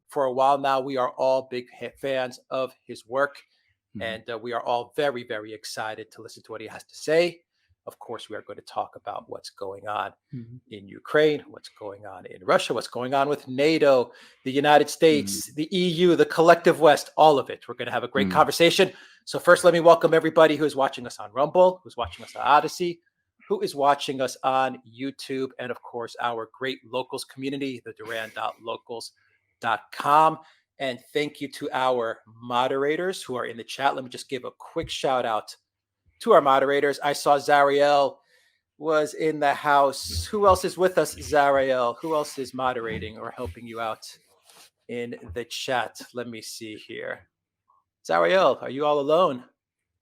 for a while now. We are all big fans of his work, and we are all very, very excited to listen to what he has to say. Of course, we are going to talk about what's going on in Ukraine, what's going on in Russia, what's going on with NATO, the United States, the EU, the collective West, all of it. We're going to have a great conversation. So first, let me welcome everybody who is watching us on Rumble, who's watching us on Odyssey, who is watching us on YouTube, and of course, our great locals community, the duran.locals.com. And thank you to our moderators who are in the chat. Let me just give a quick shout out to our moderators. I saw Zariel was in the house. Who else is with us, Zariel? Who else is moderating or helping you out in the chat? Let me see here. Zariel, are you all alone?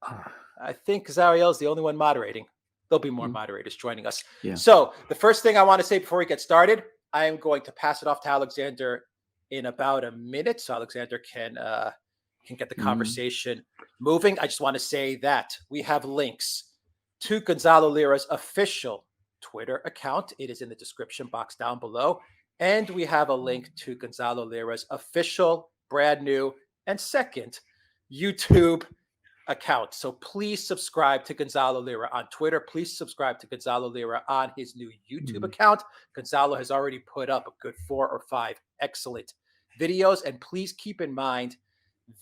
I think Zariel is the only one moderating. There'll be more moderators joining us. Yeah. So the first thing I want to say before we get started, I am going to pass it off to Alexander in about a minute, so Alexander can get the conversation moving. I just want to say that we have links to Gonzalo Lira's official Twitter account. It is in the description box down below. And we have a link to Gonzalo Lira's official, brand new, and second YouTube account. So please subscribe to Gonzalo Lira on Twitter. Please subscribe to Gonzalo Lira on his new YouTube account. Gonzalo has already put up a good 4 or 5 excellent videos. And please keep in mind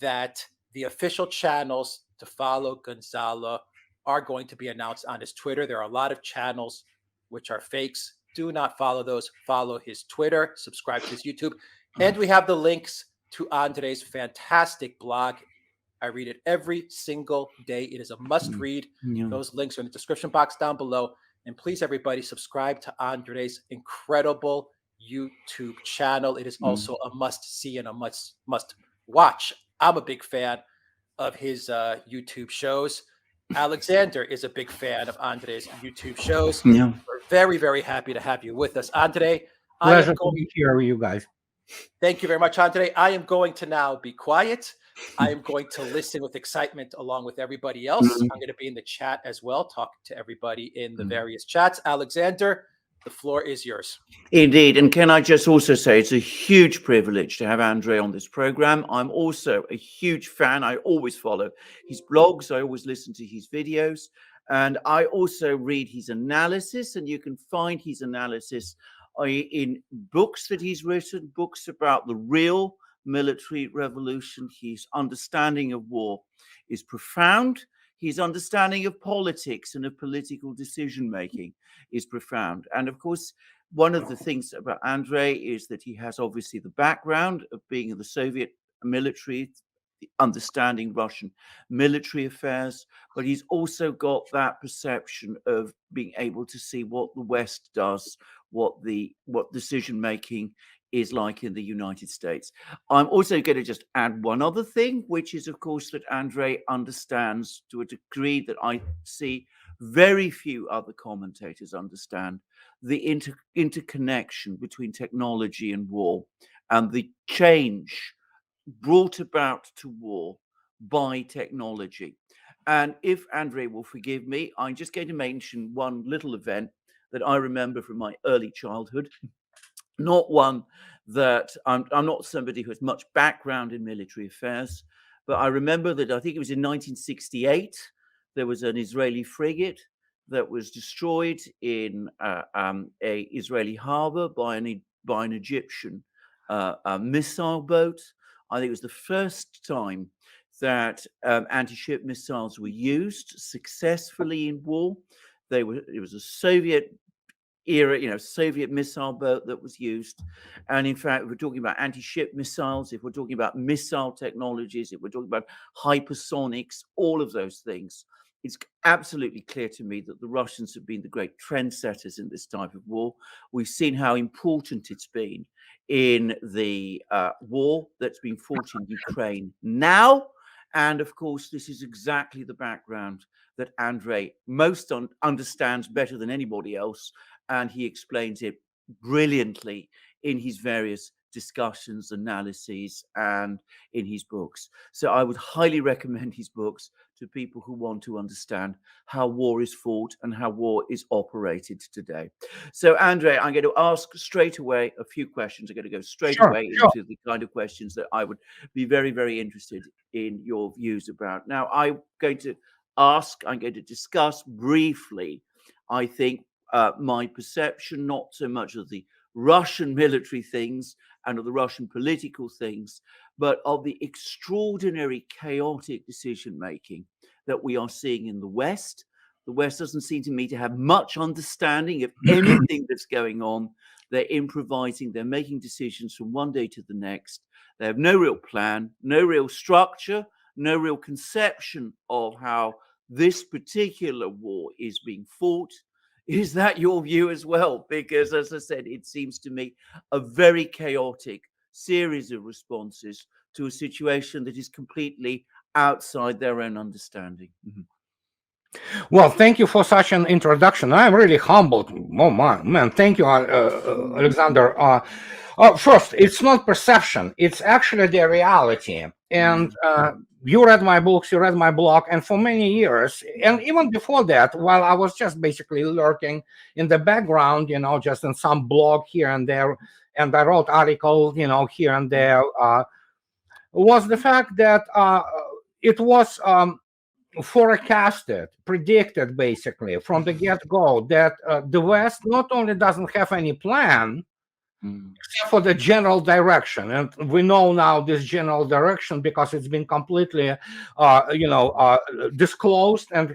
that the official channels to follow Gonzalo are going to be announced on his Twitter. There are a lot of channels which are fakes. Do not follow those. Follow his Twitter, subscribe to his YouTube. And we have the links to Andrei's fantastic blog. I read it every single day. It is a must read. Those links are in the description box down below. And please, everybody, subscribe to Andrei's incredible YouTube channel. It is also a must see and a must watch. I'm a big fan of his YouTube shows. Alexander is a big fan of Andrei's YouTube shows. We're very, very happy to have you with us, Andrei. Pleasure to be here with you guys. Thank you very much, Andrei. I am going to now be quiet. I am going to listen with excitement along with everybody else. I'm going to be in the chat as well, talking to everybody in the various chats. Alexander, the floor is yours. Indeed. And can I just also say it's a huge privilege to have Andrei on this program. I'm also a huge fan. I always follow his blogs. I always listen to his videos. And I also read his analysis. And you can find his analysis in books that he's written, books about the real military revolution. His understanding of war is profound. His understanding of politics and of political decision-making is profound. And of course, one of the things about Andrei is that he has obviously the background of being in the Soviet military, understanding Russian military affairs, but he's also got that perception of being able to see what the West does, what decision-making is like in the United States. I'm also going to just add one other thing, which is, of course, that Andrei understands to a degree that I see very few other commentators understand, the interconnection between technology and war and the change brought about to war by technology. And if Andrei will forgive me, I'm just going to mention one little event that I remember from my early childhood. Not one that I'm not somebody who has much background in military affairs, but I remember that I think it was in 1968, there was an Israeli frigate that was destroyed in a Israeli harbor by an Egyptian missile boat. I think it was the first time that anti-ship missiles were used successfully in war. It was a Soviet era, Soviet missile boat that was used. And in fact, if we're talking about anti-ship missiles, if we're talking about missile technologies, if we're talking about hypersonics, all of those things, it's absolutely clear to me that the Russians have been the great trendsetters in this type of war. We've seen how important it's been in the war that's been fought in Ukraine now. And of course, this is exactly the background that Andrei most understands better than anybody else. And he explains it brilliantly in his various discussions, analyses, and in his books. So I would highly recommend his books to people who want to understand how war is fought and how war is operated today. So, Andrei, I'm going to ask straight away a few questions. I'm going to go straight away into the kind of questions that I would be very, very interested in your views about. Now, I'm going to discuss briefly, I think, my perception, not so much of the Russian military things and of the Russian political things, but of the extraordinary chaotic decision making that we are seeing in the West. The West doesn't seem to me to have much understanding of anything that's going on. They're improvising, they're making decisions from one day to the next. They have no real plan, no real structure, no real conception of how this particular war is being fought. Is that your view as well? Because, as I said, it seems to me a very chaotic series of responses to a situation that is completely outside their own understanding. Well, thank you for such an introduction. I'm really humbled. Oh, man. Thank you, Alexander. First, it's not perception. It's actually the reality. And you read my books, you read my blog, and for many years, and even before that, while I was just basically lurking in the background, just in some blog here and there, and I wrote articles, here and there, was the fact that it was forecasted, predicted, basically, from the get-go that the West not only doesn't have any plan, except for the general direction, and we know now this general direction because it's been completely, disclosed and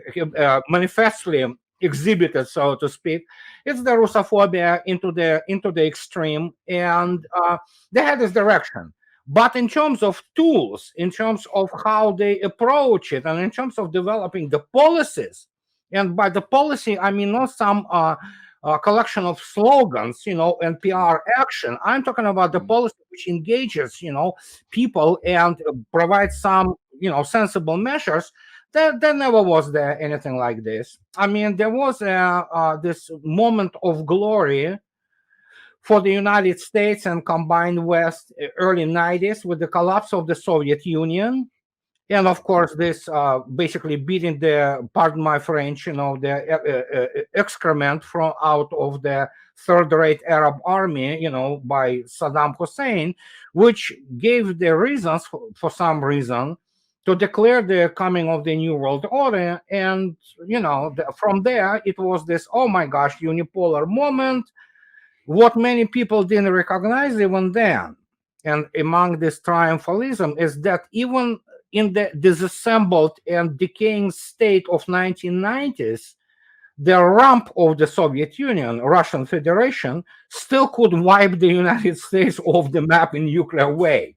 manifestly exhibited, so to speak. It's the Russophobia into the extreme, and they had this direction. But in terms of tools, in terms of how they approach it, and in terms of developing the policies, and by the policy I mean not some collection of slogans, and PR action. I'm talking about the policy which engages, people and provides some, sensible measures. There never was there anything like this. I mean, there was this moment of glory for the United States and combined West, early 90s, with the collapse of the Soviet Union. And of course, this basically beating the, pardon my French, the excrement from out of the third-rate Arab army, by Saddam Hussein, which gave the reasons for some reason to declare the coming of the New World Order. And, from there, it was this, oh my gosh, unipolar moment, what many people didn't recognize even then. And among this triumphalism is that even in the disassembled and decaying state of 1990s, the rump of the Soviet Union, Russian Federation, still could wipe the United States off the map in nuclear way.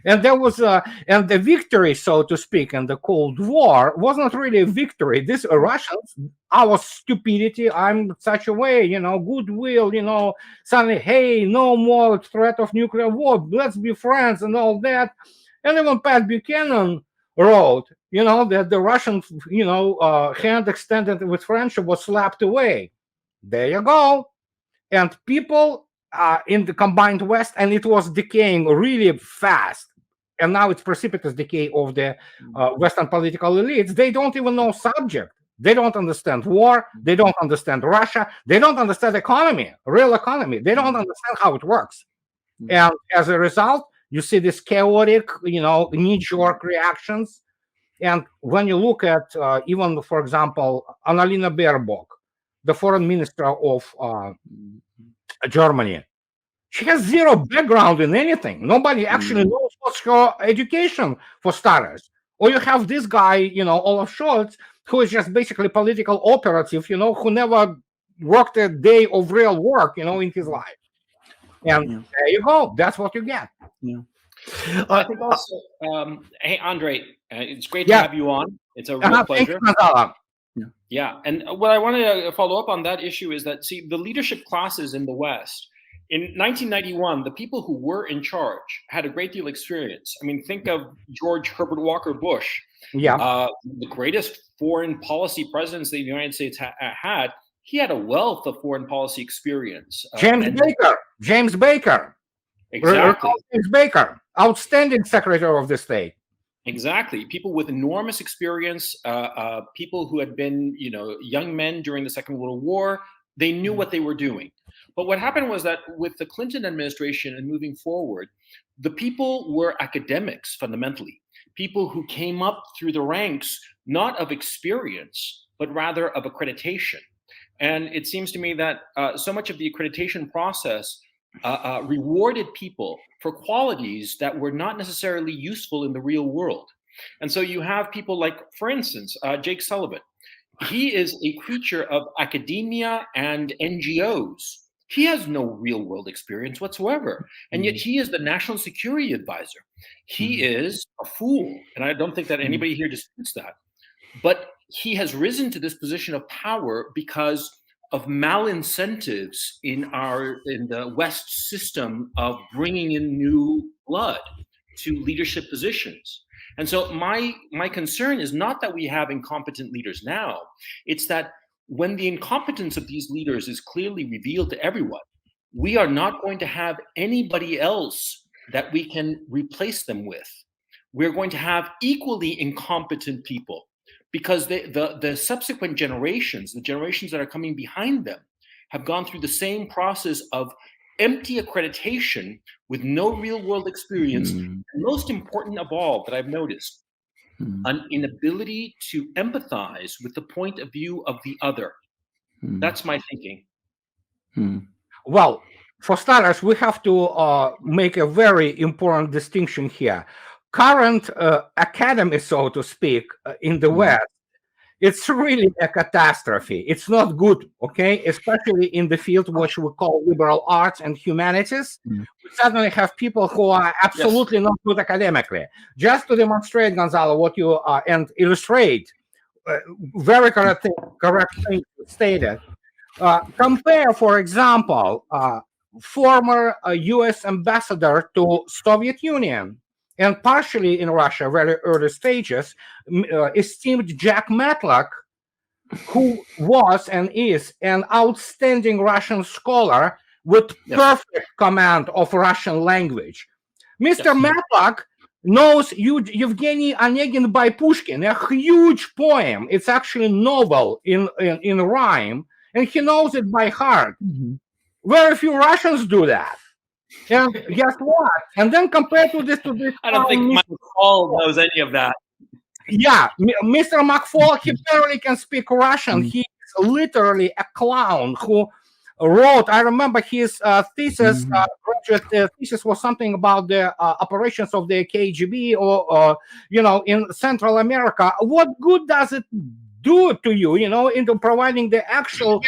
And there was and the victory, so to speak, in the Cold War was not really a victory. This Russians, our stupidity, I'm such a way, goodwill, suddenly, hey, no more threat of nuclear war, let's be friends and all that. And even Pat Buchanan wrote, that the Russian, hand extended with friendship was slapped away. There you go. And people in the combined West, and it was decaying really fast. And now it's precipitous decay of the Western political elites. They don't even know subject. They don't understand war. They don't understand Russia. They don't understand economy, real economy. They don't understand how it works. And as a result, you see this chaotic, knee-jerk reactions. And when you look at even, for example, Annalena Baerbock, the foreign minister of Germany, she has zero background in anything. Nobody actually knows what's her education, for starters. Or you have this guy, Olaf Scholz, who is just basically political operative, who never worked a day of real work, in his life. And there you go. That's what you get. Yeah. I think also, hey, Andrei, it's great to have you on. It's a real pleasure. Yeah. And what I wanted to follow up on that issue is that, see, the leadership classes in the West, in 1991, the people who were in charge had a great deal of experience. I mean, think of George Herbert Walker Bush, the greatest foreign policy presidents that the United States had. he had a wealth of foreign policy experience. James Baker. Exactly. James Baker, outstanding Secretary of the State. Exactly. People with enormous experience, people who had been, young men during the Second World War, they knew what they were doing. But what happened was that with the Clinton administration and moving forward, the people were academics fundamentally, people who came up through the ranks, not of experience, but rather of accreditation. And it seems to me that so much of the accreditation process rewarded people for qualities that were not necessarily useful in the real world. And so you have people like, for instance, Jake Sullivan. He is a creature of academia and NGOs. He has no real world experience whatsoever. And yet he is the national security advisor. He is a fool. And I don't think that anybody here disputes that. But he has risen to this position of power because of malincentives in the West system of bringing in new blood to leadership positions. And so my concern is not that we have incompetent leaders now. It's that when the incompetence of these leaders is clearly revealed to everyone, we are not going to have anybody else that we can replace them with. We're going to have equally incompetent people, because the subsequent generations, the generations that are coming behind them, have gone through the same process of empty accreditation with no real world experience. And most important of all that I've noticed, an inability to empathize with the point of view of the other. That's my thinking. Well, for starters, we have to make a very important distinction here. Current academy, so to speak, in the West, it's really a catastrophe. It's not good, okay? Especially in the field which we call liberal arts and humanities. We suddenly have people who are absolutely not good academically. Just to demonstrate, Gonzalo, what you and illustrate, very correct thing stated. Compare, for example, former U.S. ambassador to Soviet Union and partially in Russia, very early stages, esteemed Jack Matlock, who was and is an outstanding Russian scholar with perfect command of Russian language. Mr. Matlock knows Yevgeny Onegin by Pushkin, a huge poem. It's actually novel in rhyme, and he knows it by heart. Very few Russians do that. And guess what? And then compared to this, I don't think McFall knows any of that. Yeah, Mr. McFall, he barely can speak Russian. He is literally a clown who wrote. I remember his thesis, graduate thesis, was something about the operations of the KGB, or in Central America. What good does it do to you, into providing the actual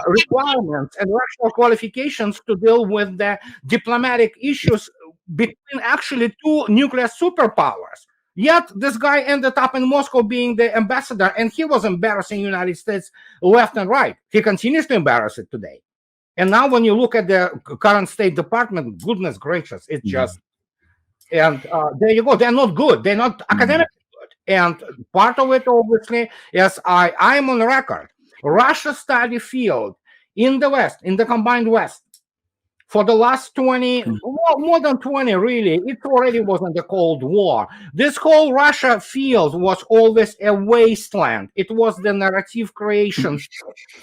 requirements and actual qualifications to deal with the diplomatic issues between actually two nuclear superpowers? Yet this guy ended up in Moscow being the ambassador, and he was embarrassing the United States left and right. He continues to embarrass it today. And now when you look at the current State Department, goodness gracious, it's just, and there you go. They're not good. They're not academically good. And part of it, obviously, yes, I am on record. Russia study field in the West, in the combined West, for the last 20, more than 20, really, it already was in the Cold War. This whole Russia field was always a wasteland. It was the narrative creation,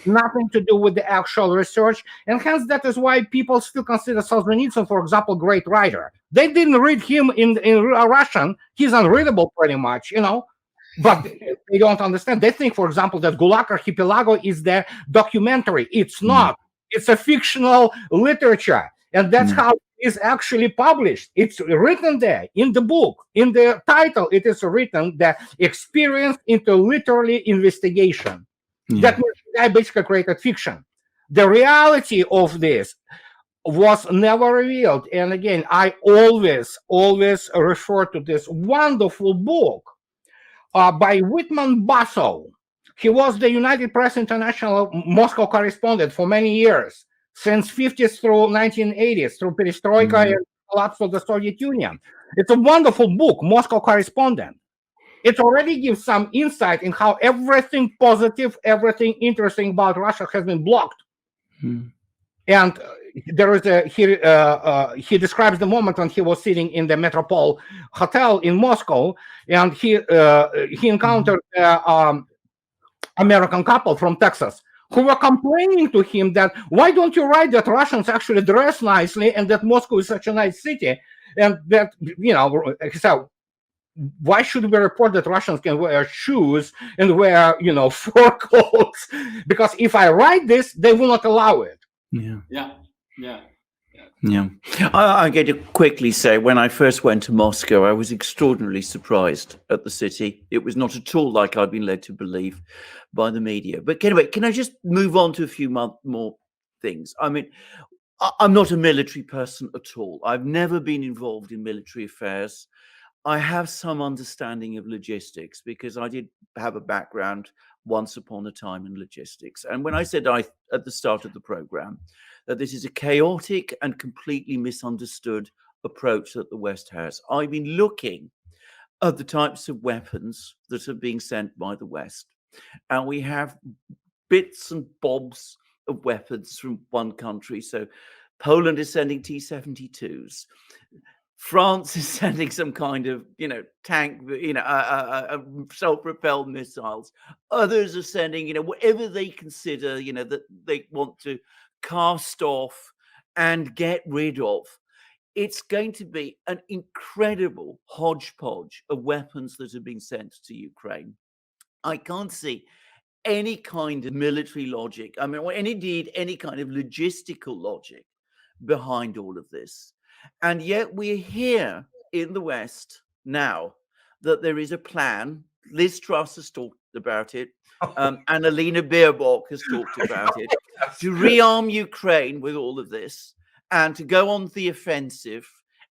nothing to do with the actual research. And hence, that is why people still consider Solzhenitsyn, for example, great writer. They didn't read him in Russian. He's unreadable pretty much, But they don't understand. They think, for example, that Gulag Archipelago is the documentary. It's not. It's a fictional literature, and that's how it is actually published. It's written there in the book. In the title, it is written the experience into literary investigation. That means I basically created fiction. The reality of this was never revealed. And again, I always refer to this wonderful book by Whitman Basso. He was the United Press International Moscow correspondent for many years, since 50s through 1980s, through Perestroika and collapse of the Soviet Union. It's a wonderful book, Moscow Correspondent. it already gives some insight in how everything positive, everything interesting about Russia has been blocked. And there is he describes the moment when he was sitting in the Metropole Hotel in Moscow, and he encountered American couple from Texas who were complaining to him that, why don't you write that Russians actually dress nicely and that Moscow is such a nice city, and that, he said, why should we report that Russians can wear shoes and wear, fur clothes? Because if I write this, they will not allow it. I'm going to quickly say, when I first went to Moscow, I was extraordinarily surprised at the city. It was not at all like I'd been led to believe by the media. But anyway, can I just move on to a few more things? I mean, I'm not a military person at all. I've never been involved in military affairs. I have some understanding of logistics because I did have a background once upon a time in logistics. And when I said at the start of the program that this is a chaotic and completely misunderstood approach that the West has, I've been looking at the types of weapons that are being sent by the West. And we have bits and bobs of weapons from one country. So Poland is sending T-72s. France is sending some kind of, tank, self-propelled missiles. Others are sending, whatever they consider, that they want to cast off and get rid of. It's going to be an incredible hodgepodge of weapons that are being sent to Ukraine. I can't see any kind of military logic, and indeed any kind of logistical logic behind all of this. And yet we hear in the West now that there is a plan. Liz Truss has talked about it. Annalena Baerbock has talked about it, to rearm Ukraine with all of this and to go on the offensive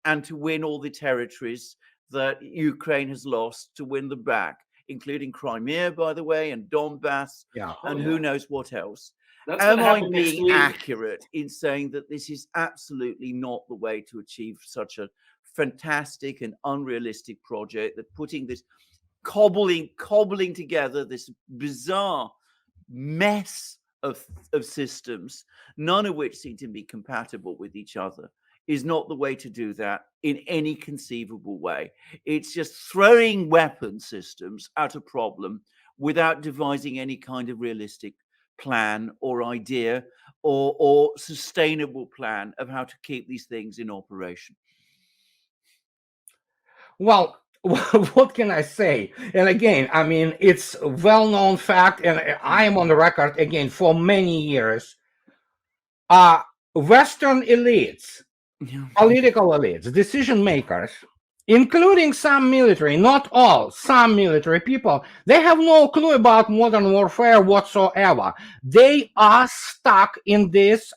and to win all the territories that Ukraine has lost, to win them back, including Crimea, by the way, and Donbass, who knows what else. Am I being accurate in saying that this is absolutely not the way to achieve such a fantastic and unrealistic project, that putting this cobbling together this bizarre mess of systems, none of which seem to be compatible with each other, is not the way to do that in any conceivable way? It's just throwing weapon systems at a problem without devising any kind of realistic plan or idea or sustainable plan of how to keep these things in operation. Well, what can I say? And again, it's a well-known fact, and I am on the record again for many years. Western elites, political elites, decision makers, including some military, not all, some military people, they have no clue about modern warfare whatsoever. They are stuck in this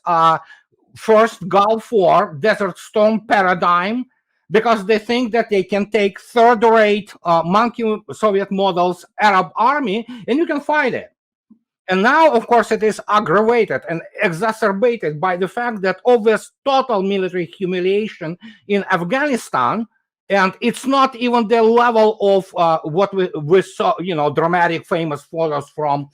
first Gulf War, Desert Storm paradigm, because they think that they can take third-rate monkey Soviet models Arab army and you can fight it. And now, of course, it is aggravated and exacerbated by the fact that of this total military humiliation in Afghanistan, and it's not even the level of what we saw, dramatic famous photos from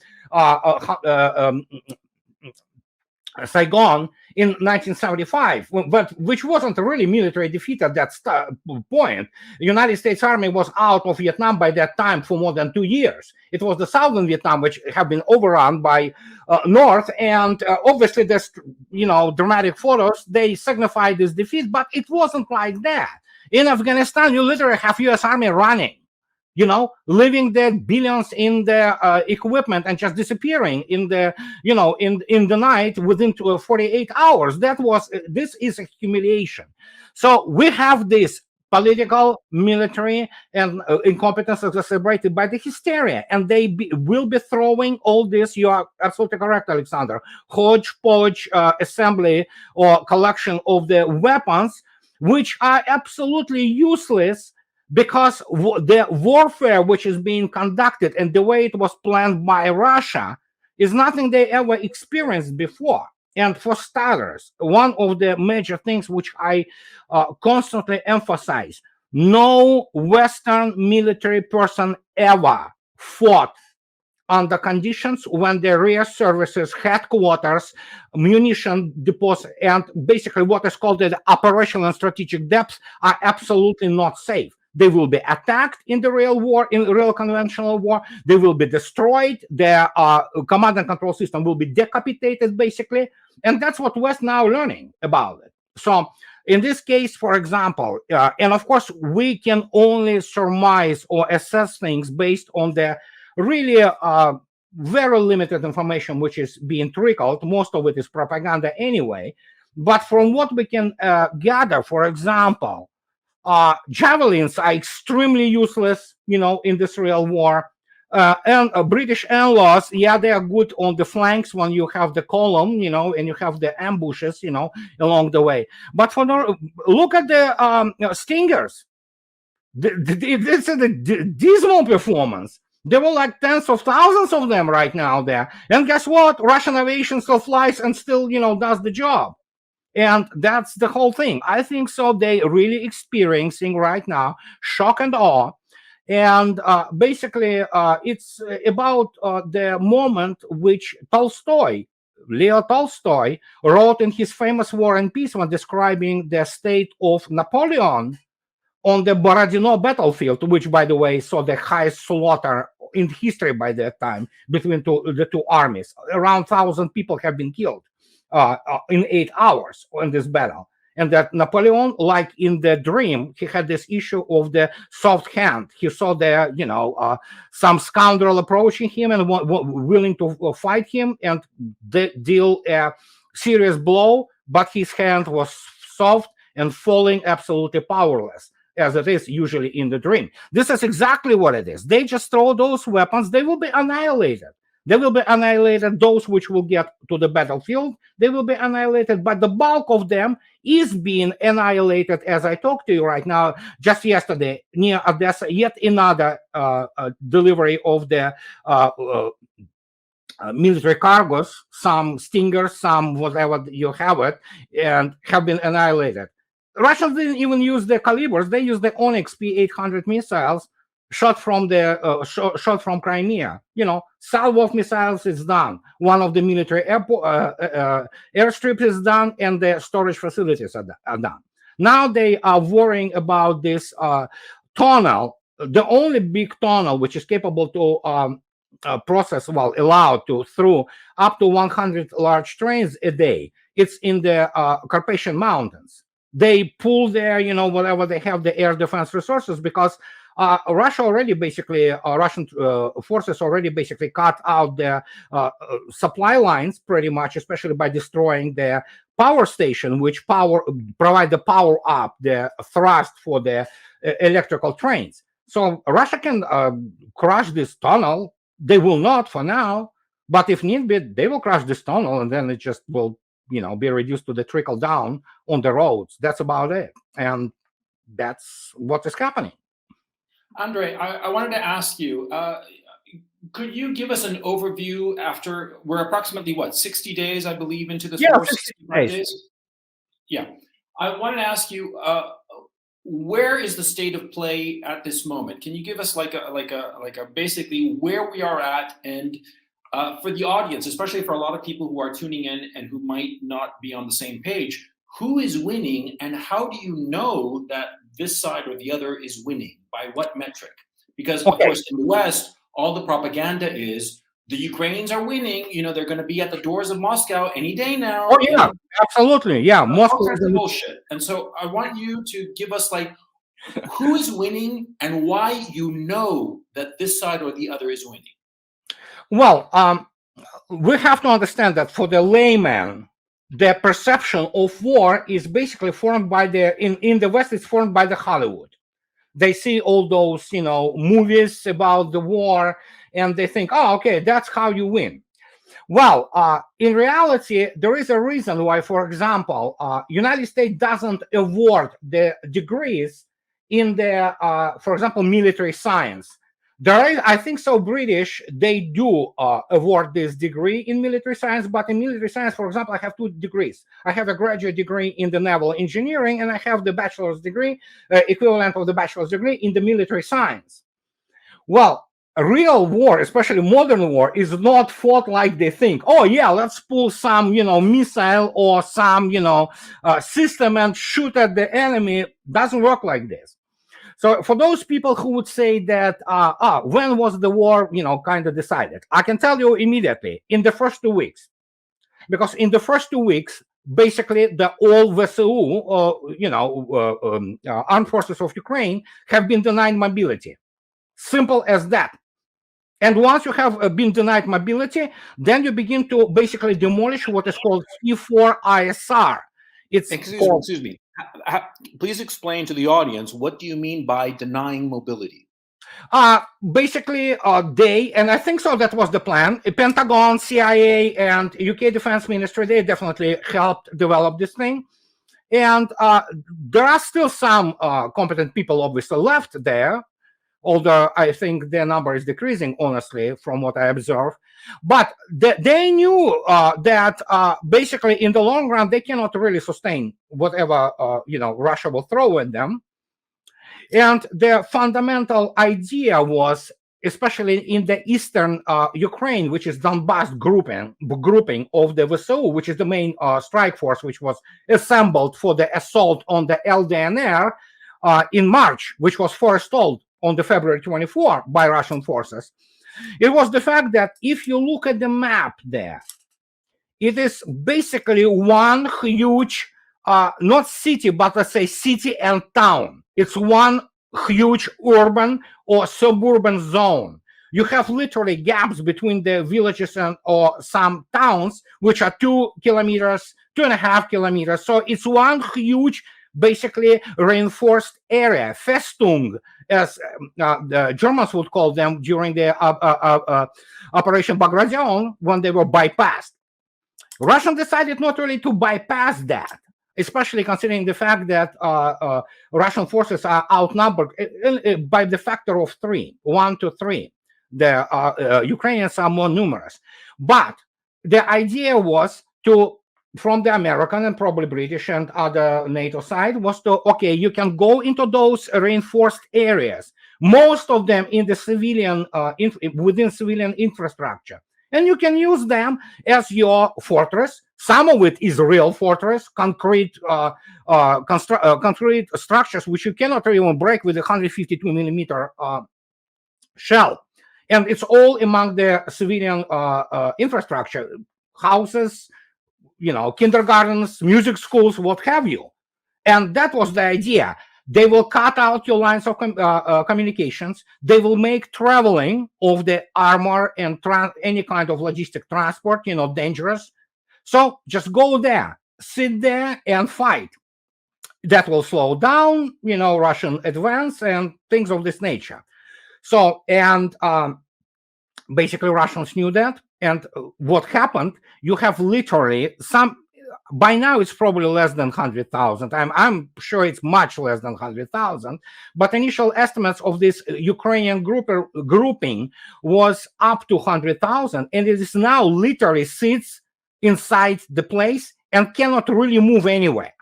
Saigon in 1975, but which wasn't really military defeat at that point. The United States Army was out of Vietnam by that time for more than 2 years. It was the southern Vietnam which have been overrun by North, and obviously there's dramatic photos. They signify this defeat, but it wasn't like that. In Afghanistan, you literally have U.S. Army running, leaving their billions in the equipment and just disappearing in the, in the night within 48 hours. This is a humiliation. So we have this political, military, and incompetence exacerbated by the hysteria, and they will be throwing all this. You are absolutely correct, Alexander. Hodgepodge assembly or collection of the weapons, which are absolutely useless, because the warfare which is being conducted and the way it was planned by Russia is nothing they ever experienced before. And for starters, one of the major things which I constantly emphasize, No Western military person ever fought under conditions when the rear services, headquarters, munition depots, and basically what is called the operational and strategic depths are absolutely not safe. They will be attacked in the real war, in real conventional war. They will be destroyed. Their command and control system will be decapitated, basically. And that's what West now learning about it. So in this case, for example, and of course, we can only surmise or assess things based on the really very limited information which is being trickled. Most of it is propaganda anyway. But from what we can gather, for example, javelins are extremely useless, in this real war. And British NLAWs, yeah, they are good on the flanks when you have the column, and you have the ambushes, along the way. But look at the Stingers. It's a dismal performance. There were like tens of thousands of them right now there. And guess what? Russian aviation still flies and still, does the job. And that's the whole thing. I think so. They really experiencing right now shock and awe. And basically, it's about the moment which Leo Tolstoy, wrote in his famous War and Peace when describing the state of Napoleon on the Borodino battlefield, which, by the way, saw the highest slaughter in history by that time between the two armies. Around 1,000 people have been killed in 8 hours in this battle. And that Napoleon, like in the dream, he had this issue of the soft hand. He saw there, some scoundrel approaching him and willing to fight him and deal a serious blow, but his hand was soft and falling absolutely powerless, as it is usually in the dream. This is exactly what it is. They just throw those weapons, they will be annihilated. They will be annihilated. Those which will get to the battlefield, they will be annihilated. But the bulk of them is being annihilated as I talk to you right now. Just yesterday, near Odessa, yet another delivery of the military cargos, some Stingers, some whatever you have it, and have been annihilated. Russians didn't even use the calibers. They used the Onyx P-800 missiles shot from shot from Crimea. Salvo of missiles is done. One of the military airstrips is done, and the storage facilities are done. Now they are worrying about this tunnel, the only big tunnel which is capable to allowed to through up to 100 large trains a day. It's in the Carpathian Mountains. They pull there, whatever they have, the air defense resources, because Russia already basically, Russian forces already basically cut out the supply lines pretty much, especially by destroying the power station, which provide the power up, the thrust for the electrical trains. So Russia can crush this tunnel. They will not for now, but if need be, they will crush this tunnel, and then it just will, be reduced to the trickle down on the roads. That's about it, and that's what is happening. Andrei, I wanted to ask you, could you give us an overview after we're approximately 60 days, I believe, into this war? 65 days. Yeah, I wanted to ask you, where is the state of play at this moment? Can you give us like a basically where we are at, and for the audience, especially for a lot of people who are tuning in and who might not be on the same page, who is winning, and how do you know that this side or the other is winning? By what metric? Because of course in the West, all the propaganda is the Ukrainians are winning. They're going to be at the doors of Moscow any day now. Oh yeah, absolutely. Yeah, Moscow is bullshit. And so I want you to give us who is winning and why you know that this side or the other is winning. Well, we have to understand that for the layman, the perception of war is basically formed by in the West, it's formed by the Hollywood. They see all those, movies about the war, and they think, oh, okay, that's how you win. Well, in reality, there is a reason why, for example, United States doesn't award the degrees in the, for example, military science. I think so. British, they do award this degree in military science, but in military science, for example, I have 2 degrees. I have a graduate degree in the naval engineering, and I have the bachelor's degree, equivalent of the bachelor's degree in the military science. Well, a real war, especially modern war, is not fought like they think. Oh yeah, let's pull some, missile or some, system and shoot at the enemy. Doesn't work like this. So for those people who would say that, when was the war, kind of decided? I can tell you immediately, in the first 2 weeks. Because in the first 2 weeks, basically the all VSU, armed forces of Ukraine, have been denied mobility. Simple as that. And once you have been denied mobility, then you begin to basically demolish what is called C4ISR. Excuse me. Please explain to the audience, what do you mean by denying mobility? Basically, they, and I think so that was the plan, Pentagon, CIA, and UK Defense Ministry, they definitely helped develop this thing. And there are still some competent people obviously left there, although I think their number is decreasing, honestly, from what I observe. But they knew that basically in the long run, they cannot really sustain whatever, Russia will throw at them. And the fundamental idea was, especially in the eastern Ukraine, which is Donbass grouping of the VSU, which is the main strike force, which was assembled for the assault on the LDNR in March, which was forestalled on the February 24 by Russian forces. It was the fact that if you look at the map there, it is basically one huge, not city, but let's say city and town. It's one huge urban or suburban zone. You have literally gaps between the villages or some towns, which are 2 kilometers, 2.5 kilometers. So it's one huge, basically reinforced area, Festung, as the Germans would call them during the Operation Bagration, when they were bypassed. Russia decided not really to bypass that, especially considering the fact that Russian forces are outnumbered by the factor of 3, 1 to 3. The Ukrainians are more numerous. But the idea was to, from the American and probably British and other NATO side, was to, okay, you can go into those reinforced areas, most of them in the civilian, within civilian infrastructure. And you can use them as your fortress. Some of it is real fortress, concrete structures, which you cannot even break with a 152 millimeter shell. And it's all among the civilian infrastructure, houses, kindergartens, music schools, what have you. And that was the idea. They will cut out your lines of communications. They will make traveling of the armor and any kind of logistic transport, dangerous. So just go there, sit there and fight. That will slow down, Russian advance and things of this nature. So, and basically Russians knew that. And what happened, you have literally by now it's probably less than 100,000. I'm sure it's much less than 100,000. But initial estimates of this Ukrainian grouping was up to 100,000. And it is now literally sits inside the place and cannot really move anywhere.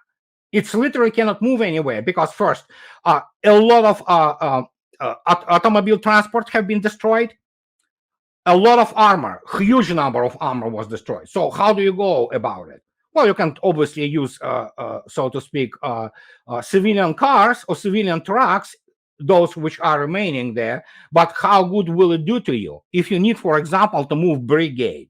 It's literally cannot move anywhere because first, a lot of automobile transport have been destroyed. A lot of armor, huge number of armor was destroyed. So how do you go about it? Well, you can obviously use, so to speak, civilian cars or civilian trucks, those which are remaining there. But how good will it do to you if you need, for example, to move brigade?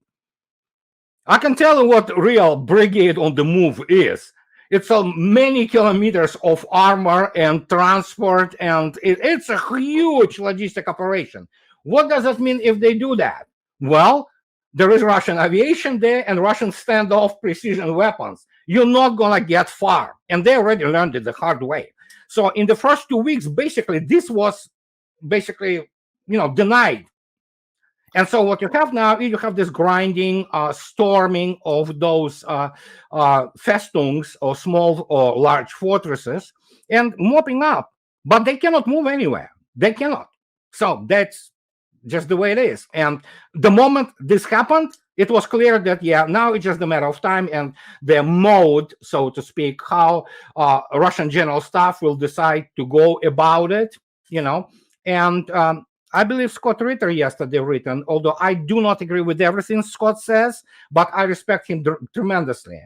I can tell you what real brigade on the move is. It's many kilometers of armor and transport, and it's a huge logistic operation. What does it mean if they do that? Well, there is Russian aviation there and Russian standoff precision weapons. You're not going to get far. And they already learned it the hard way. So in the first 2 weeks, basically, this was basically, denied. And so what you have now is you have this grinding, storming of those festungs or small or large fortresses and mopping up. But they cannot move anywhere. They cannot. So that's just the way it is. And the moment this happened, it was clear that, yeah, now it's just a matter of time, and the mode, so to speak, how Russian general staff will decide to go about it, And I believe Scott Ritter yesterday written, although I do not agree with everything Scott says, but I respect him tremendously,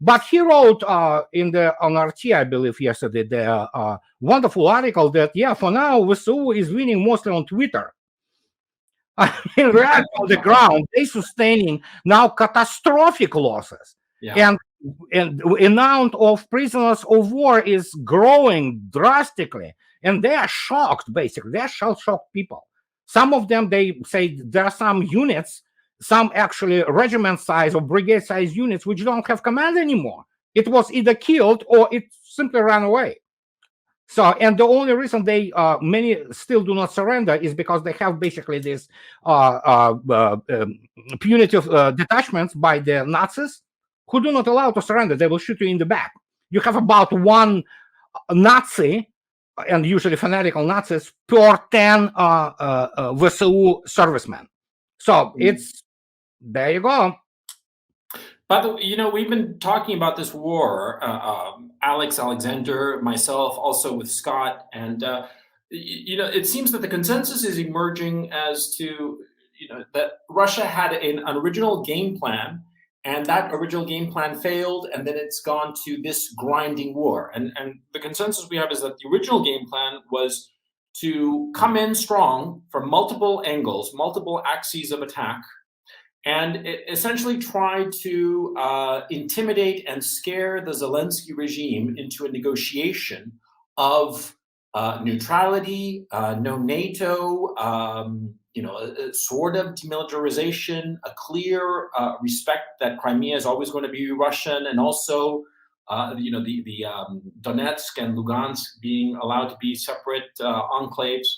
But he wrote on RT, I believe, yesterday, the wonderful article that, yeah, for now, VSU is winning mostly on Twitter. I mean, right on the ground, they're sustaining now catastrophic losses. Yeah. And the amount of prisoners of war is growing drastically. And they are shocked, basically. They are shell-shocked people. Some of them, they say there are some units, some actually regiment size or brigade size units, which don't have command anymore. It was either killed or it simply ran away. So, and the only reason they many still do not surrender is because they have basically this punitive detachments by the Nazis who do not allow to surrender. They will shoot you in the back. You have about one Nazi, and usually fanatical Nazis, per 10 VSU servicemen. So it's, there you go. By the way, we've been talking about this war, Alex, Alexander, myself, also with Scott, and it seems that the consensus is emerging as to that Russia had an original game plan, and that original game plan failed, and then it's gone to this grinding war. And the consensus we have is that the original game plan was to come in strong from multiple angles, multiple axes of attack, and essentially tried to intimidate and scare the Zelensky regime into a negotiation of neutrality, no NATO, a sort of demilitarization, a clear respect that Crimea is always going to be Russian, and also the Donetsk and Lugansk being allowed to be separate enclaves,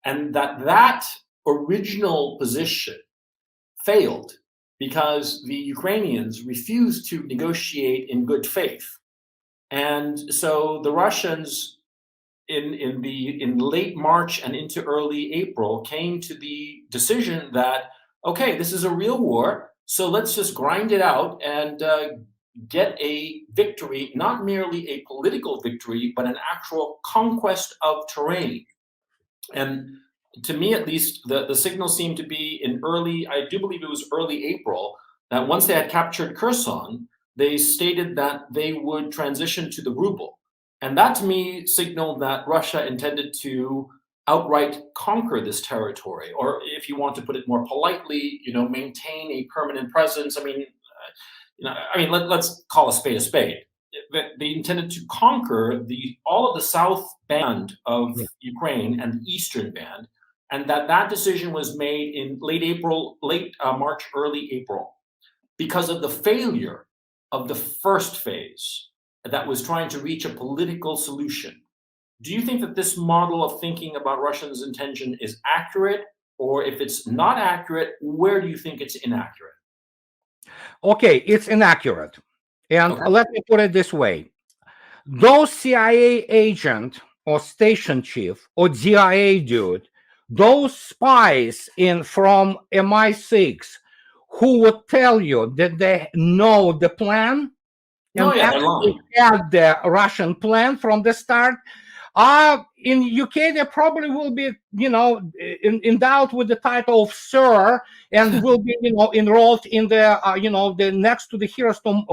and that original position failed because the Ukrainians refused to negotiate in good faith. And so the Russians in late March and into early April came to the decision that, okay, this is a real war, so let's just grind it out and get a victory, not merely a political victory, but an actual conquest of terrain. And to me, at least, the signal seemed to be in I do believe it was early April, that once they had captured Kherson, they stated that they would transition to the ruble. And that, to me, signaled that Russia intended to outright conquer this territory, or if you want to put it more politely, maintain a permanent presence. Let's call a spade a spade. They intended to conquer all of the south band of Ukraine and the eastern band, and that decision was made in late March, early April, because of the failure of the first phase that was trying to reach a political solution. Do you think that this model of thinking about Russia's intention is accurate, or if it's not accurate, where do you think it's inaccurate? Okay, it's inaccurate. And let me put it this way. Those CIA agent or station chief or DIA dude, those spies from MI6 who would tell you that they know the plan and actually had the Russian plan from the start, in UK they probably will be, endowed with the title of Sir, and will be, enrolled in the next to the heroes to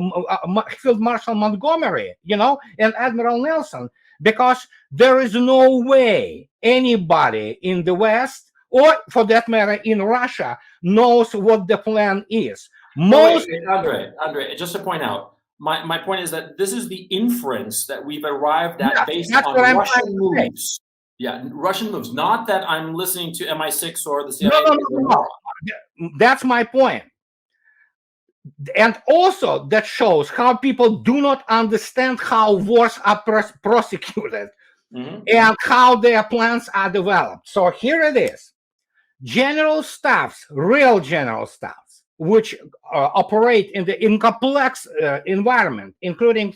Field Marshal Montgomery, and Admiral Nelson, because there is no way anybody in the West, or for that matter in Russia, knows what the plan is. Andrei, just to point out, my point is that this is the inference that we've arrived at based on Russian moves. Yeah, Russian moves. Not that I'm listening to MI6 or the CIA. No. That's my point. And also that shows how people do not understand how wars are prosecuted and how their plans are developed. So here it is. General staffs, real general staffs, which operate in complex environment, including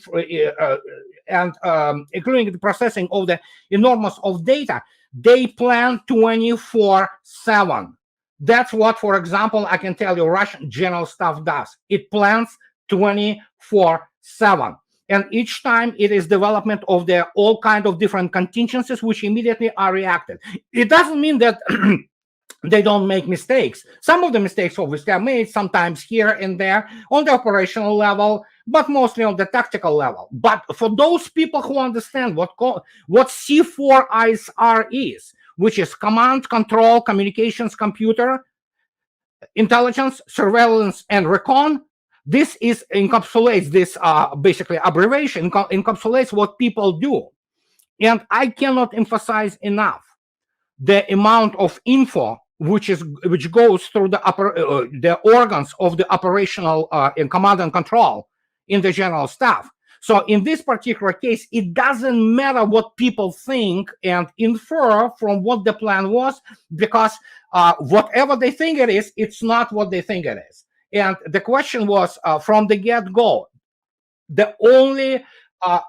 including the processing of the enormous of data, they plan 24/7. That's what, for example, I can tell you Russian General Staff does. It plans 24/7. And each time it is development of all kind of different contingencies which immediately are reacted. It doesn't mean that they don't make mistakes. Some of the mistakes obviously are made, sometimes here and there on the operational level, but mostly on the tactical level. But for those people who understand what C4ISR is, which is command, control, communications, computer, intelligence, surveillance, and recon, this encapsulates this basically abbreviation, encapsulates what people do. And I cannot emphasize enough the amount of info which goes through the organs of the operational in command and control in the general staff. So in this particular case, it doesn't matter what people think and infer from what the plan was, because whatever they think it is, it's not what they think it is. And the question was from the get-go, the only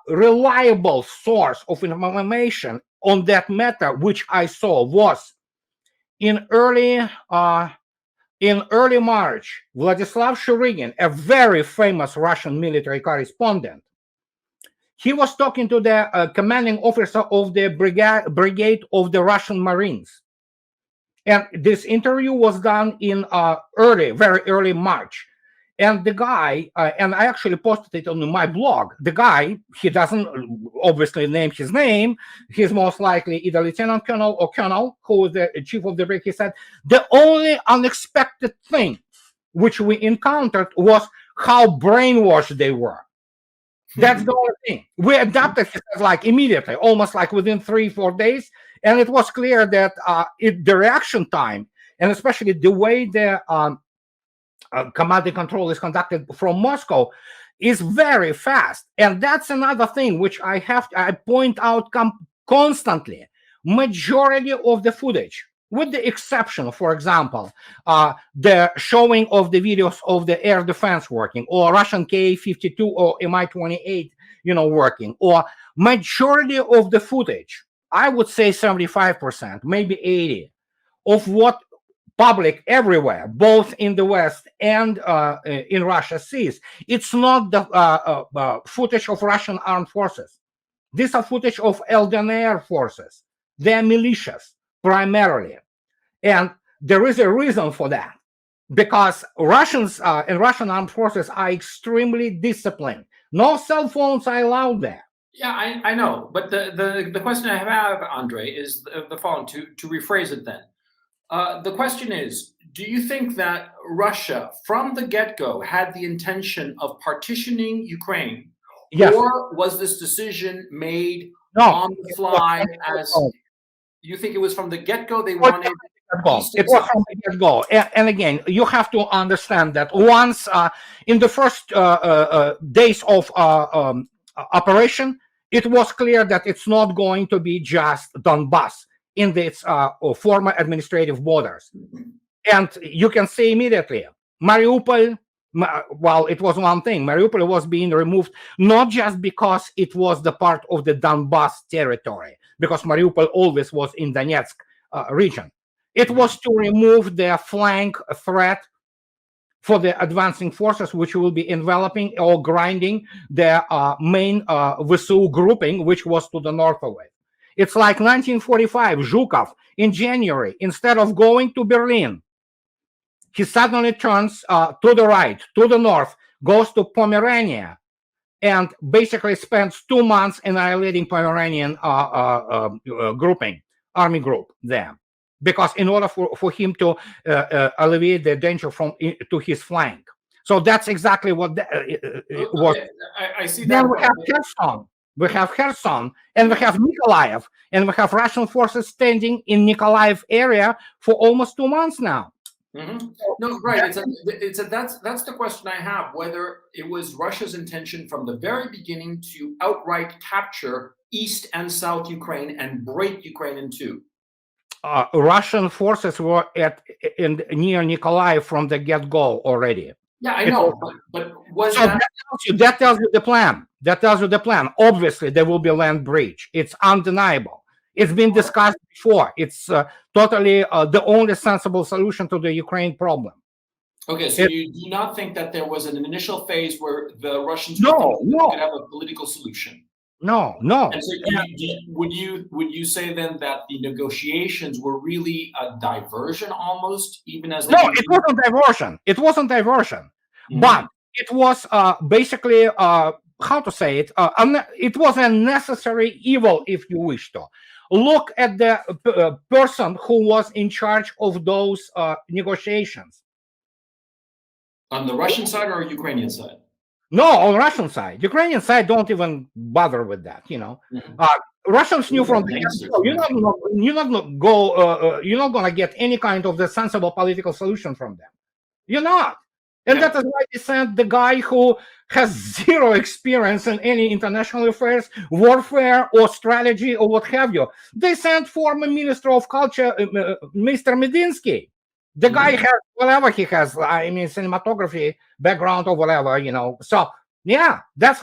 reliable source of information on that matter which I saw was in early March, Vladislav Shurigin, a very famous Russian military correspondent, he was talking to the commanding officer of the brigade of the Russian Marines. And this interview was done in very early March. And the guy, and I actually posted it on my blog, the guy, he doesn't obviously name his name. He's most likely either lieutenant colonel or colonel, who is the chief of the brigade. He said, the only unexpected thing which we encountered was how brainwashed they were. That's the only thing. We adapted, he said, like immediately, almost like within 3-4 days. And it was clear that the reaction time, and especially the way the command and control is conducted from Moscow, is very fast. And that's another thing which I point out constantly. Majority of the footage, with the exception, for example, the showing of the videos of the air defense working, or Russian Ka-52 or Mi-28, working, or majority of the footage, I would say 75%, maybe 80%, of what public everywhere, both in the West and in Russia sees. It's not the footage of Russian armed forces. These are footage of LDNR forces. They're militias, primarily. And there is a reason for that, because Russians and Russian armed forces are extremely disciplined. No cell phones are allowed there. Yeah, I know. But the question I have, Andrei, is the following, to rephrase it then. The question is, do you think that Russia, from the get-go, had the intention of partitioning Ukraine? Yes. Or was this decision made on the fly? You think it was from the get-go they wanted? It was from the get-go. And again, you have to understand that once in the first days of operation, it was clear that it's not going to be just Donbass in its former administrative borders. And you can see immediately, Mariupol, well, it was one thing. Mariupol was being removed not just because it was the part of the Donbass territory, because Mariupol always was in Donetsk region. It was to remove the flank threat for the advancing forces, which will be enveloping or grinding the main VSU grouping, which was to the north of it. It's like 1945, Zhukov, in January, instead of going to Berlin, he suddenly turns to the right, to the north, goes to Pomerania, and basically spends 2 months annihilating Pomeranian grouping, army group there. Because in order for him to alleviate the danger to his flank. So that's exactly what was. I see that. Then we have Kherson. We have Kherson, and we have Nikolaev, and we have Russian forces standing in Nikolaev area for almost 2 months now. Mm-hmm. No, right. That's the question I have, whether it was Russia's intention from the very beginning to outright capture East and South Ukraine and break Ukraine in two. Russian forces were near Nikolai from the get-go already. Yeah, I know, but was so that tells you the plan. That tells you the plan. Obviously, there will be land breach. It's undeniable. It's been discussed before. It's totally the only sensible solution to the Ukraine problem. Okay, so you do not think that there was an initial phase where the Russians no. could have a political solution? No. And so would you say then that the negotiations were really a diversion almost, even as it wasn't diversion. It wasn't diversion, but it was basically how to say it. It was a necessary evil, if you wish to. Look at the person who was in charge of those negotiations. On the Russian side or Ukrainian side? No, on Russian side. Ukrainian side don't even bother with that. Russians knew from the get-go. You're not gonna get any kind of the sensible political solution from them. You're not. And that is why they sent the guy who has zero experience in any international affairs, warfare, or strategy, or what have you. They sent former Minister of Culture, Mr. Medinsky. The guy has whatever he has, I mean, cinematography background or whatever, So yeah, that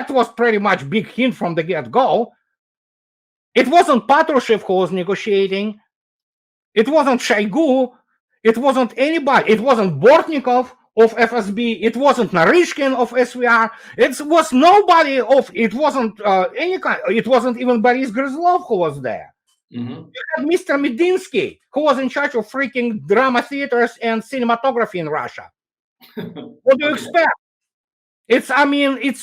was pretty much big hint from the get-go. It wasn't Patrushev who was negotiating. It wasn't Shoigu. It wasn't anybody. It wasn't Bortnikov of FSB. It wasn't Narishkin of SVR. It was nobody of. It wasn't any kind. It wasn't even Boris Gryzlov who was there. You had Mr. Medinsky, who was in charge of freaking drama theaters and cinematography in Russia. What do you expect? It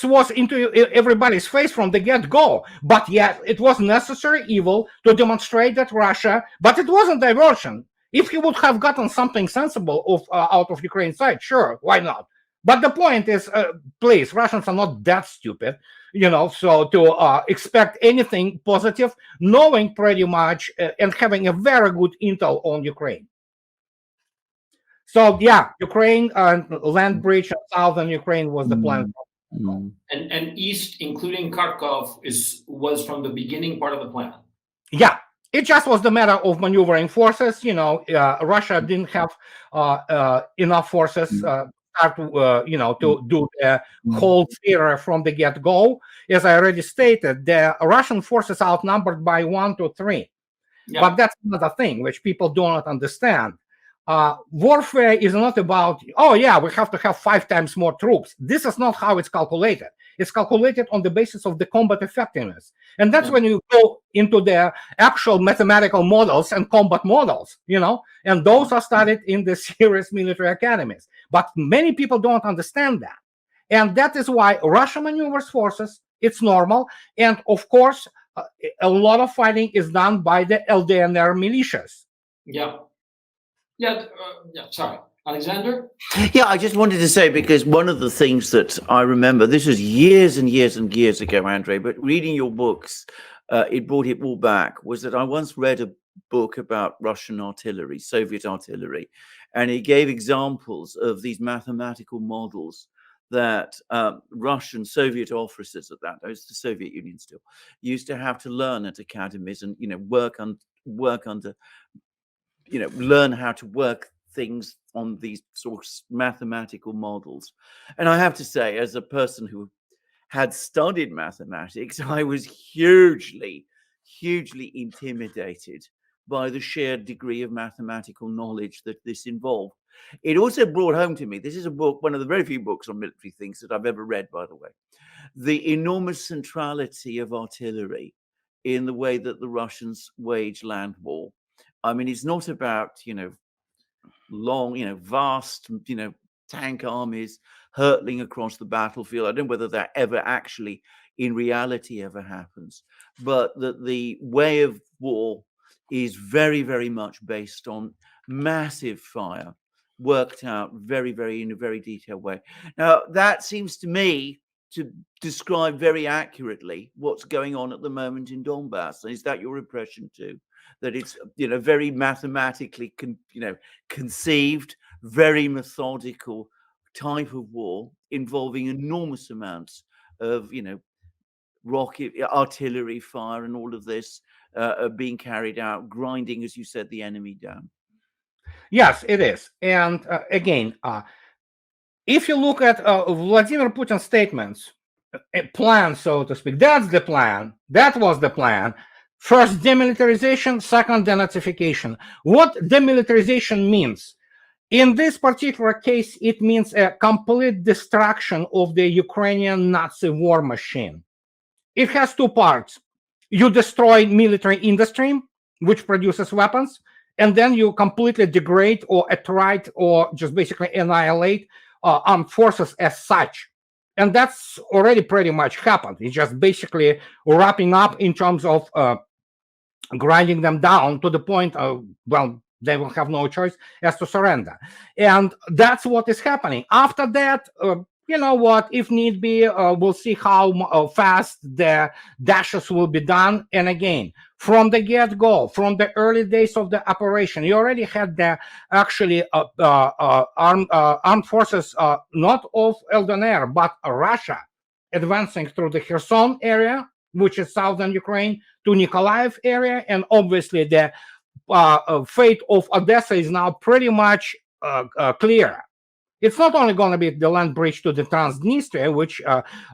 was into everybody's face from the get-go. But yet, it was necessary evil to demonstrate that Russia, but it wasn't diversion. If he would have gotten something sensible out of Ukraine's side, sure, why not? But the point is, please, Russians are not that stupid, so to expect anything positive, knowing pretty much and having a very good intel on Ukraine. So yeah, Ukraine land bridge in southern Ukraine was the plan. And east, including Kharkov, was from the beginning part of the plan. Yeah, it just was the matter of maneuvering forces. Russia didn't have enough forces to do the whole theater from the get-go. As I already stated, the Russian forces outnumbered by 1 to 3. Yeah. But that's another thing which people do not understand. Warfare is not about, we have to have 5 times more troops. This is not how it's calculated. It's calculated on the basis of the combat effectiveness. And that's when you go into the actual mathematical models and combat models, and those are studied in the serious military academies. But many people don't understand that. And that is why Russia maneuvers forces. It's normal. And of course, a lot of fighting is done by the LDNR militias. Sorry. Alexander? Yeah, I just wanted to say, because one of the things that I remember, this was years and years and years ago, Andrei, but reading your books, it brought it all back, was that I once read a book about Russian artillery, Soviet artillery, and it gave examples of these mathematical models that Russian Soviet officers at that, it was the Soviet Union still, used to have to learn at academies and, learn how to work things on these sort of mathematical models. And I have to say, as a person who had studied mathematics, I was hugely intimidated by the sheer degree of mathematical knowledge that this involved. It also brought home to me, this is a book, one of the very few books on military things that I've ever read, by the way, the enormous centrality of artillery in the way that the Russians wage land war. I mean, it's not about, long, vast, tank armies hurtling across the battlefield. I don't know whether that ever actually in reality ever happens, but that the way of war is very, very much based on massive fire, worked out very, very in a very detailed way. Now, that seems to me to describe very accurately what's going on at the moment in Donbass. Is that your impression too? That it's very mathematically conceived, very methodical type of war involving enormous amounts of rocket artillery fire and all of this, being carried out, grinding, as you said, the enemy down. Yes, it is. And again, if you look at Vladimir Putin's statements, a plan, so to speak, that's the plan. That was the plan. First, demilitarization. Second, denazification. What demilitarization means? In this particular case, it means a complete destruction of the Ukrainian Nazi war machine. It has two parts. You destroy military industry, which produces weapons, and then you completely degrade or attrite or just basically annihilate armed forces as such. And that's already pretty much happened. It's just basically wrapping up in terms of grinding them down to the point of, well, they will have no choice as to surrender. And that's what is happening. After that, you know what, if need be, we'll see how fast the dashes will be done. And again, from the get-go, from the early days of the operation, you already had the actually armed forces, not of LDNR, but Russia, advancing through the Kherson area, which is southern Ukraine, to Nikolaev area. And obviously the fate of Odessa is now pretty much clear. It's not only going to be the land bridge to the Transnistria, which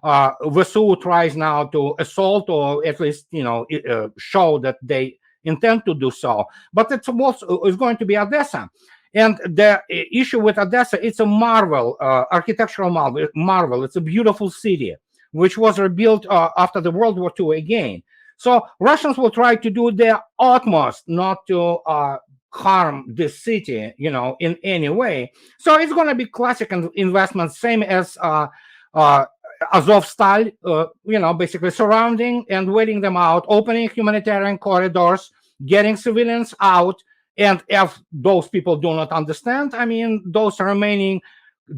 VSU tries now to assault, or at least, you know, show that they intend to do so, but it's also is going to be Odessa. And the issue with Odessa, it's a marvel, architectural marvel. It's a beautiful city, which was rebuilt after the World War II again. So Russians will try to do their utmost not to harm this city, you know, in any way. So it's going to be classic investment, same as Azovstal, you know, basically surrounding and waiting them out, opening humanitarian corridors, getting civilians out. And if those people do not understand, I mean, those remaining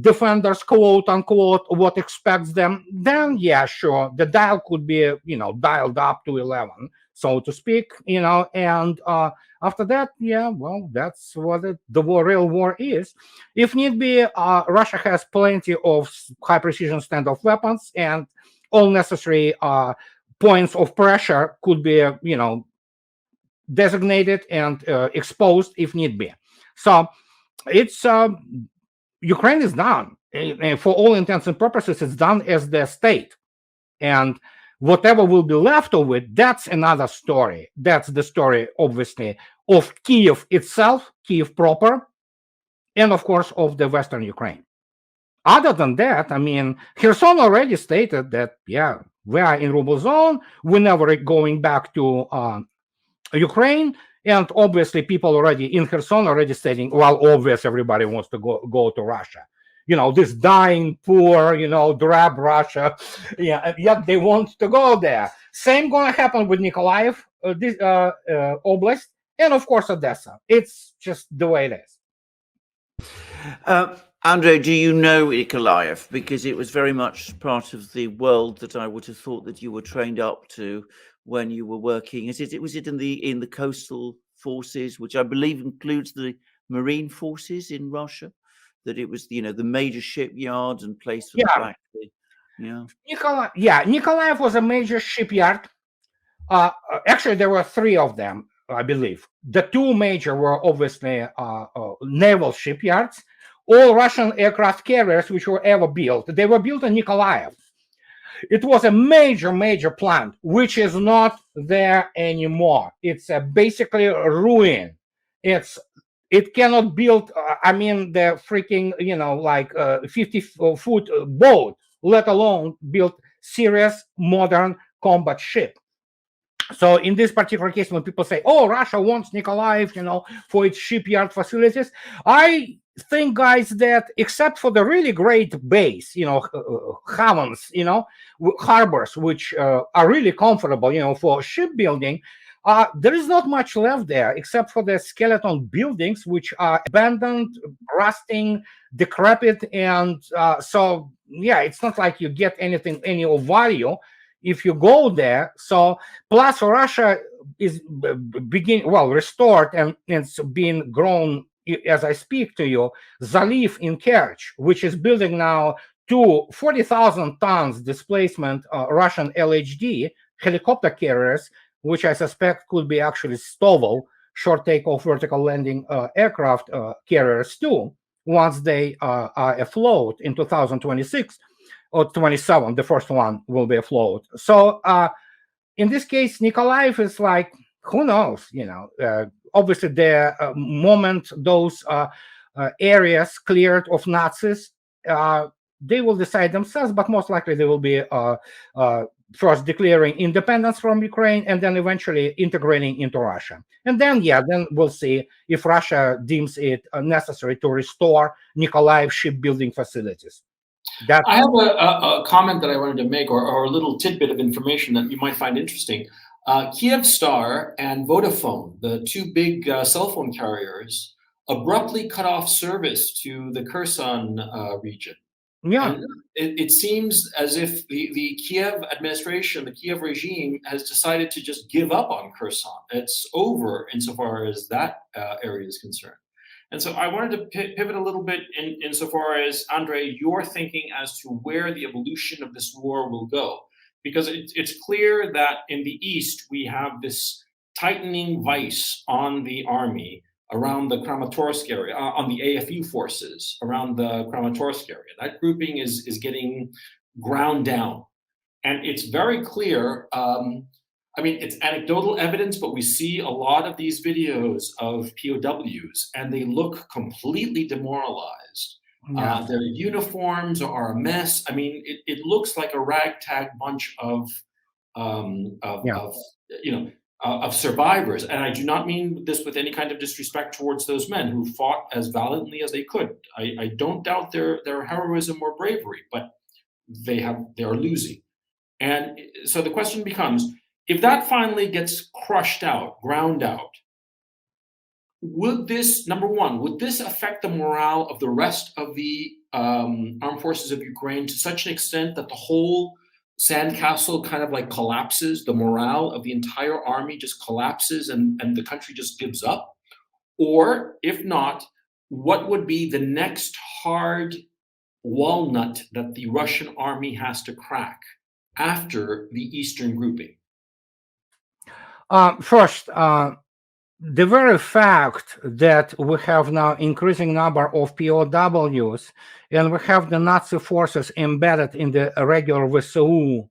defenders, quote unquote, what expects them, then yeah, sure, the dial could be, you know, dialed up to 11, so to speak, you know. And after that, yeah, well, that's what the real war is. If need be, Russia has plenty of high precision standoff weapons, and all necessary points of pressure could be, you know, designated and exposed if need be. So it's Ukraine is done. And for all intents and purposes, it's done as the state. And whatever will be left of it, that's another story. That's the story, obviously, of Kiev itself, Kiev proper, and of course, of the Western Ukraine. Other than that, I mean, Kherson already stated that, yeah, we are in Ruble zone. We're never going back to Ukraine. And obviously, people already in Kherson already stating, well, obviously, everybody wants to go to Russia. You know, this dying, poor, you know, drab Russia. Yeah, yet they want to go there. Same going to happen with Nikolaev, this oblast, and of course, Odessa. It's just the way it is. Andrei, do you know Nikolaev? Because it was very much part of the world that I would have thought that you were trained up to when you were working. Was it in the coastal forces, which I believe includes the marine forces in Russia? That it was, you know, the major shipyard and place for the Black Sea. Yeah. Nikolaev was a major shipyard. Actually, there were three of them, I believe. The two major were obviously naval shipyards. All Russian aircraft carriers which were ever built, they were built in Nikolaev. It was a major plant, which is not there anymore. It's basically a ruin. It cannot build, I mean, the freaking, you know, like 50-foot boat, let alone build serious modern combat ship. So in this particular case, when people say, oh, Russia wants Nikolaev, you know, for its shipyard facilities, I think, guys, that except for the really great base, you know, havens, you know, harbors, which are really comfortable, you know, for shipbuilding, there is not much left there except for the skeleton buildings, which are abandoned, rusting, decrepit. And so, yeah, it's not like you get anything, any of value if you go there. So plus Russia is restored, and it's being grown as I speak to you. Zaliv in Kerch, which is building now two 40,000 tons displacement Russian LHD helicopter carriers, which I suspect could be actually STOVL, short takeoff vertical landing aircraft carriers too, once they are afloat in 2026 or 27. The first one will be afloat. So in this case, Nikolaev is like, who knows? Obviously, the moment those areas cleared of Nazis, they will decide themselves, but most likely they will be first declaring independence from Ukraine and then eventually integrating into Russia. And then, then we'll see if Russia deems it necessary to restore Nikolaev shipbuilding facilities. I have a comment that I wanted to make, or a little tidbit of information that you might find interesting. Kyivstar and Vodafone, the two big cell phone carriers, abruptly cut off service to the Kherson region. Yeah. And it seems as if the Kiev administration, the Kiev regime, has decided to just give up on Kherson. It's over insofar as that area is concerned. And so I wanted to pivot a little bit insofar as, Andrei, your thinking as to where the evolution of this war will go. Because it's clear that in the East, we have this tightening vice on the army around the Kramatorsk area, on the AFU forces around the Kramatorsk area. That grouping is getting ground down. And it's very clear, I mean, it's anecdotal evidence, but we see a lot of these videos of POWs, and they look completely demoralized. Yeah. Their uniforms are a mess. I mean, it looks like a ragtag bunch of survivors. And I do not mean this with any kind of disrespect towards those men who fought as valiantly as they could. I don't doubt their heroism or bravery, but they are losing. And so the question becomes, if that finally gets crushed out, ground out, would this, number one, would this affect the morale of the rest of the armed forces of Ukraine to such an extent that the whole sandcastle kind of like collapses, the morale of the entire army just collapses and the country just gives up? Or if not, what would be the next hard walnut that the Russian army has to crack after the Eastern grouping? First, the very fact that we have now increasing number of POWs and we have the Nazi forces embedded in the regular VSU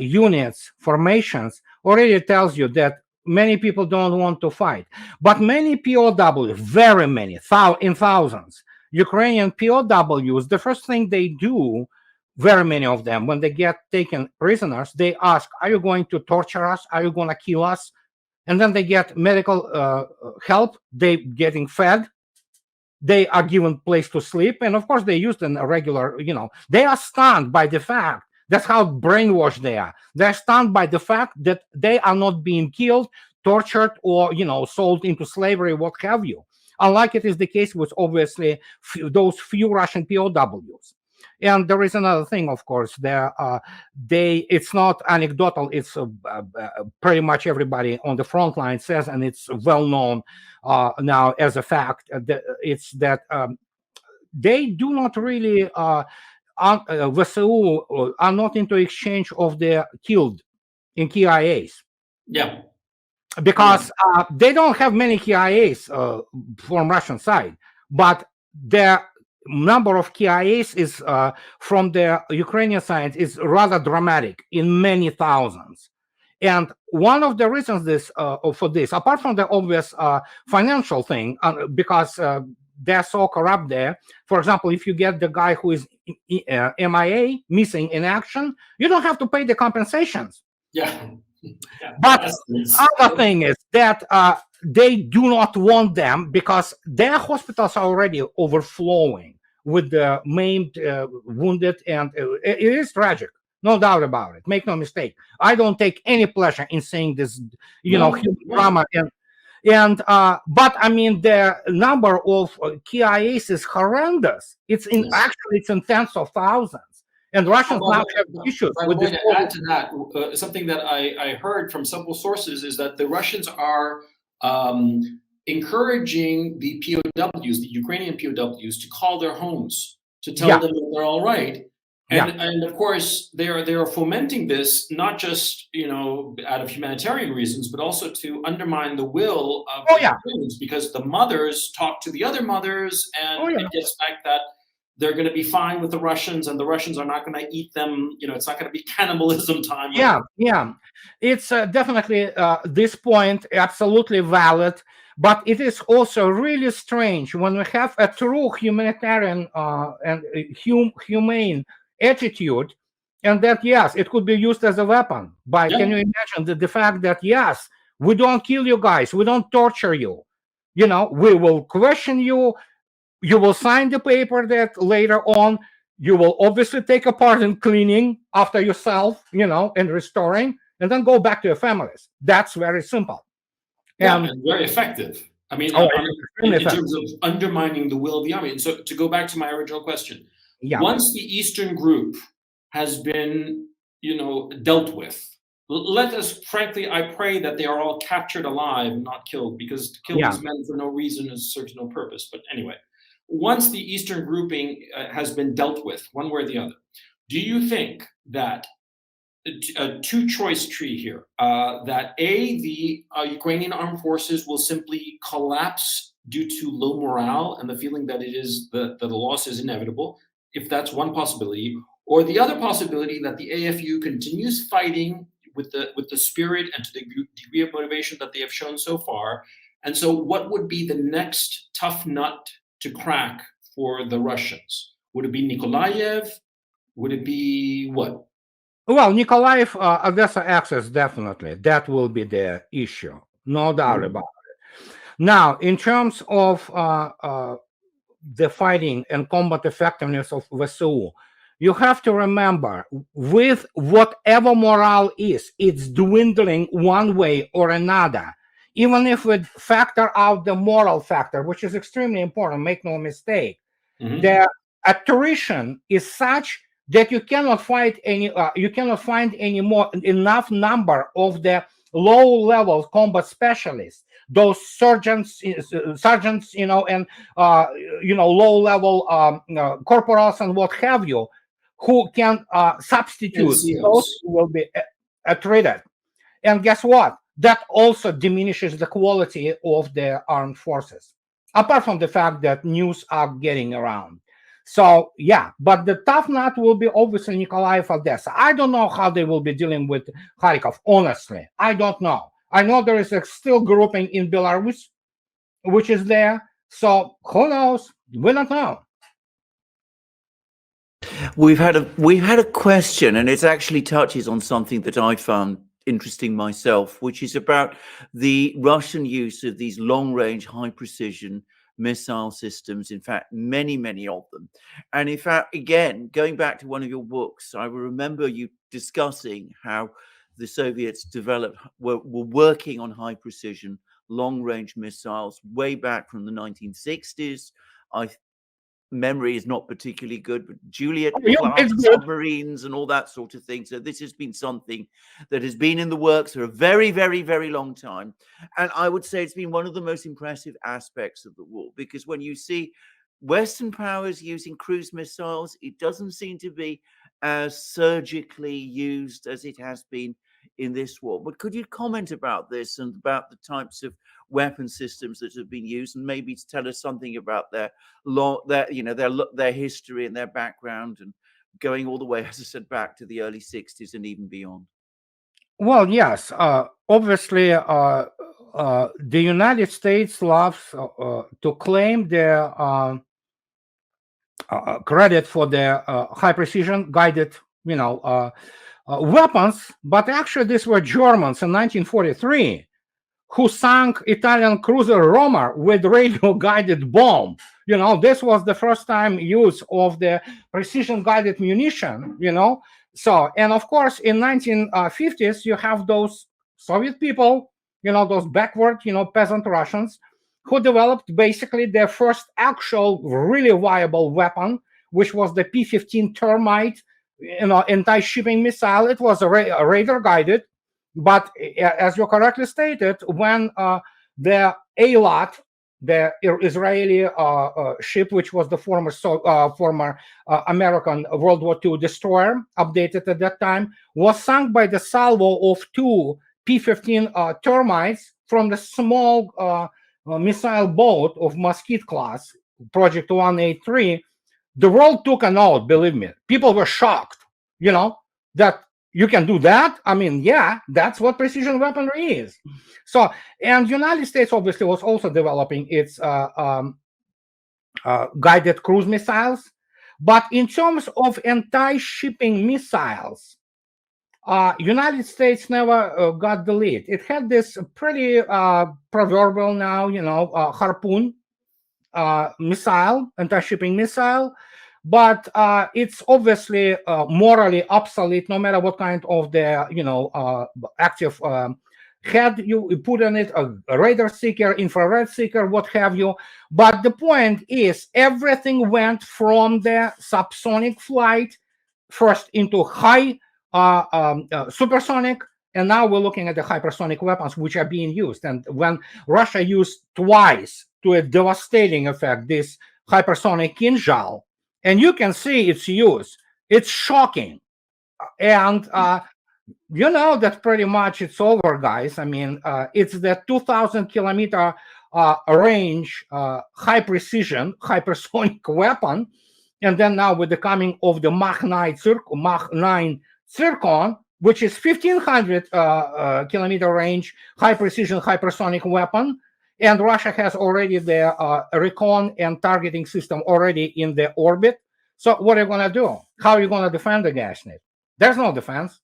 units, formations, already tells you that many people don't want to fight. But many POWs, very many, in thousands, Ukrainian POWs, the first thing they do, very many of them, when they get taken prisoners, they ask, are you going to torture us? Are you going to kill us? And then they get medical help. They getting fed. They are given place to sleep. And of course, they use a regular, they are stunned by the fact. That's how brainwashed they are. They're stunned by the fact that they are not being killed, tortured, or, sold into slavery, what have you. Unlike it is the case with, obviously, those few Russian POWs. And there is another thing, of course, it's not anecdotal. It's pretty much everybody on the front line says, and it's well known now as a fact, it's that they do not really, VSU are not into exchange of the killed in KIAs. Yeah. Because they don't have many KIAs from Russian side, but their number of KIAs is from the Ukrainian side is rather dramatic, in many thousands. And one of the reasons for this, apart from the obvious financial thing, because they're so corrupt there. For example, if you get the guy who is MIA, missing in action, you don't have to pay the compensations. Yeah. But other thing is that they do not want them because their hospitals are already overflowing with the maimed, wounded, and it is tragic. No doubt about it. Make no mistake. I don't take any pleasure in saying this, human drama. But I mean, the number of KIAs is horrendous. It's actually it's in tens of thousands. And Russians now have issues with this. To add to that, something that I heard from several sources is that the Russians are encouraging the POWs, the Ukrainian POWs, to call their homes to tell them that they're all right. And of course, they are fomenting this not just out of humanitarian reasons, but also to undermine the will of the Ukrainians, because the mothers talk to the other mothers, and it gets back that they're going to be fine with the Russians, and the Russians are not going to eat them. It's not going to be cannibalism time. It's definitely this point absolutely valid. But it is also really strange when we have a true humanitarian and humane attitude, and that yes, it could be used as a weapon. But can you imagine the fact that yes, we don't kill you guys, we don't torture you, we will question you, you will sign the paper that later on you will obviously take a part in cleaning after yourself, and restoring, and then go back to your families. That's very simple. And very effective. I mean, in terms of undermining the will of the army. And so to go back to my original question, once the Eastern group has been, dealt with, let us, frankly, I pray that they are all captured alive and not killed, because to kill these men for no reason serves no purpose. But anyway, once the Eastern grouping has been dealt with, one way or the other, do you think that a two-choice tree here, that the Ukrainian armed forces will simply collapse due to low morale and the feeling that that the loss is inevitable, if that's one possibility, or the other possibility that the AFU continues fighting with the spirit and to the degree of motivation that they have shown so far? And so what would be the next tough nut to crack for the Russians? Would it be Nikolaev? Would it be what? Well, Nikolaev, Odessa access, definitely. That will be the issue. No doubt about it. Now, in terms of the fighting and combat effectiveness of VSU, you have to remember, with whatever morale is, it's dwindling one way or another. Even if we factor out the moral factor, which is extremely important, make no mistake, the attrition is such that you cannot find any more enough number of the low-level combat specialists, those sergeants, and low-level corporals and what have you, who can substitute those who will be treated. And guess what? That also diminishes the quality of the armed forces, apart from the fact that news are getting around. So, but the tough nut will be obviously Nikolaev, Odessa. I don't know how they will be dealing with Kharkov, honestly. I don't know. I know there is a still grouping in Belarus, which is there. So, who knows? We don't know. We've had a question, and it actually touches on something that I found interesting myself, which is about the Russian use of these long-range, high-precision missile systems. In fact, many of them. And in fact, again, going back to one of your books, I remember you discussing how the Soviets were working on high-precision, long-range missiles way back from the 1960s. Memory is not particularly good, but Juliet-class submarines and all that sort of thing. So this has been something that has been in the works for a very, very, very long time. And I would say it's been one of the most impressive aspects of the war, because when you see Western powers using cruise missiles, it doesn't seem to be as surgically used as it has been in this war. But could you comment about this and about the types of weapon systems that have been used, and maybe tell us something about their history and their background, and going all the way, as I said, back to the early 60s and even beyond? Well, yes, obviously, the United States loves to claim their credit for their high precision guided, weapons, but actually these were Germans in 1943 who sank Italian cruiser Roma with radio-guided bomb. This was the first time use of the precision-guided munition, So, and of course, in 1950s, you have those Soviet people, those backward, peasant Russians, who developed basically their first actual really viable weapon, which was the P-15 Termite, anti-shipping missile. It was a radar-guided. But as you correctly stated, when the A-lot the Israeli ship, which was the former American World War II destroyer, updated at that time, was sunk by the salvo of 2 P-15 termites from the small missile boat of Mesquite class, Project 183. The world took a note, believe me. People were shocked, that you can do that. I mean, yeah, that's what precision weaponry is. So, and the United States obviously was also developing its guided cruise missiles. But in terms of anti-shipping missiles, United States never got the lead. It had this pretty proverbial now, Harpoon missile, anti-shipping missile, but it's obviously morally obsolete no matter what kind of the active head you put on it, a radar seeker, infrared seeker, what have you. But the point is, everything went from the subsonic flight first into high supersonic, and now we're looking at the hypersonic weapons which are being used. And when Russia used twice to a devastating effect this hypersonic Kinzhal, and you can see its use, it's shocking. And that pretty much it's over, guys. I mean, it's the 2,000 kilometer range, high precision hypersonic weapon. And then now with the coming of the Mach 9 Zircon, which is 1,500 kilometer range, high precision hypersonic weapon. And Russia has already the recon and targeting system already in the orbit. So what are you going to do? How are you going to defend against it? There's no defense.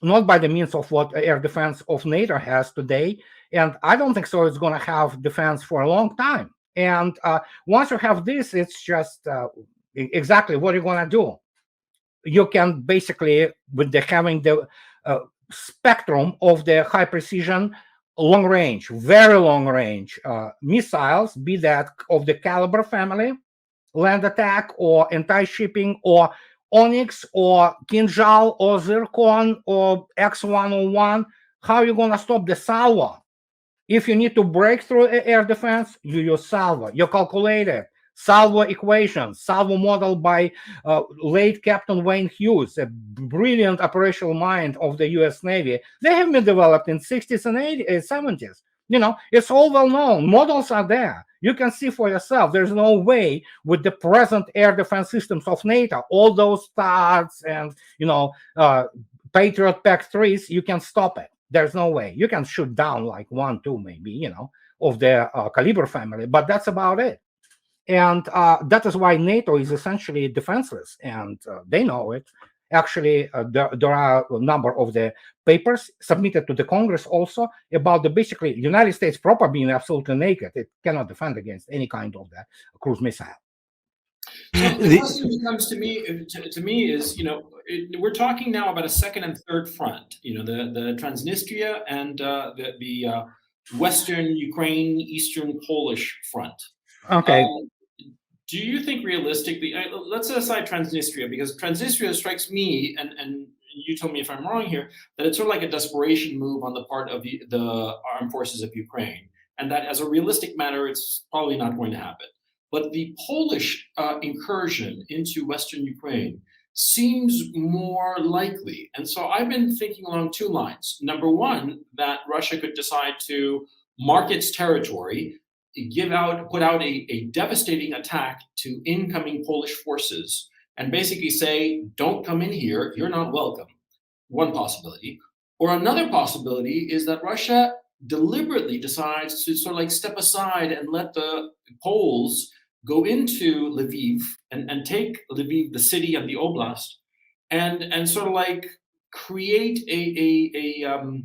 Not by the means of what air defense of NATO has today. And I don't think so it's going to have defense for a long time. And once you have this, it's just exactly what you're going to do. You can basically, with having the spectrum of the high precision, long range, very long range missiles, be that of the Caliber family, land attack or anti-shipping, or Onyx or Kinzhal or Zircon or X-101, how are you going to stop the salvo? If you need to break through air defense, you use salvo. You calculate it. Salvo equation, salvo model by late Captain Wayne Hughes, a brilliant operational mind of the U.S. Navy. They have been developed in 60s and 80s, 70s. It's all well known. Models are there. You can see for yourself. There's no way with the present air defense systems of NATO, all those STARS and Patriot PAC-3s, you can stop it. There's no way. You can shoot down like 1, 2 maybe, of the Caliber family, but that's about it. And that is why NATO is essentially defenseless, and they know it. Actually, there are a number of the papers submitted to the Congress also about the basically United States proper being absolutely naked. It cannot defend against any kind of that cruise missile. So the question that comes to me is, we're talking now about a second and third front. The Transnistria and the Western Ukraine, Eastern Polish front. Okay. Do you think realistically, let's set aside Transnistria, because Transnistria strikes me, and you tell me if I'm wrong here, that it's sort of like a desperation move on the part of the armed forces of Ukraine, and that as a realistic matter, it's probably not going to happen. But the Polish incursion into Western Ukraine seems more likely. And so I've been thinking along 2 lines. Number one, that Russia could decide to mark its territory, put out a devastating attack to incoming Polish forces, and basically say, don't come in here, you're not welcome. One possibility. Or another possibility is that Russia deliberately decides to sort of like step aside and let the Poles go into Lviv and take Lviv, the city and the oblast, and sort of like create a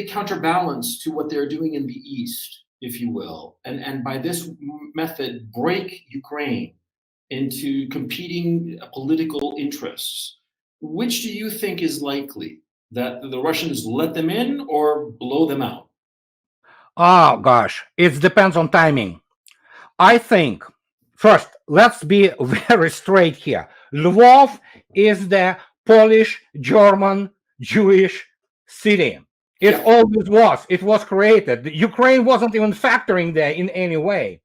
counterbalance to what they're doing in the east, if you will, and by this method break Ukraine into competing political interests. Which do you think is likely, that the Russians let them in or blow them out? Oh gosh, it depends on timing. I think, first, let's be very straight here. Lvov is the Polish, German, Jewish city. It always was. It was created. Ukraine wasn't even factoring there in any way.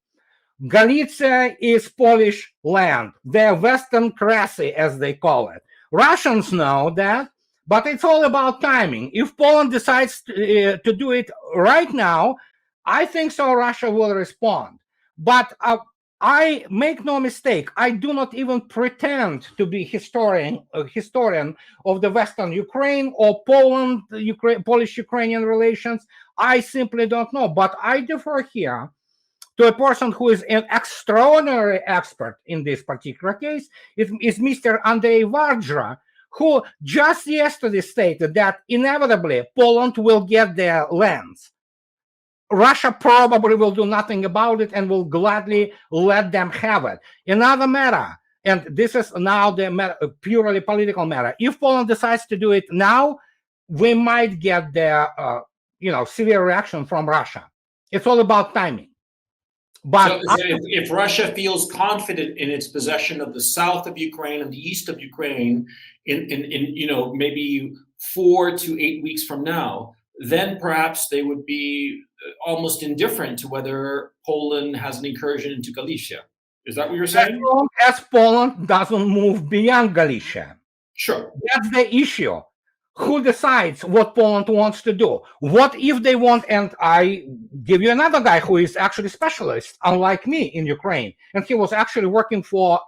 Galicia is Polish land. They're Western Krasy, as they call it. Russians know that, but it's all about timing. If Poland decides to do it right now, I think so Russia will respond. But I make no mistake, I do not even pretend to be historian of the Western Ukraine or Poland, Polish-Ukrainian relations. I simply don't know. But I defer here to a person who is an extraordinary expert in this particular case. It is Mr. Andrei Vardra, who just yesterday stated that inevitably Poland will get their lands. Russia probably will do nothing about it and will gladly let them have it. Another matter, and this is now the purely political matter. If Poland decides to do it now, we might get the severe reaction from Russia. It's all about timing. But so if Russia feels confident in its possession of the south of Ukraine and the east of Ukraine in maybe 4 to 8 weeks from now, then perhaps they would be almost indifferent to whether Poland has an incursion into Galicia. Is that what you're saying? As long as Poland doesn't move beyond Galicia. Sure. That's the issue. Who decides what Poland wants to do? What if they want, and I give you another guy who is actually specialist, unlike me, in Ukraine, and he was actually working for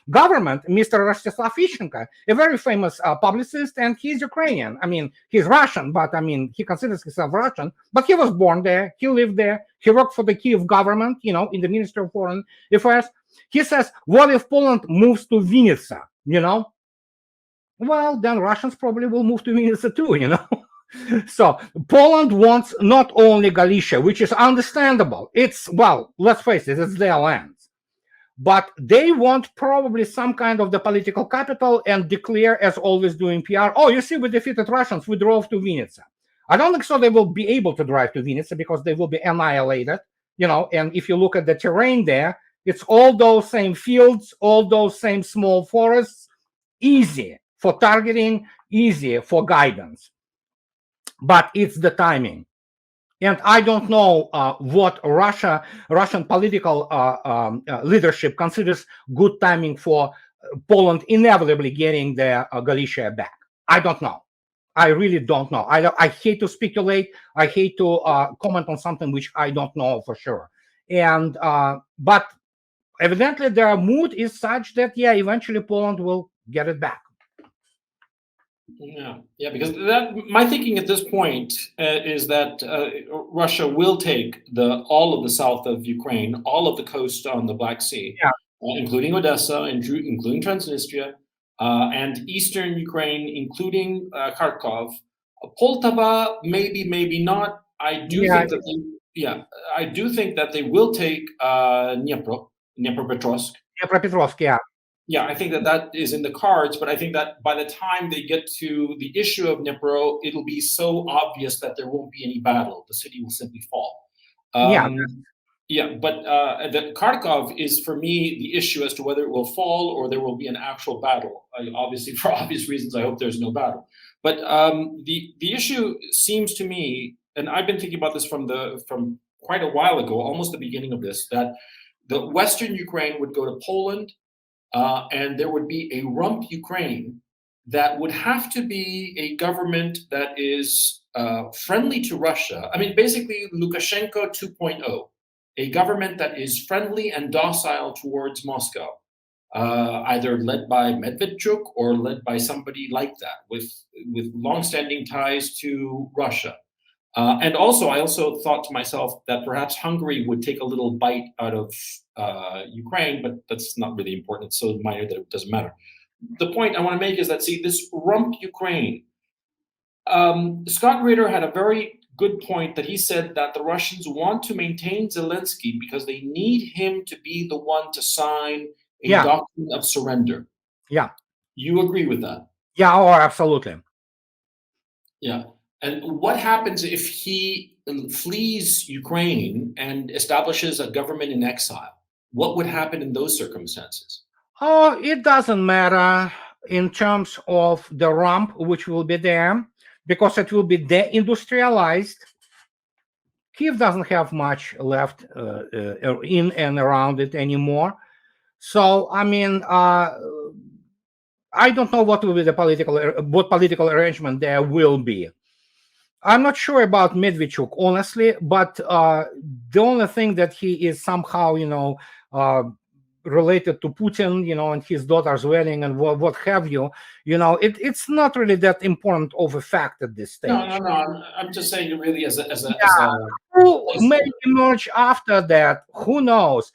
government, Mr. Rostislav Ishchenko, a very famous publicist, and he's Ukrainian. I mean, he's Russian, but I mean, he considers himself Russian, but he was born there, he lived there, he worked for the Kiev government, in the Ministry of Foreign Affairs. He says, what if Poland moves to Vinnytsia, Well, then Russians probably will move to Vinnytsia too, So Poland wants not only Galicia, which is understandable. Let's face it, it's their lands. But they want probably some kind of the political capital and declare, as always doing PR, oh, you see, we defeated Russians, we drove to Vinnytsia. I don't think so they will be able to drive to Vinnytsia because they will be annihilated, and if you look at the terrain there, it's all those same fields, all those same small forests, easy for targeting, easy for guidance. But it's the timing. And I don't know what Russian political leadership considers good timing for Poland inevitably getting their Galicia back. I don't know. I really don't know. I hate to speculate. I hate to comment on something which I don't know for sure. And but evidently their mood is such that, eventually Poland will get it back. Yeah, because my thinking at this point is that Russia will take all of the south of Ukraine, all of the coast on the Black Sea, including Odessa, including Transnistria, and eastern Ukraine, including Kharkov, Poltava, maybe not. I do think that they will take Dnipropetrovsk. Dnipropetrovsk, Yeah, I think that is in the cards, but I think that by the time they get to the issue of Dnipro, it'll be so obvious that there won't be any battle. The city will simply fall. But the Kharkov is, for me, the issue as to whether it will fall or there will be an actual battle. Obviously, for obvious reasons, I hope there's no battle. But the issue seems to me, and I've been thinking about this from quite a while ago, almost the beginning of this, that the Western Ukraine would go to Poland, and there would be a rump Ukraine that would have to be a government that is friendly to Russia. I mean, basically Lukashenko 2.0, a government that is friendly and docile towards Moscow, either led by Medvedchuk or led by somebody like that with longstanding ties to Russia. And also, I also thought to myself that perhaps Hungary would take a little bite out of Ukraine, but that's not really important. It's so minor that it doesn't matter. The point I want to make is that, see, this rump Ukraine, Scott Ritter had a very good point that he said that the Russians want to maintain Zelensky because they need him to be the one to sign a document of surrender. Yeah. You agree with that? Yeah, absolutely. Yeah. And what happens if he flees Ukraine and establishes a government in exile? What would happen in those circumstances? Oh, it doesn't matter in terms of the rump which will be there. because it will be deindustrialized. Kiev doesn't have much left in and around it anymore. So, I mean, I don't know what will be the political arrangement there will be. I'm not sure about Medvedchuk, honestly, but the only thing that he is somehow, related to Putin, and his daughter's wedding and what have you, it's not really that important of a fact at this stage. No. I'm just saying, really, who may emerge after that? Who knows?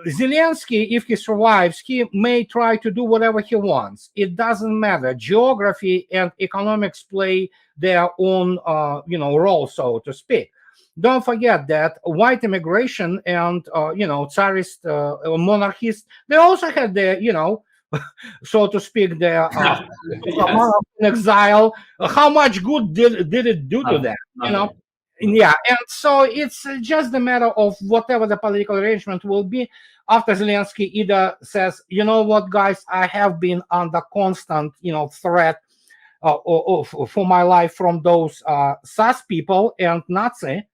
Zelensky, if he survives, he may try to do whatever he wants. It doesn't matter. Geography and economics play their own, role, so to speak. Don't forget that white immigration and, Tsarist monarchists, they also had their, so to speak, their in exile. How much good did it do to them? Yeah, and so it's just a matter of whatever the political arrangement will be after Zelensky either says, you know what, guys, I have been under constant, threat for my life from those SAS people and Nazi,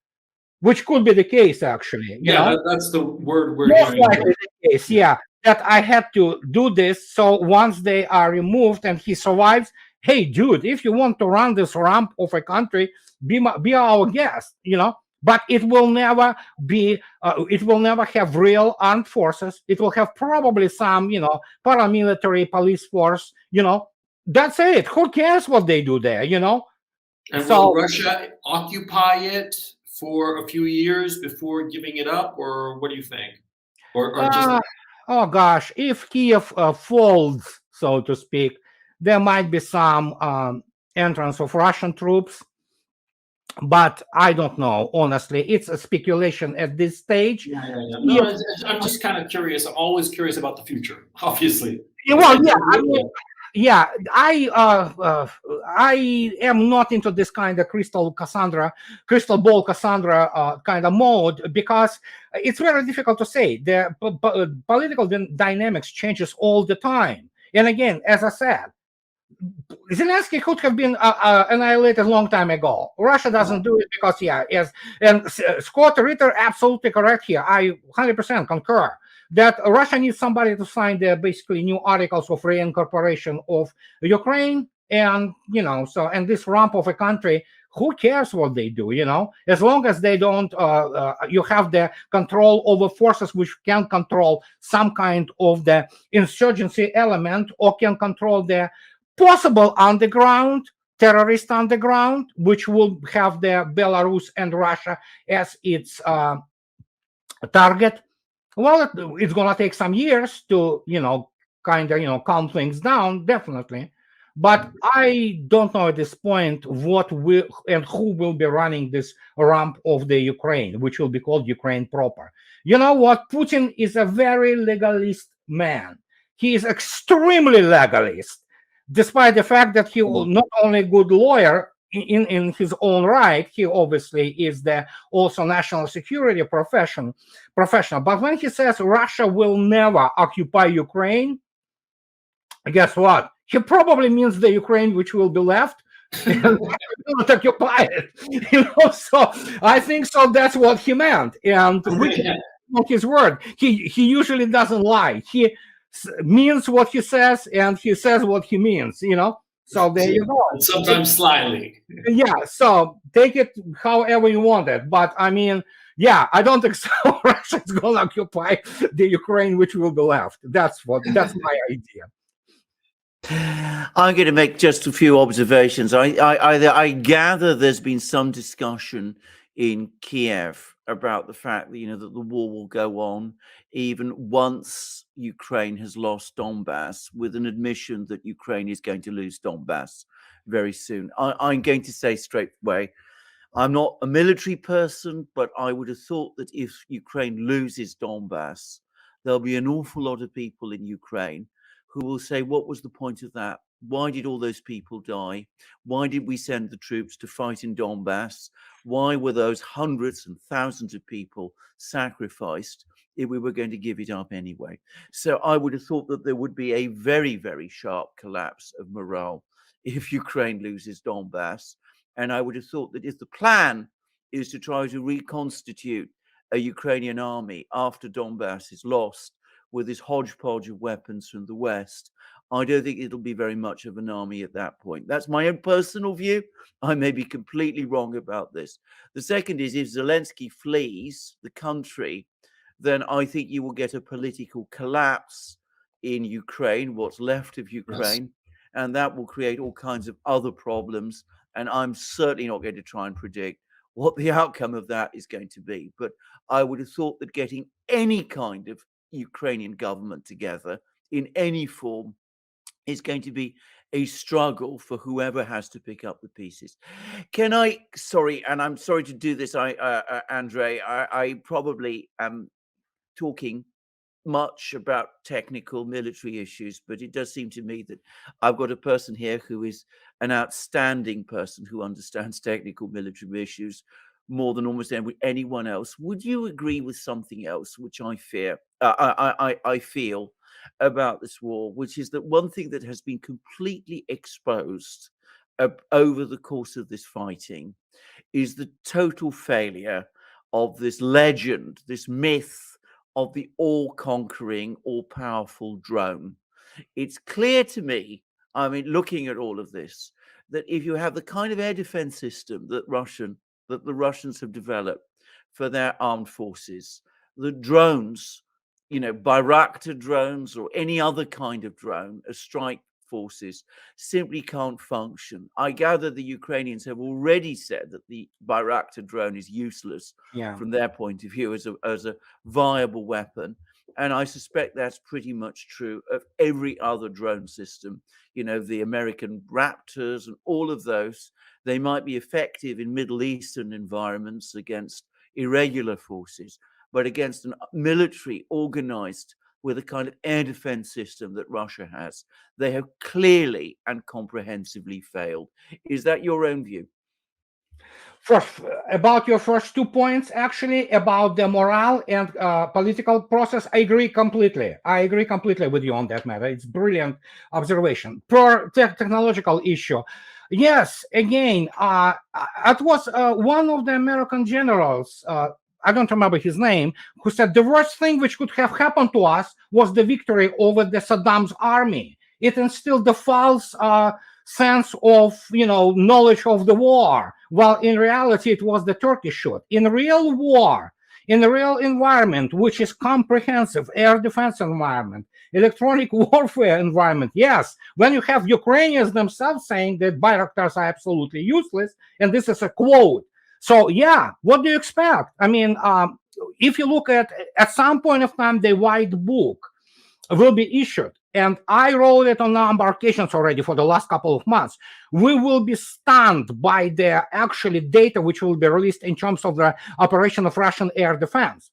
which could be the case, actually. That's the word we're most hearing. likely the case, that I had to do this. So once they are removed and he survives, hey, dude, if you want to run this ramp of a country, be our guest, but it will never be, it will never have real armed forces. It will have probably some, paramilitary police force, that's it. Who cares what they do there, And so, will Russia occupy it for a few years before giving it up, or what do you think? Or just... oh gosh, if Kiev folds, so to speak, there might be some entrance of Russian troops, but I don't know. Honestly, it's a speculation at this stage. No, I'm just kind of curious. I'm always curious about the future, obviously. Well, I am not into this kind of crystal ball Cassandra kind of mode, because it's very difficult to say. The political dynamics changes all the time. And again, as I said, Zelensky could have been annihilated a long time ago. Russia doesn't do it because, and Scott Ritter absolutely correct here. I 100% concur that Russia needs somebody to sign the basically new articles of reincorporation of Ukraine, and and this rump of a country, who cares what they do, as long as they don't you have the control over forces which can control some kind of the insurgency element, or can control the possible terrorist underground, which will have the Belarus and Russia as its target. Well, it's going to take some years to, calm things down, definitely. But I don't know at this point what will and who will be running this ramp of the Ukraine, which will be called Ukraine proper. You know what? Putin is a very legalist man. He is extremely legalist, despite the fact that he will not only a good lawyer in his own right, he obviously is the also national security professional. But when he says Russia will never occupy Ukraine, guess what? He probably means the Ukraine which will be left and not occupy it. So I think so. That's what he meant, and which is not his word. He usually doesn't lie. He means what he says, and he says what he means. So there you go. Sometimes slyly. Yeah. So take it however you want it. But I mean, I don't think so. Russia's going to occupy the Ukraine which will be left. That's my idea. I'm going to make just a few observations. I gather there's been some discussion in Kiev about the fact that that the war will go on even once Ukraine has lost Donbass, with an admission that Ukraine is going to lose Donbass very soon. I'm going to say straight away, I'm not a military person, but I would have thought that if Ukraine loses Donbass, there'll be an awful lot of people in Ukraine who will say, what was the point of that? Why did all those people die? Why did we send the troops to fight in Donbass? Why were those hundreds and thousands of people sacrificed if we were going to give it up anyway? So I would have thought that there would be a very, very sharp collapse of morale if Ukraine loses Donbass. And I would have thought that if the plan is to try to reconstitute a Ukrainian army after Donbass is lost with this hodgepodge of weapons from the West, I don't think it'll be very much of an army at that point. That's my own personal view. I may be completely wrong about this. The second is, if Zelensky flees the country, then I think you will get a political collapse in Ukraine, what's left of Ukraine, yes. And that will create all kinds of other problems. And I'm certainly not going to try and predict what the outcome of that is going to be. But I would have thought that getting any kind of Ukrainian government together in any form is going to be a struggle for whoever has to pick up the pieces. Can I, sorry, and I'm sorry to do this, Andrei, I probably am talking much about technical military issues, but it does seem to me that I've got a person here who is an outstanding person who understands technical military issues more than almost anyone else. Would you agree with something else, which I fear, I feel about this war, which is that one thing that has been completely exposed over the course of this fighting is the total failure of this legend, this myth of the all-conquering, all-powerful drone. It's clear to me, I mean, looking at all of this, that if you have the kind of air defense system that the Russians have developed for their armed forces, the drones, you know, Bayraktar drones or any other kind of drone, as strike forces, simply can't function. I gather the Ukrainians have already said that the Bayraktar drone is useless from their point of view as a viable weapon. And I suspect that's pretty much true of every other drone system. You know, the American Raptors and all of those, they might be effective in Middle Eastern environments against irregular forces, but against a military organized with a kind of air defense system that Russia has, they have clearly and comprehensively failed. Is that your own view? First, about your first 2 points, actually, about the morale and political process, I agree completely. I agree completely with you on that matter. It's brilliant observation. Per technological issue, yes, again, it was one of the American generals, I don't remember his name, who said the worst thing which could have happened to us was the victory over the Saddam's army. It instilled the false sense of, knowledge of the war, while in reality it was the Turkish shoot. In real war, in the real environment, which is comprehensive air defense environment, electronic warfare environment, yes, when you have Ukrainians themselves saying that Bayraktars are absolutely useless, and this is a quote. So, yeah, what do you expect? I mean, if you look at some point of time, the white book will be issued. And I wrote it on a number of occasions already for the last couple of months. We will be stunned by the actually data which will be released in terms of the operation of Russian air defense.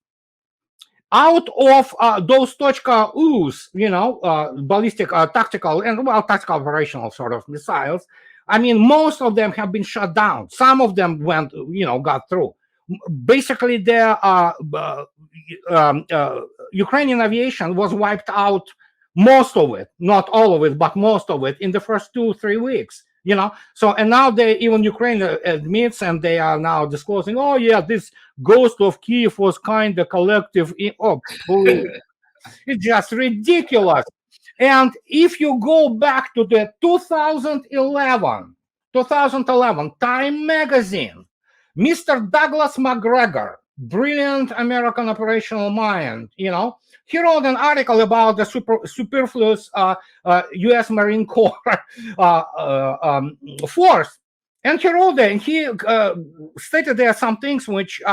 Out of those Tochka-U's, ballistic, tactical, and tactical operational sort of missiles, I mean, most of them have been shot down. Some of them went, got through. Basically, the Ukrainian aviation was wiped out, most of it, not all of it, but most of it in the first 2-3 weeks. So, and now even Ukraine admits, and they are now disclosing, oh yeah, this ghost of Kiev was kind of collective. It's just ridiculous. And if you go back to the 2011 Time magazine, Mr. Douglas McGregor, brilliant American operational mind, he wrote an article about the superfluous U.S. Marine Corps force. And he wrote there, and he stated there are some things which,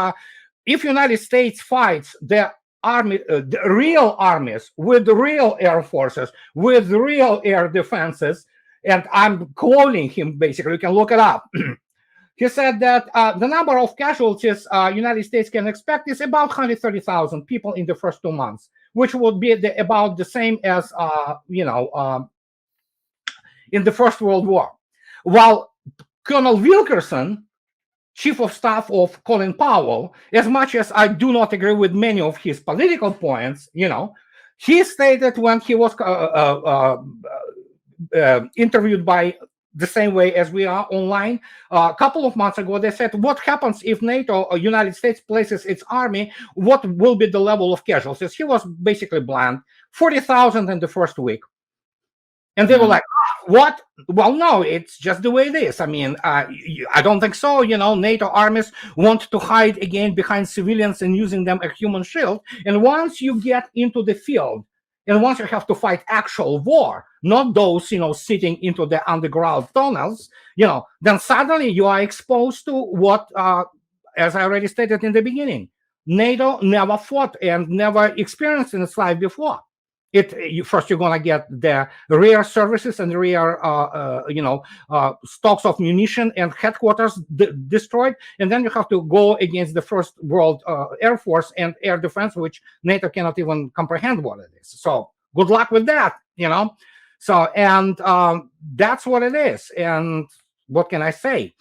if United States fights the army, the real armies with real air forces, with real air defenses, and I'm quoting him basically, you can look it up. He said that the number of casualties United States can expect is about 130,000 people in the first 2 months, which would be about the same as, in the First World War. While Colonel Wilkerson, Chief of Staff of Colin Powell, as much as I do not agree with many of his political points, he stated when he was interviewed by the same way as we are online. A couple of months ago, they said, what happens if NATO or United States places its army? What will be the level of casualties? He was basically blunt. 40,000 in the first week. And they were like, what? Well, no, it's just the way it is. I mean, I don't think so. You know, NATO armies want to hide again behind civilians and using them as human shield. And once you get into the field, and once you have to fight actual war, not those, you know, sitting into the underground tunnels, you know, then suddenly you are exposed to what, as I already stated in the beginning, NATO never fought and never experienced in its life before. First, you're going to get the rear services and rear, stocks of munition and headquarters destroyed. And then you have to go against the First World Air Force and air defense, which NATO cannot even comprehend what it is. So good luck with that, you know. So, and that's what it is. And what can I say?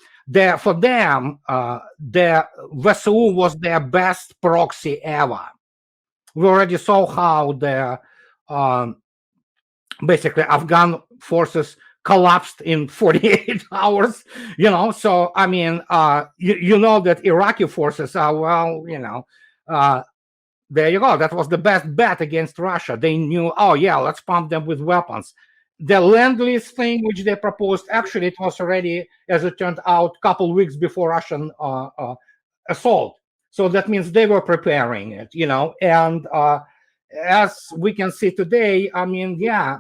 For them, the VSU was their best proxy ever. We already saw how the basically Afghan forces collapsed in 48 hours, you know. So I mean, you know that Iraqi forces are, well, you know, there you go. That was the best bet against Russia. They knew, oh yeah, let's pump them with weapons. The Lend-Lease thing, which they proposed, actually it was already, as it turned out, a couple weeks before Russian assault. So that means they were preparing it, you know. And as we can see today, I mean, yeah,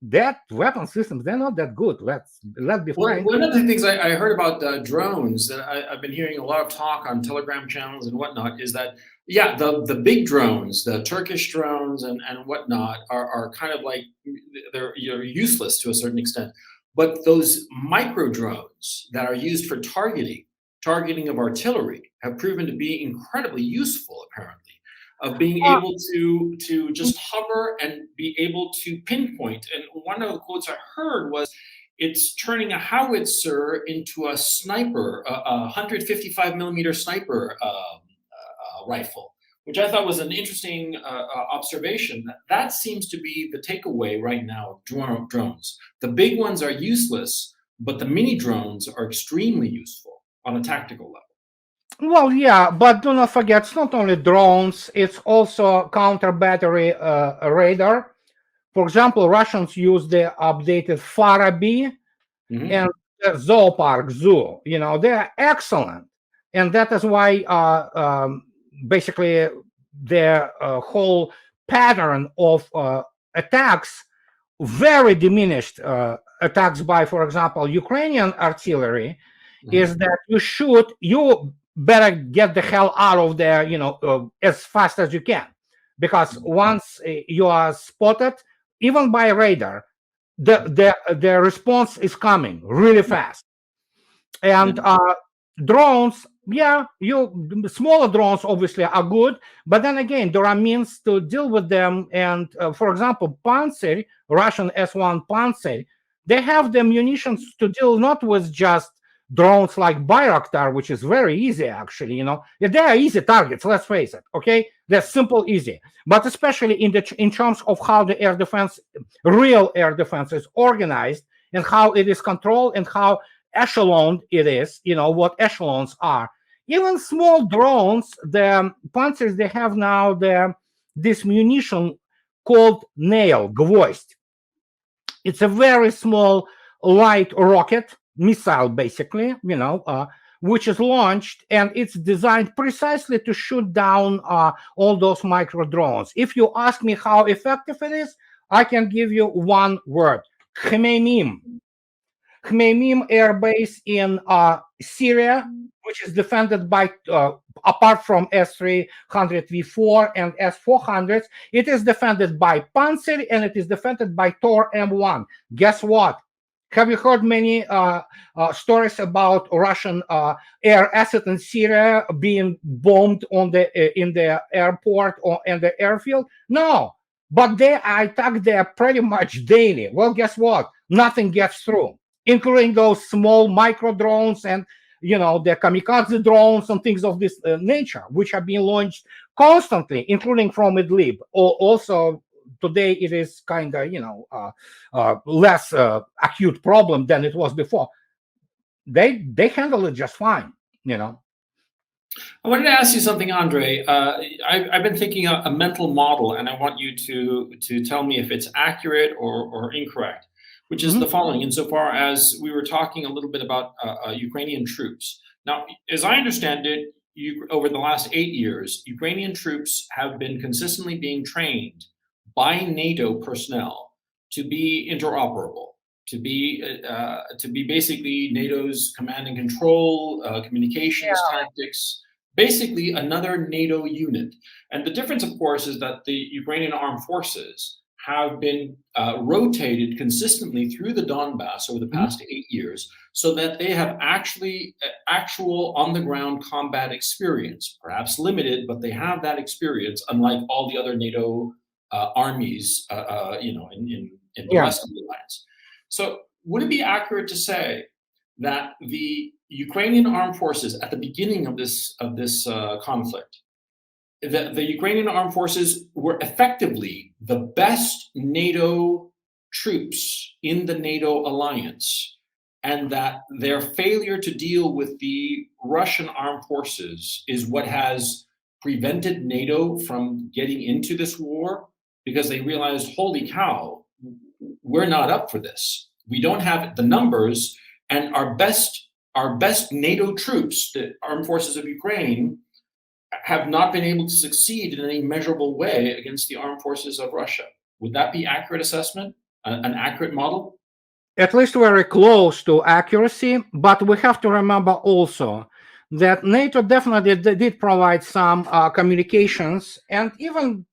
that weapon systems, they're not that good. Let's be frank. One of the things I heard about drones that I've been hearing a lot of talk on Telegram channels and whatnot is that, yeah, the big drones, the Turkish drones and whatnot are kind of like, they're useless to a certain extent. But those micro drones that are used for targeting of artillery have proven to be incredibly useful, apparently. Of being able to just hover and be able to pinpoint. And one of the quotes I heard was, it's turning a howitzer into a sniper, a 155 millimeter sniper rifle, which I thought was an interesting observation. That seems to be the takeaway right now of drones. The big ones are useless, but the mini drones are extremely useful on a tactical level. Well, yeah, but do not forget, it's not only drones, it's also counter-battery radar. For example, Russians use the updated Farabi and the Zoopark Zoo. You know, they're excellent. And that is why basically the whole pattern of attacks, very diminished attacks by, for example, Ukrainian artillery, is that you better get the hell out of there, you know, as fast as you can, because once you are spotted, even by radar, the response is coming really fast. And drones, yeah, smaller drones obviously are good, but then again, there are means to deal with them. And for example, Panzer, Russian S-1 Panzer, they have the munitions to deal not with just drones like Bayraktar, which is very easy, actually, you know. They are easy targets, let's face it, okay? They're simple, easy. But especially in terms of how the air defense, real air defense is organized and how it is controlled and how echeloned it is, you know, what echelons are. Even small drones, the Panzers, they have now this munition called nail, gvoist. It's a very small, light rocket, missile basically, you know, which is launched, and it's designed precisely to shoot down all those micro drones. If you ask me how effective it is, I can give you one word: Khmeimim. Khmeimim air base in Syria, which is defended by apart from S-300V4 and S-400s, it is defended by Panzer and it is defended by Tor M1. Guess what? Have you heard many stories about Russian air asset in Syria being bombed in the airport or in the airfield? No, but they are attacked there pretty much daily. Well, guess what? Nothing gets through, including those small micro drones and, you know, the kamikaze drones and things of this nature, which are being launched constantly, including from Idlib, or also today it is kind of, less acute problem than it was before. They handle it just fine, I wanted to ask you something, Andrei. I've been thinking a mental model, and I want you to tell me if it's accurate or incorrect, which is the following. Insofar as we were talking a little bit about Ukrainian troops. Now, as I understand it, over the last 8 years, Ukrainian troops have been consistently being trained by NATO personnel to be interoperable, to be basically NATO's command and control, communications tactics, basically another NATO unit. And the difference, of course, is that the Ukrainian armed forces have been rotated consistently through the Donbass over the past 8 years, so that they have actual on-the-ground combat experience, perhaps limited, but they have that experience, unlike all the other NATO armies, in the rest of the alliance. So would it be accurate to say that the Ukrainian armed forces at the beginning of this conflict, the Ukrainian armed forces were effectively the best NATO troops in the NATO alliance, and that their failure to deal with the Russian armed forces is what has prevented NATO from getting into this war, because they realized, holy cow, we're not up for this. We don't have the numbers, and our best NATO troops, the armed forces of Ukraine, have not been able to succeed in any measurable way against the armed forces of Russia. Would that be accurate assessment, an accurate model? At least very close to accuracy, but we have to remember also that NATO definitely did provide some communications and even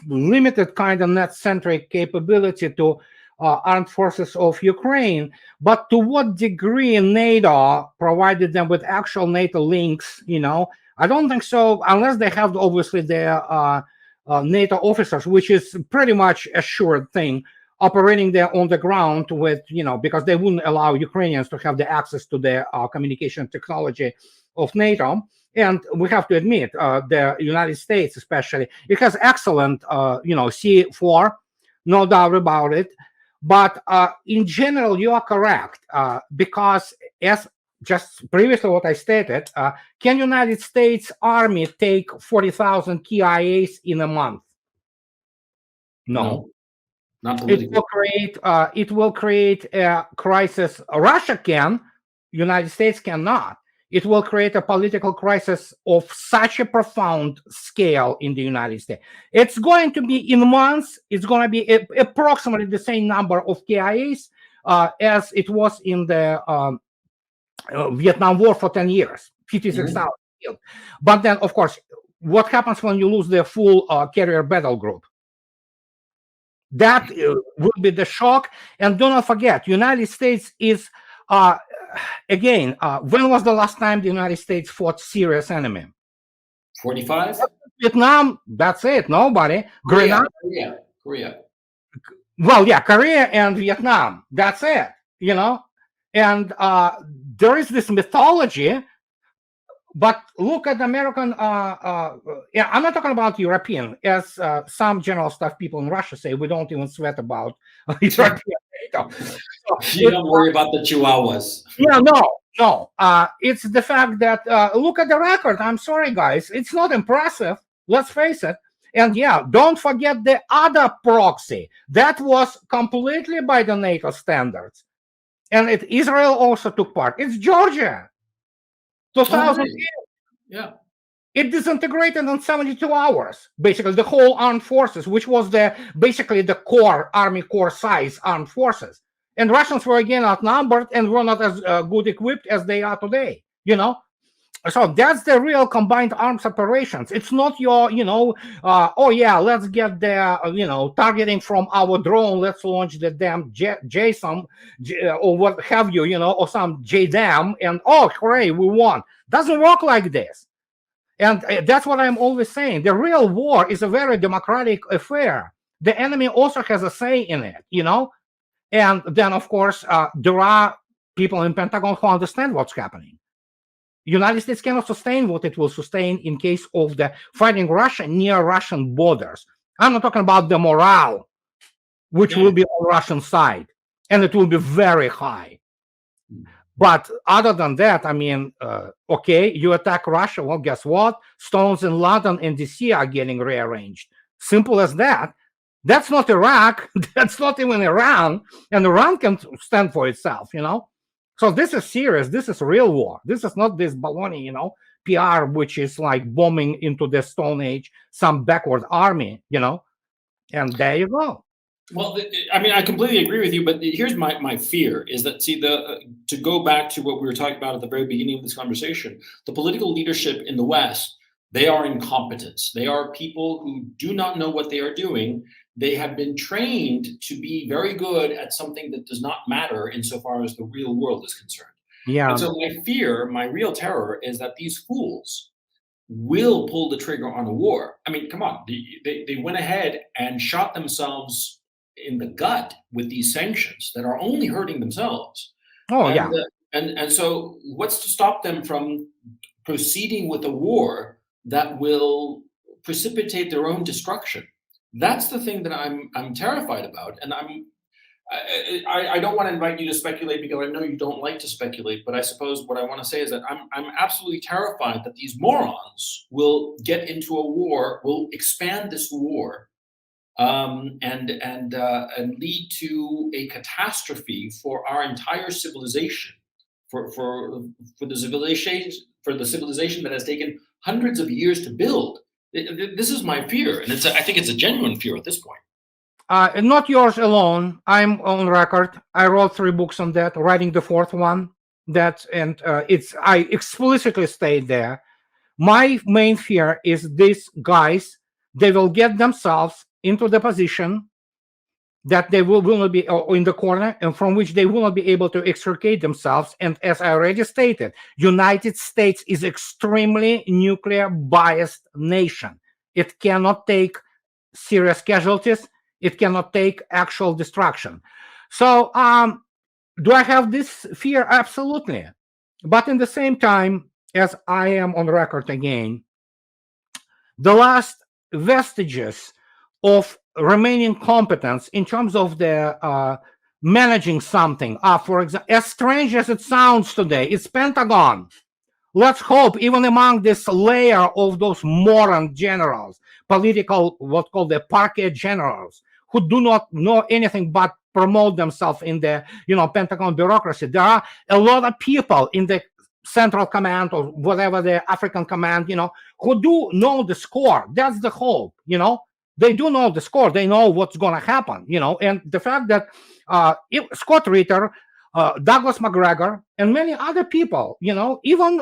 limited kind of net-centric capability to armed forces of Ukraine. But to what degree NATO provided them with actual NATO links, I don't think so, unless they have obviously their NATO officers, which is pretty much a sure thing, operating there on the ground with, because they wouldn't allow Ukrainians to have the access to the communication technology of NATO. And we have to admit, the United States especially, it has excellent, C4, no doubt about it. But in general, you are correct, because as just previously what I stated, can United States Army take 40,000 KIAs in a month? No. Not politically. It will create a crisis. Russia can, United States cannot. It will create a political crisis of such a profound scale in the United States. It's going to be in months. It's going to be approximately the same number of KIAs as it was in the Vietnam War for 10 years, 56,000 killed. But then, of course, what happens when you lose the full carrier battle group? That will be the shock. And do not forget, United States is, again, when was the last time the United States fought serious enemy? 45? Vietnam, that's it. Nobody. Korea. Well, yeah, Korea and Vietnam. That's it, And there is this mythology. But look at American, I'm not talking about European, as some general staff people in Russia say, we don't even sweat about European NATO. You don't worry about the Chihuahuas. Yeah, no. It's the fact that, look at the record. I'm sorry, guys. It's not impressive. Let's face it. And yeah, don't forget the other proxy. That was completely by the NATO standards. And Israel also took part. It's Georgia. 2000 years. Yeah. It disintegrated in 72 hours. Basically, the whole armed forces, which was basically the core Army Corps size armed forces. And Russians were again outnumbered and were not as good equipped as they are today. So that's the real combined arms operations. It's not your, oh yeah, let's get the, targeting from our drone. Let's launch the damn JSON or what have you, or some JDAM, and oh, hooray, we won. Doesn't work like this. And that's what I'm always saying. The real war is a very democratic affair. The enemy also has a say in it, And then, of course, there are people in Pentagon who understand what's happening. United States cannot sustain what it will sustain in case of the fighting Russia near Russian borders. I'm not talking about the morale, which will be on Russian side, and it will be very high. But other than that, I mean, okay, you attack Russia. Well, guess what? Stones in London and DC are getting rearranged. Simple as that. That's not Iraq. That's not even Iran. And Iran can stand for itself, you know? So this is serious. This is real war. This is not this baloney, you know, PR, which is like bombing into the Stone Age, some backward army, you know? And there you go. Well, I mean, I completely agree with you, but here's my fear is that, see, to go back to what we were talking about at the very beginning of this conversation, the political leadership in the West, they are incompetent. They are people who do not know what they are doing. They have been trained to be very good at something that does not matter insofar as the real world is concerned. Yeah. And so my fear, my real terror is that these fools will pull the trigger on a war. I mean, come on, they went ahead and shot themselves in the gut with these sanctions that are only hurting themselves. Oh, yeah. And so what's to stop them from proceeding with a war that will precipitate their own destruction? That's the thing that I'm terrified about. And I don't want to invite you to speculate because I know you don't like to speculate, but I suppose what I want to say is that I'm absolutely terrified that these morons will get into a war, will expand this war, and lead to a catastrophe for our entire civilization, for the civilization that has taken hundreds of years to build. This is my fear, and I think it's a genuine fear at this point. Not yours alone. I'm on record. I wrote 3 books on that, writing the 4th one. I explicitly state there. My main fear is these guys, they will get themselves into the position that they will not be in the corner, and from which they will not be able to extricate themselves. And as I already stated, United States is extremely nuclear biased nation. It cannot take serious casualties. It cannot take actual destruction. So do I have this fear? Absolutely. But in the same time, as I am on record again, the last vestiges of remaining competence in terms of the managing something are, for example, as strange as it sounds today, it's Pentagon. Let's hope even among this layer of those moron generals, political, what's called the parquet generals, who do not know anything but promote themselves in the, Pentagon bureaucracy. There are a lot of people in the Central Command or whatever the African Command, who do know the score. That's the hope, They do know the score. They know what's going to happen, And the fact that Scott Ritter, Douglas McGregor, and many other people, even,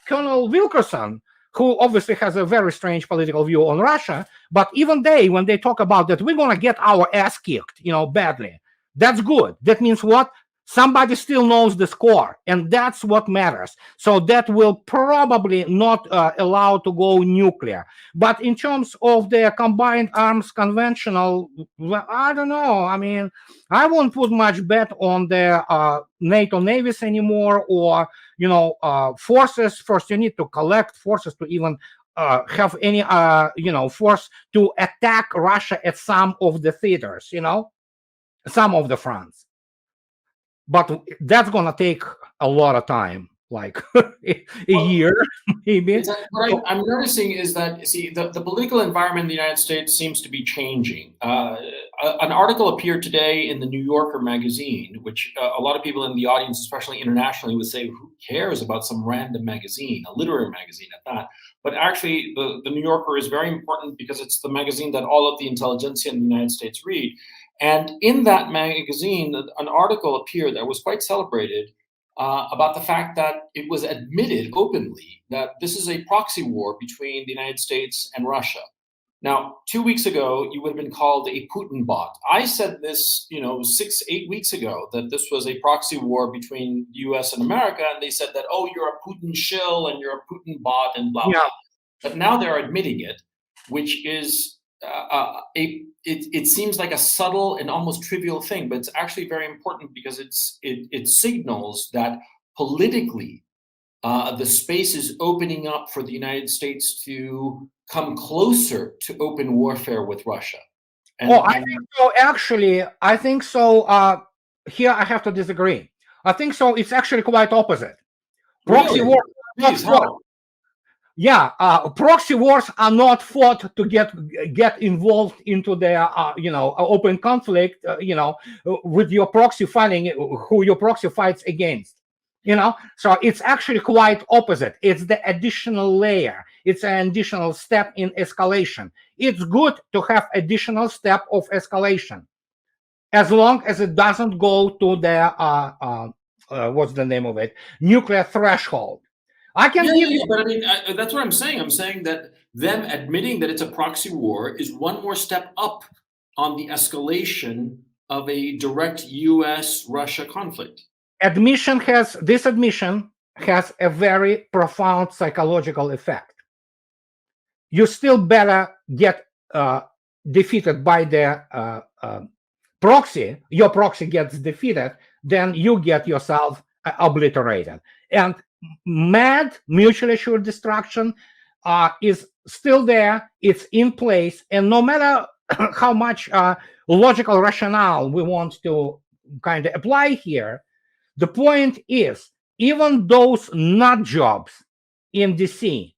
Colonel Wilkerson, who obviously has a very strange political view on Russia, but even they, when they talk about that, we're going to get our ass kicked, badly. That's good. That means what? Somebody still knows the score, and that's what matters. So that will probably not allow to go nuclear. But in terms of the combined arms conventional, well, I don't know. I mean, I won't put much bet on the NATO navies anymore, or forces. First, you need to collect forces to even have any force to attack Russia at some of the theaters, some of the fronts. But that's going to take a lot of time, like a year, maybe. What I'm noticing is that, see, the political environment in the United States seems to be changing. An article appeared today in the New Yorker magazine, which a lot of people in the audience, especially internationally, would say, who cares about some random magazine, a literary magazine at that? But actually, the New Yorker is very important because it's the magazine that all of the intelligentsia in the United States read. And in that magazine, an article appeared that was quite celebrated about the fact that it was admitted openly that this is a proxy war between the United States and Russia. Now, 2 weeks ago, you would have been called a Putin bot. I said this, 6-8 weeks ago, that this was a proxy war between the US and America. And they said that, oh, you're a Putin shill and you're a Putin bot and blah, blah. But now they're admitting it, which is it seems like a subtle and almost trivial thing, but it's actually very important because it signals that politically the space is opening up for the United States to come closer to open warfare with Russia. And, I think so. Actually, I think so. Here I have to disagree. I think so. It's actually quite opposite. Proxy really? wars are not Please, fought. how? Yeah, proxy wars are not fought to get involved into the open conflict. With your proxy fighting who your proxy fights against. So it's actually quite opposite. It's the additional layer. It's an additional step in escalation. It's good to have additional step of escalation, as long as it doesn't go to the what's the name of it, nuclear threshold. I can give you, but I mean, that's what I'm saying. I'm saying that them admitting that it's a proxy war is one more step up on the escalation of a direct U.S.-Russia conflict. This admission has a very profound psychological effect. You still better get defeated by the proxy. Your proxy gets defeated, then you get yourself obliterated. And mad mutually assured destruction is still there. It's in place, and no matter how much logical rationale we want to kind of apply here, the point is, even those nut jobs in DC,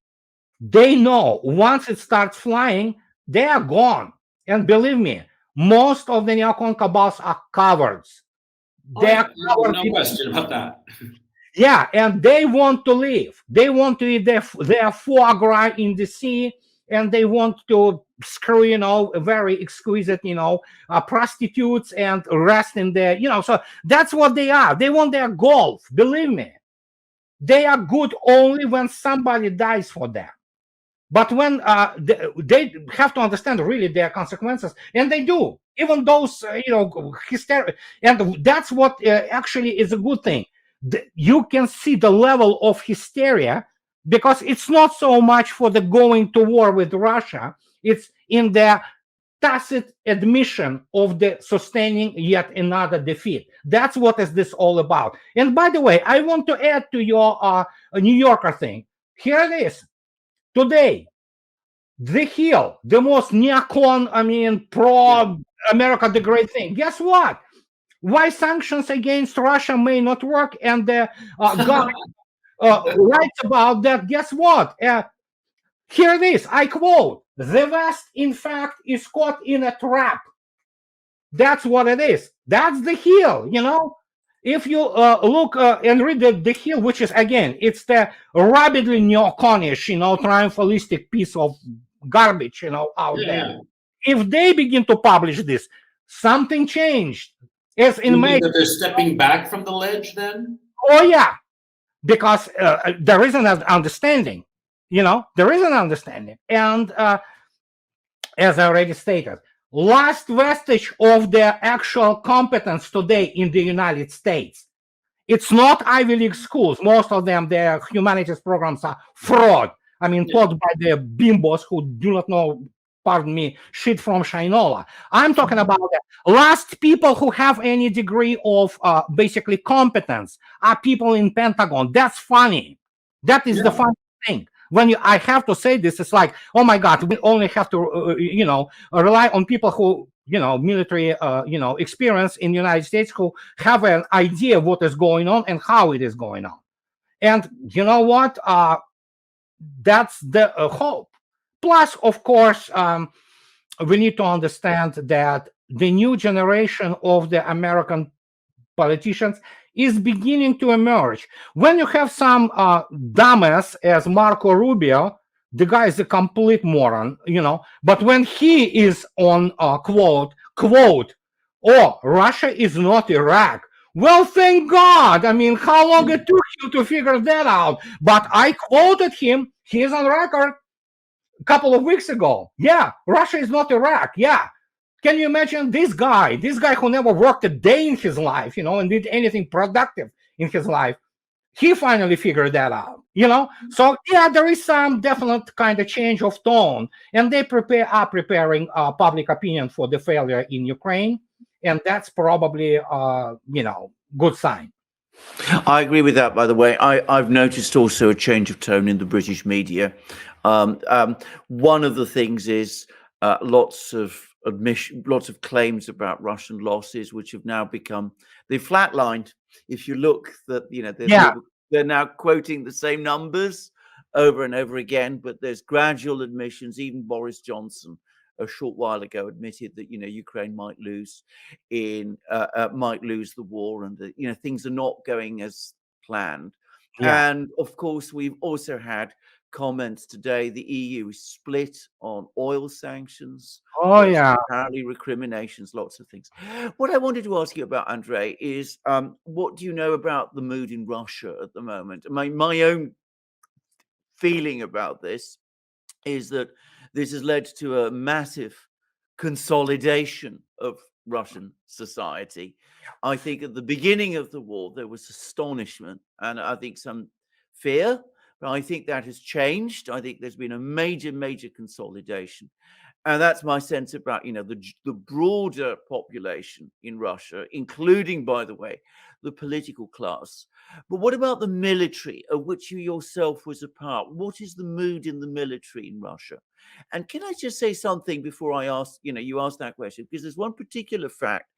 they know once it starts flying, they are gone. And believe me, most of the neocon cabals are cowards. No question about that. Yeah, and they want to leave. They want to eat their foie gras in the sea, and they want to screw, very exquisite, prostitutes and rest in there. So that's what they are. They want their golf. Believe me, they are good only when somebody dies for them. But when they have to understand really their consequences, and they do, even those, hysteria, and that's what actually is a good thing. You can see the level of hysteria, because it's not so much for the going to war with Russia, it's in the tacit admission of the sustaining yet another defeat. That's what is this all about. And by the way, I want to add to your New Yorker thing. Here it is. Today, the Hill, the most neocon, pro-America, the great thing. Guess what? Why sanctions against Russia may not work, and the guy writes about that. Guess what? Here it is. I quote, "The West, in fact, is caught in a trap." That's what it is. That's the Hill, If you look and read the Hill, which is, again, it's the rabidly neoconish, triumphalistic piece of garbage, out there. If they begin to publish this, something changed. As in you mean that they're stepping back from the ledge then? Oh yeah, because there is an understanding. There is an understanding, and as I already stated, last vestige of their actual competence today in the United States. It's not Ivy League schools. Most of them, their humanities programs are fraud. Taught by the bimbos who do not know, pardon me, shit from Shinola. I'm talking about the last people who have any degree of basically competence are people in Pentagon. That's funny. That is the funny thing. When I have to say this, it's like, oh my God, we only have to, rely on people who, military, experience in the United States, who have an idea of what is going on and how it is going on. And you know what? That's the hope. Plus, of course, we need to understand that the new generation of the American politicians is beginning to emerge. When you have some dumbass as Marco Rubio, the guy is a complete moron, but when he is on quote, "Oh, Russia is not Iraq." Well, thank God. How long it took you to figure that out? But I quoted him. He is on record a couple of weeks ago. Yeah, Russia is not Iraq. Yeah. Can you imagine this guy who never worked a day in his life, and did anything productive in his life? He finally figured that out, So yeah, there is some definite kind of change of tone, and they are preparing public opinion for the failure in Ukraine, and that's probably good sign. I agree with that, by the way. I've noticed also a change of tone in the British media. One of the things is lots of claims about Russian losses, which have now become, they've flatlined. If you look, that they're now quoting the same numbers over and over again, but there's gradual admissions. Even Boris Johnson a short while ago admitted that Ukraine might lose the war, and that things are not going as planned. And of course, we've also had comments today. The EU is split on oil sanctions. Apparently recriminations, lots of things. What I wanted to ask you about, Andrei, is what do you know about the mood in Russia at the moment? My own feeling about this is that this has led to a massive consolidation of Russian society. I think at the beginning of the war, there was astonishment and I think some fear, but I think that has changed. I think there's been a major, major consolidation. And that's my sense about, the broader population in Russia, including, by the way, the political class. But what about the military, of which you yourself was a part? What is the mood in the military in Russia? And can I just say something before I ask, you asked that question? Because there's one particular fact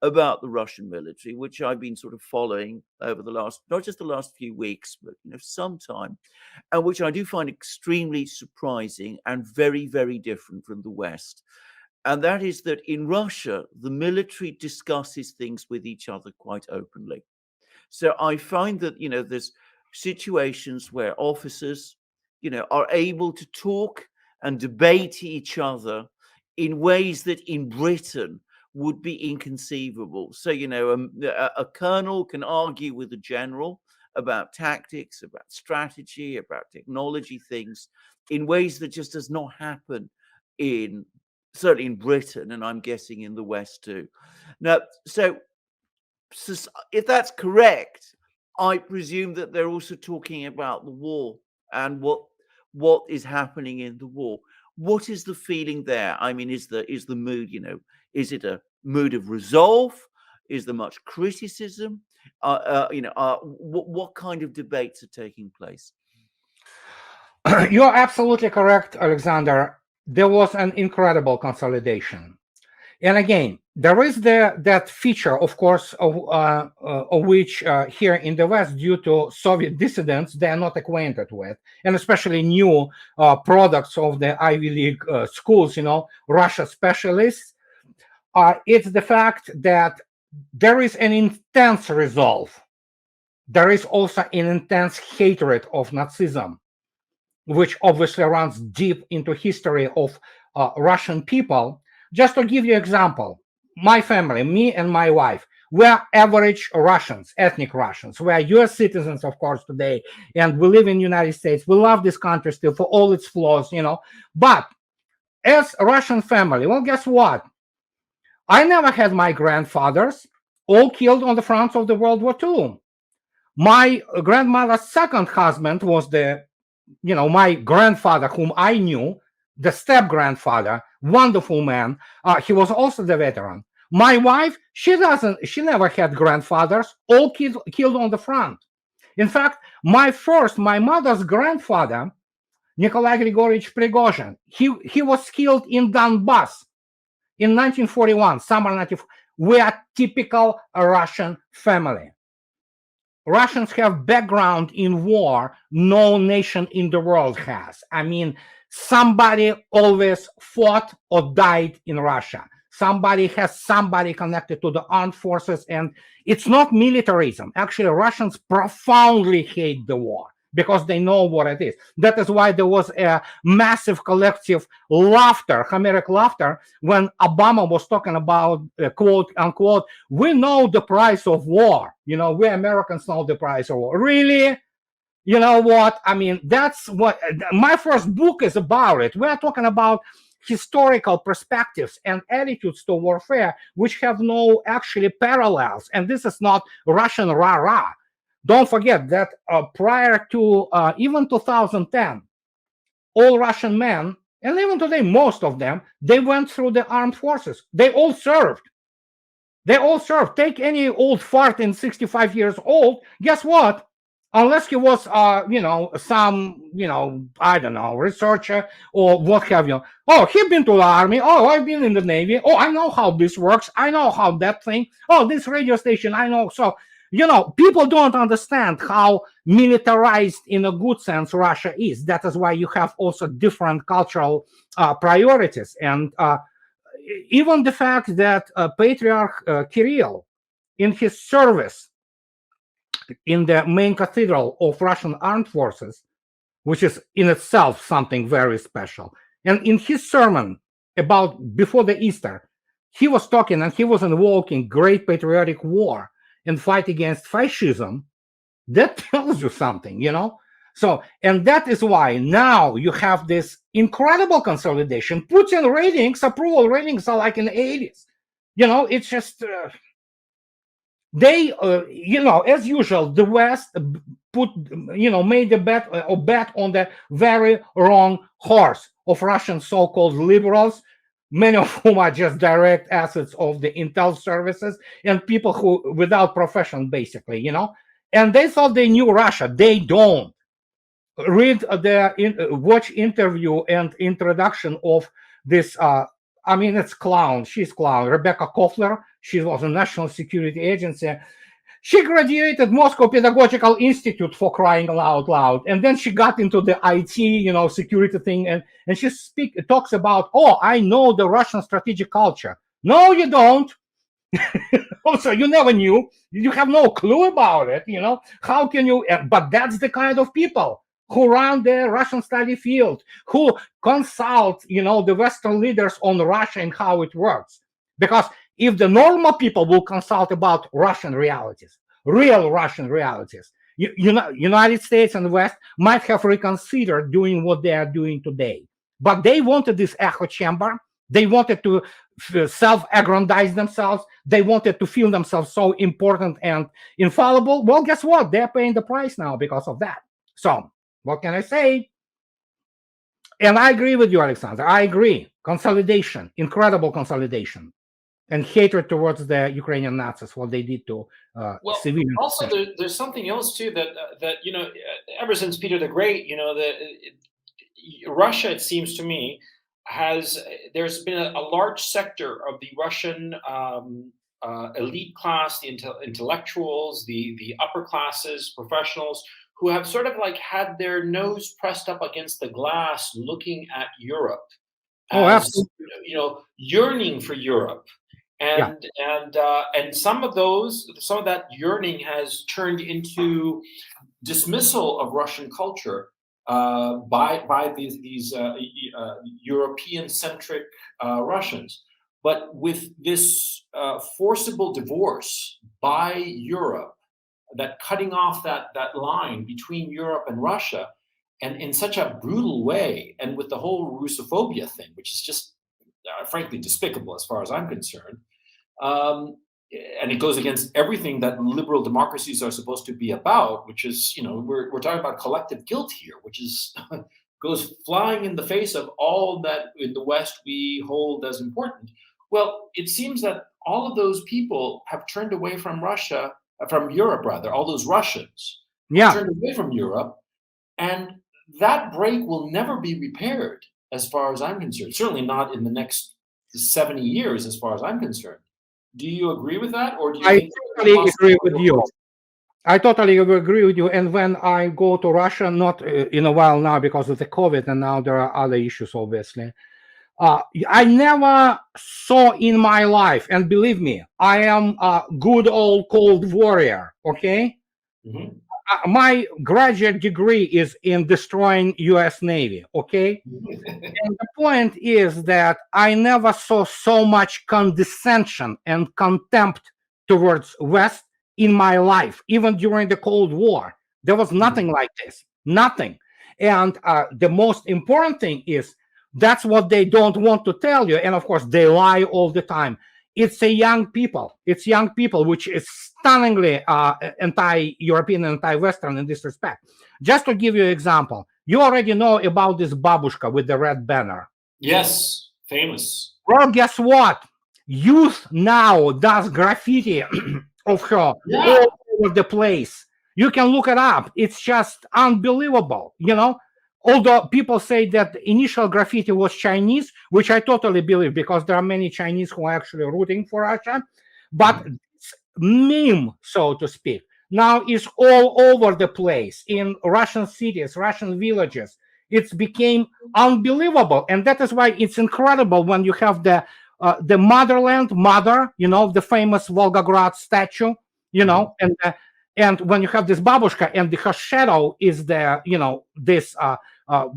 about the Russian military, which I've been sort of following over the last, not just the last few weeks, but, some time, and which I do find extremely surprising and very, very different from the West. And that is that in Russia, the military discusses things with each other quite openly. So I find that, there's situations where officers, are able to talk and debate each other in ways that in Britain would be inconceivable. So, a colonel can argue with a general about tactics, about strategy, about technology things in ways that just does not happen certainly in Britain, and I'm guessing in the West too. Now, so if that's correct, I presume that they're also talking about the war and what is happening in the war. What is the feeling there? I mean, is the mood, is it a mood of resolve? Is there much criticism? What kind of debates are taking place? You're absolutely correct, Alexander. There was an incredible consolidation. And again, there is that feature, of course, of which here in the West, due to Soviet dissidents, they are not acquainted with, and especially new products of the Ivy League schools, Russia specialists. It's the fact that there is an intense resolve. There is also an intense hatred of Nazism, which obviously runs deep into history of Russian people. Just to give you an example, my family, me and my wife, we are average Russians, ethnic Russians. We are US citizens, of course, today, and we live in the United States. We love this country still for all its flaws, But as a Russian family, well, guess what? I never had my grandfathers all killed on the fronts of the World War II. My grandmother's second husband was my grandfather, whom I knew, the step-grandfather, wonderful man. He was also the veteran. My wife, she never had grandfathers, all killed on the front. In fact, my mother's grandfather, Nikolai Grigorievich Prigozhin, he was killed in Donbass in 1941, summer 1941. We are typical Russian family. Russians have background in war no nation in the world has. I mean, somebody always fought or died in Russia. Somebody has somebody connected to the armed forces, and it's not militarism. Actually, Russians profoundly hate the war because they know what it is. That is why there was a massive collective laughter, Homeric laughter, when Obama was talking about, quote unquote, we know the price of war. We Americans know the price of war. Really? You know what? I mean, that's what my first book is about. It. We're talking about historical perspectives and attitudes to warfare, which have no actually parallels. And this is not Russian rah-rah. Don't forget that prior to even 2010, all Russian men, and even today, most of them, they went through the armed forces. They all served. They all serve. Take any old fart in 65 years old. Guess what? Unless he was, some, I don't know, researcher or what have you. Oh, he's been to the army. Oh, I've been in the Navy. Oh, I know how this works. I know how that thing. Oh, this radio station, I know. So, people don't understand how militarized in a good sense Russia is. That is why you have also different cultural priorities. And even the fact that Patriarch Kirill, in his service in the main cathedral of Russian armed forces, which is in itself something very special, and in his sermon about before the Easter, he was talking and he was invoking great patriotic war and fight against fascism. That tells you something, So, and that is why now you have this incredible consolidation. Putin ratings, approval ratings are like in the 80s. It's just, they, as usual, the West made a bet on the very wrong horse of Russian so-called liberals, many of whom are just direct assets of the intel services and people who without profession, basically, and they thought they knew Russia. They don't. Read watch interview and introduction of this. It's clown. She's clown. Rebecca Koffler. She was a National Security Agency. She graduated Moscow Pedagogical Institute, for crying out loud, and then she got into the IT, security thing, and she talks about, oh, I know the Russian strategic culture. No, you don't. Also, you never knew. You have no clue about it. How can you? But that's the kind of people who run the Russian study field, who consult, the Western leaders on Russia and how it works. Because if the normal people will consult about Russian realities, real Russian realities, United States and the West might have reconsidered doing what they are doing today. But they wanted this echo chamber. They wanted to self-aggrandize themselves. They wanted to feel themselves so important and infallible. Well, guess what? They're paying the price now because of that. So, what can I say? And I agree with you, Alexander. I agree. Consolidation, incredible consolidation, and hatred towards the Ukrainian Nazis, what they did to civilians. Also, there's something else too that ever since Peter the Great, Russia, it seems to me, there's been a large sector of the Russian elite class, the intellectuals, the upper classes, professionals, who have sort of like had their nose pressed up against the glass, looking at Europe, absolutely. Yearning for Europe, and some of that yearning has turned into dismissal of Russian culture by these European-centric Russians. But with this forcible divorce by Europe, that cutting off that line between Europe and Russia, and in such a brutal way, and with the whole Russophobia thing, which is just frankly despicable as far as I'm concerned, and it goes against everything that liberal democracies are supposed to be about, which is, we're talking about collective guilt here, which is goes flying in the face of all that in the West we hold as important. Well, it seems that all of those people have turned away from Europe, all those Russians turned away from Europe, and that break will never be repaired as far as I'm concerned. Certainly not in the next 70 years as far as I'm concerned. Do you agree with that? Or do you think totally agree with you. I totally agree with you. And when I go to Russia, not in a while now because of the COVID, and now there are other issues, obviously. I never saw in my life, and believe me, I am a good old Cold Warrior, okay? Mm-hmm. My graduate degree is in destroying U.S. Navy, okay? And the point is that I never saw so much condescension and contempt towards West in my life, even during the Cold War. There was nothing like this, nothing. And the most important thing is that's what they don't want to tell you. And of course, they lie all the time. It's young people, which is stunningly anti-European and anti-Western in this respect. Just to give you an example, you already know about this babushka with the red banner. Yes, famous. Well, guess what? youth now does graffiti of her all over the place. You can look it up. It's just unbelievable, you know. Although people say that the initial graffiti was Chinese, which I totally believe, because there are many Chinese who are actually rooting for Russia. But this meme, so to speak, now is all over the place in Russian cities, Russian villages. It's became unbelievable, and that is why it's incredible when you have the motherland, mother, you know, the famous Volgograd statue, you know, and when you have this babushka, and her shadow is the, you know, this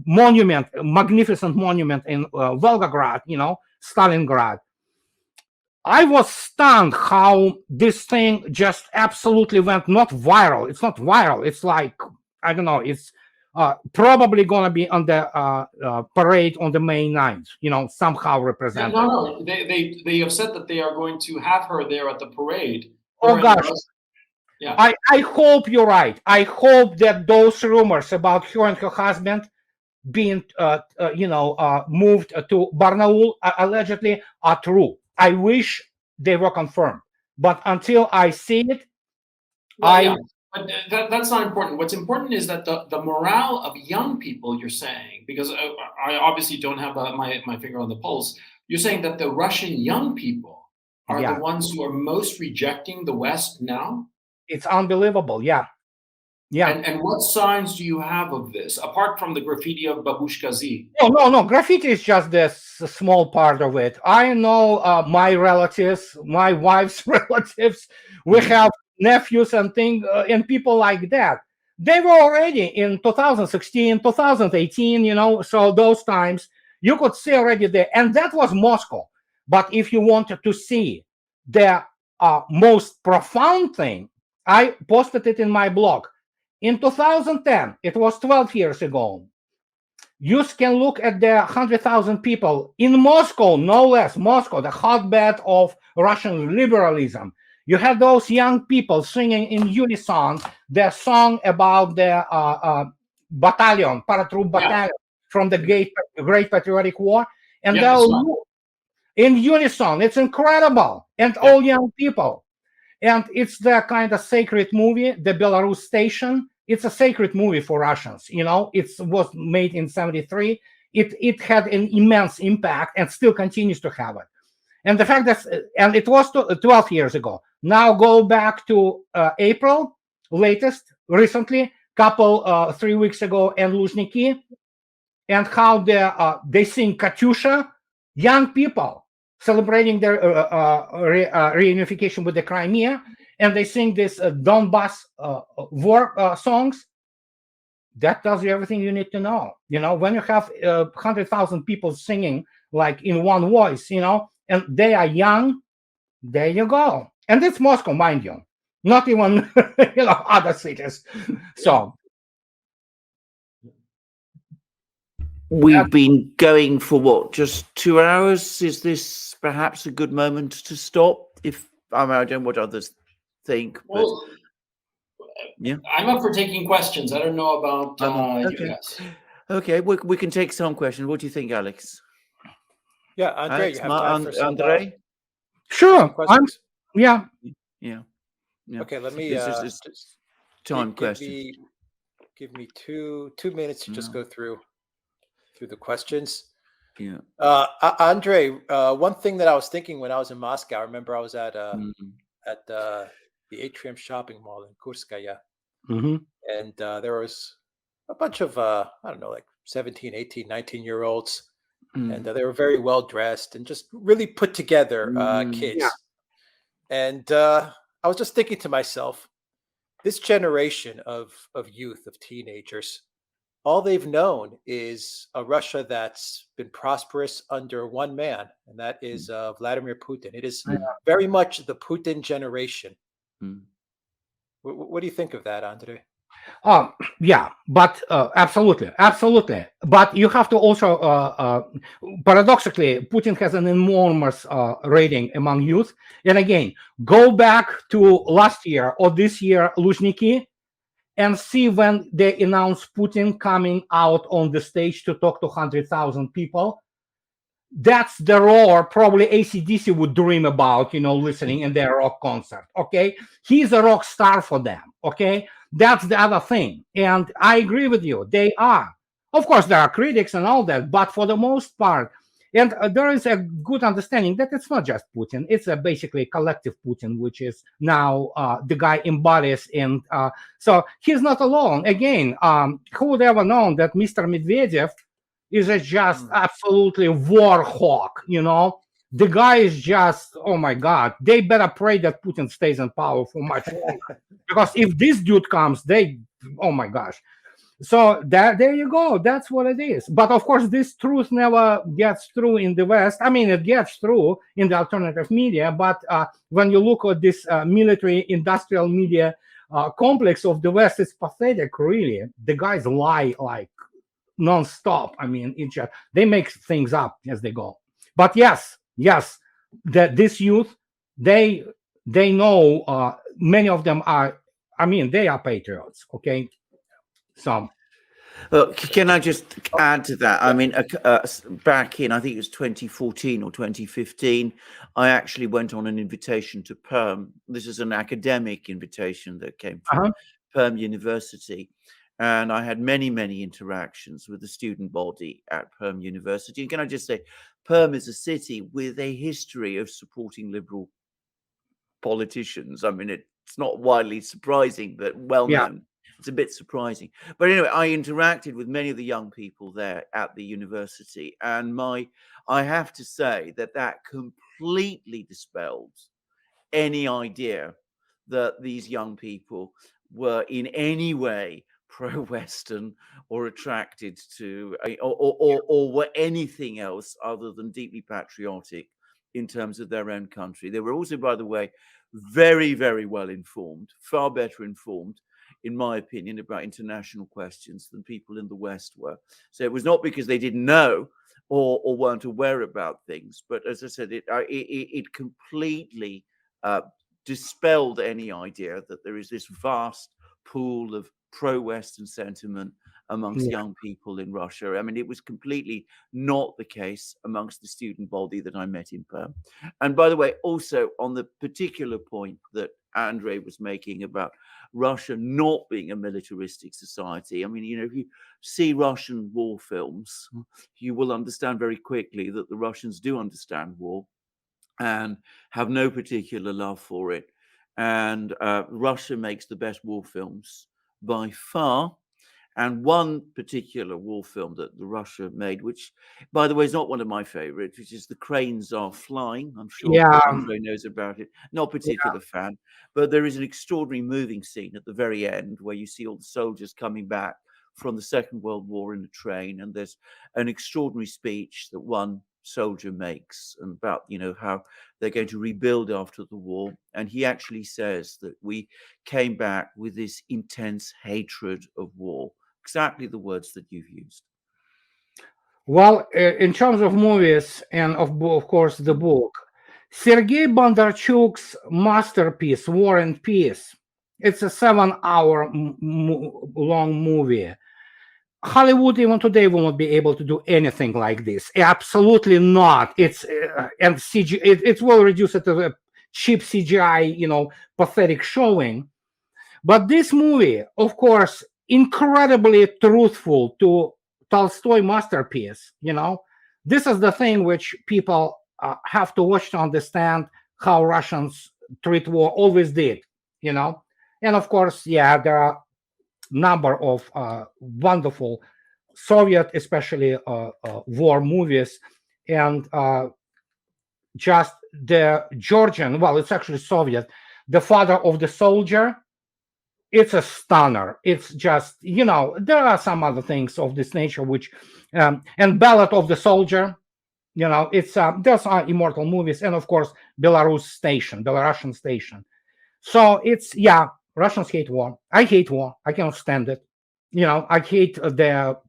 monument, magnificent monument in Volgograd, you know, Stalingrad. I was stunned how this thing just absolutely went not viral. It's not viral. It's like, I don't know, it's probably going to be on the parade on the May 9th, you know, somehow represented. No, they have said that they are going to have her there at the parade. Oh, gosh. Yeah. I hope you're right. I hope that those rumors about her and her husband being, moved to Barnaul allegedly are true. I wish they were confirmed, but until I see it, but that's not important. What's important is that the morale of young people, you're saying, because I obviously don't have my finger on the pulse. You're saying that the Russian young people are the ones who are most rejecting the West now? It's unbelievable. Yeah. Yeah. And what signs do you have of this, apart from the graffiti of Babushka Z? No. Graffiti is just this small part of it. I know my relatives, my wife's relatives. We have nephews and things, and people like that. They were already in 2016, 2018, you know, so those times you could see already there. And that was Moscow. But if you wanted to see the most profound thing, I posted it in my blog. In 2010, it was 12 years ago. You can look at the 100,000 people in Moscow, no less, Moscow, the hotbed of Russian liberalism. You had those young people singing in unison their song about the battalion, paratroop battalion from the Great Patriotic War. And they're in unison. It's incredible. And all young people. And it's the kind of sacred movie, the Belarus Station. It's a sacred movie for Russians. You know, it was made in 1973. It had an immense impact and still continues to have it. And the fact that, and it was 12 years ago. Now go back to April, latest, recently, 3 weeks ago, and Luzhniki, and how they sing Katyusha, young people celebrating their reunification with the Crimea, and they sing this Donbass war songs. That tells you everything you need to know. You know, when you have 100,000 people singing like in one voice, you know, and they are young, there you go. And it's Moscow, mind you, not even other cities. So we've been going for what, just 2 hours? Is this perhaps a good moment to stop? I don't know what others think. But, I'm up for taking questions. I don't know about you guys. Okay, we can take some questions. What do you think, Alex? Yeah, Andrei, you have time for some, Andrei? Sure. Yeah. Okay, let me just time question. Give me two minutes to just go through the questions. Yeah. Andrei, one thing that I was thinking when I was in Moscow, I remember I was at the Atrium shopping mall in Kurskaya. And there was a bunch of I don't know, like 17, 18, 19-year-olds. And they were very well dressed and just really put together kids. Yeah. And I was just thinking to myself, this generation of youth, of teenagers, all they've known is a Russia that's been prosperous under one man, and that is Vladimir Putin. It is very much the Putin generation. What do you think of that, Andrei? Yeah, but absolutely. But you have to also, paradoxically, Putin has an enormous rating among youth. And again, go back to last year or this year, Luzhniki, and see when they announced Putin coming out on the stage to talk to 100,000 people. that's the roar probably AC/DC would dream about, listening in their rock concert. Okay, he's a rock star for them. Okay, that's the other thing, and I agree with you. They are, of course, there are critics and all that, but for the most part, and there is a good understanding that it's not just Putin; it's a basically collective Putin, which is now the guy embodies, and so he's not alone. Again, who would ever known that Mr. Medvedev is a just absolutely war hawk, The guy is just, oh my God, they better pray that Putin stays in power for much longer. Because if this dude comes, oh my gosh. So there you go. That's what it is. But of course, this truth never gets through in the West. I mean, it gets through in the alternative media. But when you look at this military industrial media complex of the West, it's pathetic, really. The guys lie like non-stop. I mean, they make things up as they go. But yes, that this youth, they know, many of them are, I mean, they are patriots. Okay, so can I just add to that? I mean, back in, I think it was 2014 or 2015, I actually went on an invitation to Perm. This is an academic invitation that came from Perm University. And I had many, many interactions with the student body at Perm University. And can I just say, Perm is a city with a history of supporting liberal politicians. I mean, it's not widely surprising, but well known. It's a bit surprising. But anyway, I interacted with many of the young people there at the university. And I have to say that completely dispelled any idea that these young people were in any way pro-Western or attracted to or were anything else other than deeply patriotic in terms of their own country. They were also, by the way, very, very well informed, far better informed, in my opinion, about international questions than people in the West were. So it was not because they didn't know or weren't aware about things, but as I said, it completely dispelled any idea that there is this vast pool of pro-Western sentiment amongst young people in Russia. I mean, it was completely not the case amongst the student body that I met in Perm. And by the way, also on the particular point that Andrei was making about Russia not being a militaristic society, I mean, if you see Russian war films, you will understand very quickly that the Russians do understand war and have no particular love for it. And Russia makes the best war films by far. And one particular war film that the Russia made, which, by the way, is not one of my favorites, which is The Cranes Are Flying. I'm sure Andrei knows about it. Not a particular fan, but there is an extraordinary moving scene at the very end where you see all the soldiers coming back from the Second World War in a train. And there's an extraordinary speech that one soldier makes and about how they're going to rebuild after the war, and he actually says that we came back with this intense hatred of war, exactly the words that you've used. Well, in terms of movies and of course the book, Sergei Bondarchuk's masterpiece War and Peace, it's a 7-hour long movie. Hollywood even today will not be able to do anything like this. Absolutely not. It's and CG. It will reduce it to a cheap CGI, pathetic showing. But this movie, of course, incredibly truthful to Tolstoy masterpiece. This is the thing which people have to watch to understand how Russians treat war. Always did. And of course, there are number of wonderful Soviet, especially war movies, and just the Georgian, well, it's actually Soviet, The Father of the Soldier. It's a stunner. It's just, there are some other things of this nature, which, and Ballad of the Soldier, it's, those are immortal movies. And of course, Belarusian Station. So it's, Russians hate war. I hate war. I cannot stand it. I hate the,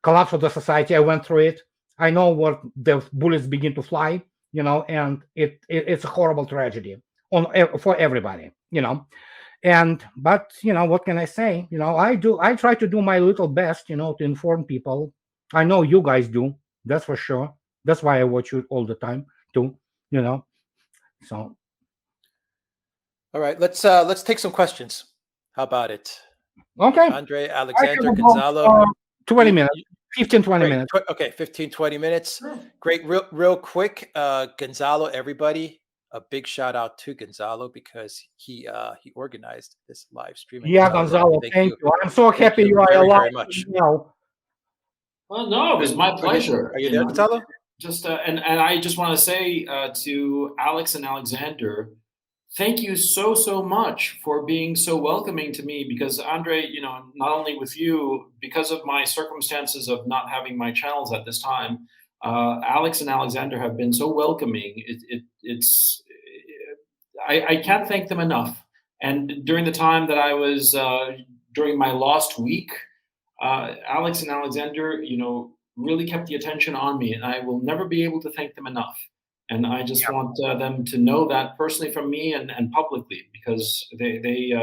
collapse of the society. I went through it. I know what the bullets begin to fly, and it's a horrible tragedy for everybody, but what can I say? I try to do my little best, to inform people. I know you guys do, that's for sure. That's why I watch it all the time too. So. All right, let's take some questions. How about it? Okay. Andrei, I Alexander, have about, Gonzalo. 20 minutes. 15, 20 great. minutes. Okay, 15, 20 minutes. Great. Real quick, Gonzalo, everybody, a big shout out to Gonzalo because he organized this live stream. Yeah, Gonzalo, thank you. I'm so happy you are very, alive. very much. Well, no, it was my pleasure. Are you there, Gonzalo? Just and I just want to say to Alex and Alexander, thank you so much for being so welcoming to me, because Andrei, not only with you, because of my circumstances of not having my channels at this time, Alex and Alexander have been so welcoming. I can't thank them enough. And during the time that I was during my lost week, Alex and Alexander, really kept the attention on me, and I will never be able to thank them enough. And I just want them to know that personally from me and publicly, because they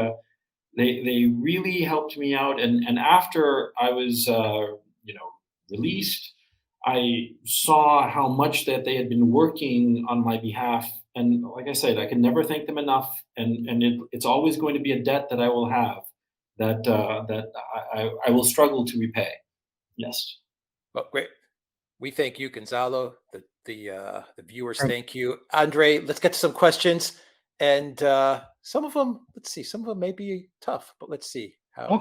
really helped me out. And after I was released, I saw how much that they had been working on my behalf. And like I said, I can never thank them enough. And it's always going to be a debt that I will have, that I will struggle to repay. Yes. Well, great. We thank you, Gonzalo. The viewers thank you, Andrei. Let's get to some questions, and some of them, some of them may be tough, but let's see how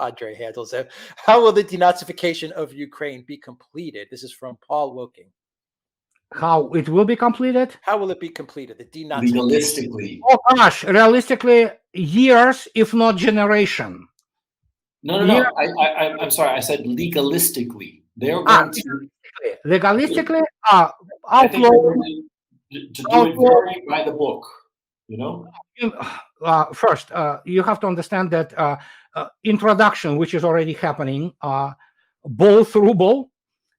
Andrei handles it. How will the denazification of Ukraine be completed? This is from Paul Woking. How it will be completed? How will it be completed? The denazification. Realistically. Oh gosh, realistically, years, if not generation. No. I'm sorry. I said legalistically. They're going to legalistically outlaw to do it very by the book. First, you have to understand that introduction, which is already happening, both ruble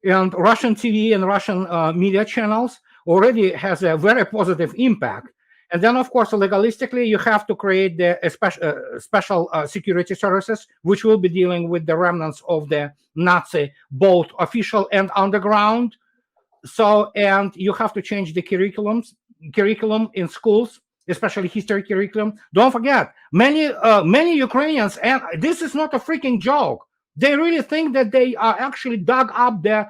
and Russian TV and Russian media channels already has a very positive impact. And then, of course, legalistically, you have to create the special security services, which will be dealing with the remnants of the Nazi, both official and underground. So, and you have to change the curriculum in schools, especially history curriculum. Don't forget, many Ukrainians, and this is not a freaking joke, they really think that they are actually dug up the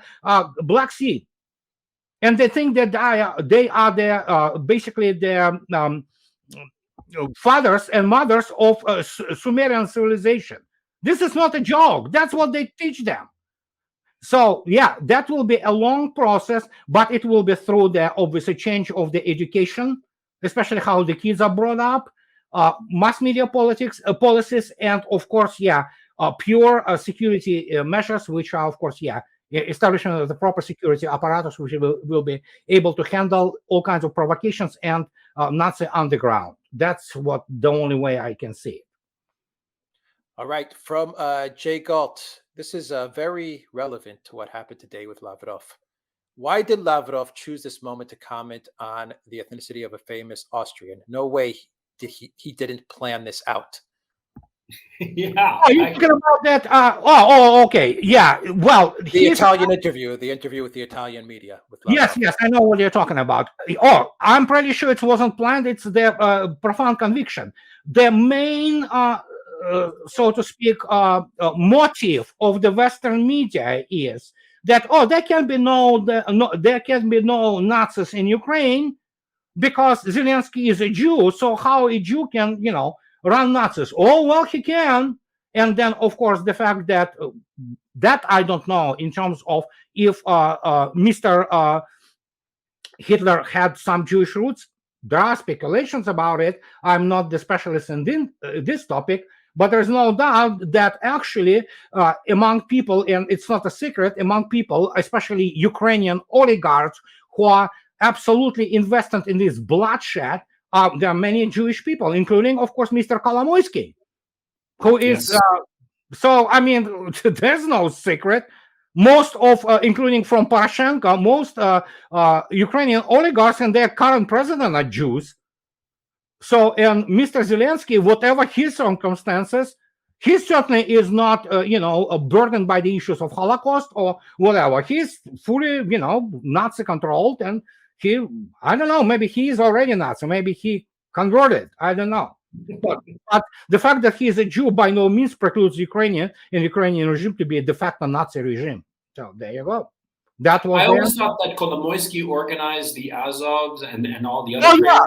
Black Sea. And they think that they are basically the fathers and mothers of Sumerian civilization. This is not a joke. That's what they teach them. So yeah, that will be a long process, but it will be through the obviously change of the education, especially how the kids are brought up, mass media policies, and of course, pure security measures, which are of course, establishment of the proper security apparatus, which will be able to handle all kinds of provocations and Nazi underground. That's what the only way I can see it. All right, from Jay Galt, this is very relevant to what happened today with Lavrov. Why did Lavrov choose this moment to comment on the ethnicity of a famous Austrian? No way he didn't plan this out. Yeah. Oh, you're talking about that? Okay. Yeah. Well, the Italian interview, the interview with the Italian media. With yes, I know what you're talking about. Oh, I'm pretty sure it wasn't planned. It's the profound conviction. The main, so to speak, motive of the Western media is that there can be no Nazis in Ukraine because Zelensky is a Jew. So how a Jew can, run Nazis? Oh, well, he can. And then, of course, the fact that I don't know in terms of if Mr. Hitler had some Jewish roots. There are speculations about it. I'm not the specialist in this topic, but there's no doubt that actually among people, and it's not a secret, among people, especially Ukrainian oligarchs who are absolutely invested in this bloodshed, there are many Jewish people, including, of course, Mr. Kolomoisky, who is, so, I mean, there's no secret. Most of, including from Poroshenko, most Ukrainian oligarchs and their current president are Jews. So, and Mr. Zelensky, whatever his circumstances, he certainly is not, burdened by the issues of Holocaust or whatever. He's fully, Nazi controlled, and I don't know, maybe he is already Nazi, maybe he converted, I don't know. But the fact that he is a Jew by no means precludes Ukrainian regime to be a de facto Nazi regime. So there you go. That was. I always thought that Kolomoisky organized the Azovs and all the other. Oh yeah,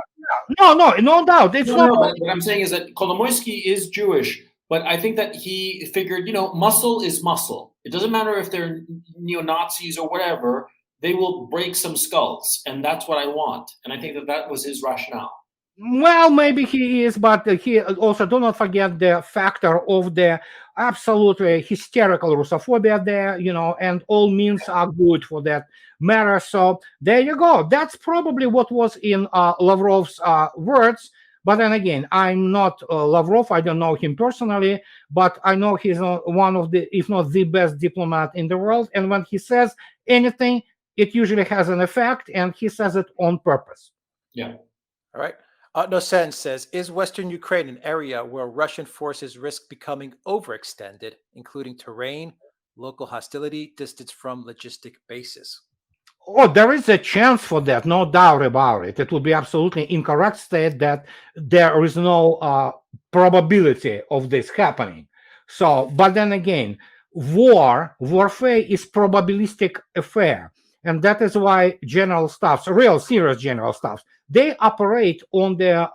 no doubt. It's not. But what I'm saying is that Kolomoisky is Jewish, but I think that he figured, muscle is muscle. It doesn't matter if they're neo-Nazis or whatever. They will break some skulls, and that's what I want. And I think that was his rationale. Well, maybe he is, but he also, do not forget the factor of the absolutely hysterical Russophobia there, and all means are good for that matter. So there you go. That's probably what was in Lavrov's words. But then again, I'm not Lavrov. I don't know him personally, but I know he's one of the, if not the best diplomat in the world. And when he says anything, it usually has an effect, and he says it on purpose. Yeah. All right. No Sense says, is Western Ukraine an area where Russian forces risk becoming overextended, including terrain, local hostility, distance from logistic bases? Oh, there is a chance for that, no doubt about it. It would be absolutely incorrect to state that there is no probability of this happening. So, but then again, warfare is probabilistic affair. And that is why general staffs, real serious general staffs, they operate on the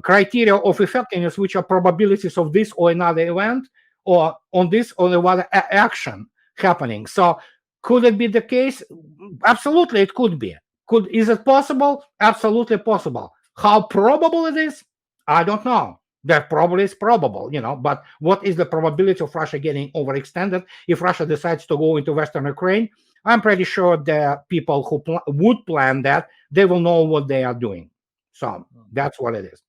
criteria of effectiveness, which are probabilities of this or another event, or on this or another action happening. So could it be the case? Absolutely, it could be. Is it possible? Absolutely possible. How probable it is? I don't know. That probably is probable, but what is the probability of Russia getting overextended if Russia decides to go into Western Ukraine? I'm pretty sure the people who would plan that, they will know what they are doing. So that's what it is.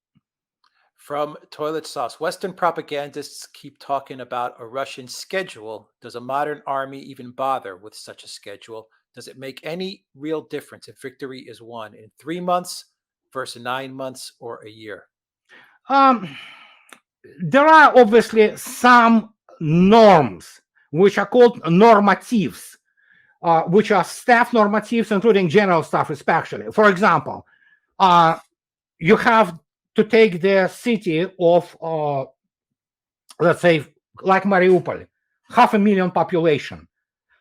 From Toilet Sauce, Western propagandists keep talking about a Russian schedule. Does a modern army even bother with such a schedule? Does it make any real difference if victory is won in 3 months versus 9 months or a year? There are obviously some norms, which are called normatives, which are staff normatives, including general staff especially. For example, you have to take the city of, let's say, like Mariupol, 500,000 population.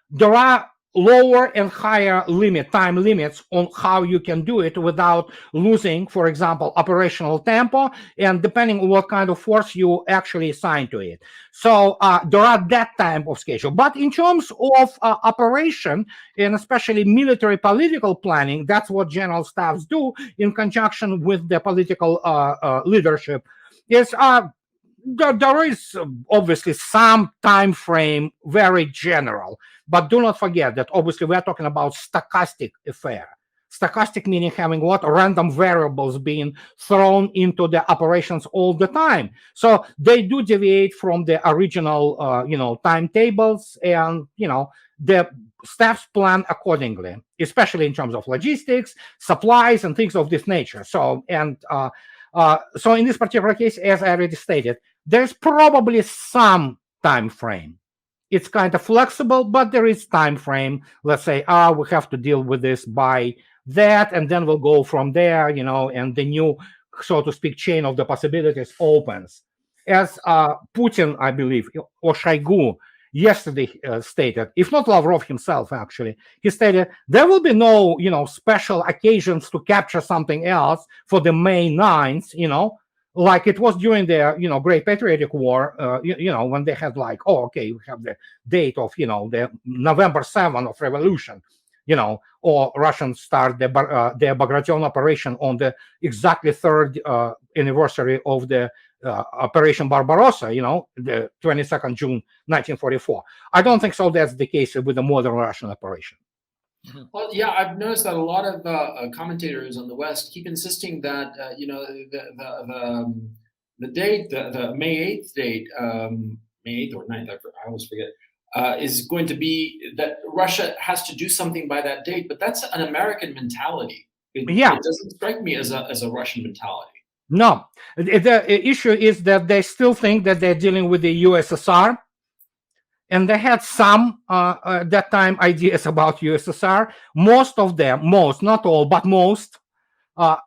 There are lower and higher time limits on how you can do it without losing, for example, operational tempo, and depending on what kind of force you actually assign to it. So there are that type of schedule. But in terms of operation, and especially military political planning, that's what general staffs do in conjunction with the political leadership, is there is obviously some time frame, very general, but do not forget that obviously we are talking about stochastic affair. Stochastic meaning having what? Random variables being thrown into the operations all the time. So they do deviate from the original, timetables, and, the staffs plan accordingly, especially in terms of logistics, supplies, and things of this nature. So, so in this particular case, as I already stated, there's probably some time frame. It's kind of flexible, but there is time frame. Let's say, we have to deal with this by that, and then we'll go from there, and the new, so to speak, chain of the possibilities opens. As Putin, I believe, or Shoigu yesterday stated, if not Lavrov himself, actually, he stated there will be no, special occasions to capture something else for the May 9th, like it was during the, Great Patriotic War, when they had like, we have the date of, the November 7th of revolution, or Russians start their Bagration operation on the exactly 3rd anniversary of the Operation Barbarossa, the 22nd June 1944. I don't think so that's the case with the modern Russian operation. Well, yeah, I've noticed that a lot of commentators on the West keep insisting that the date, the May 8th date, May 8th or 9th, I always forget, is going to be that Russia has to do something by that date. But that's an American mentality. It doesn't strike me as a Russian mentality. No, the issue is that they still think that they're dealing with the USSR, and they had some at that time ideas about USSR. Most of them, not all, but most,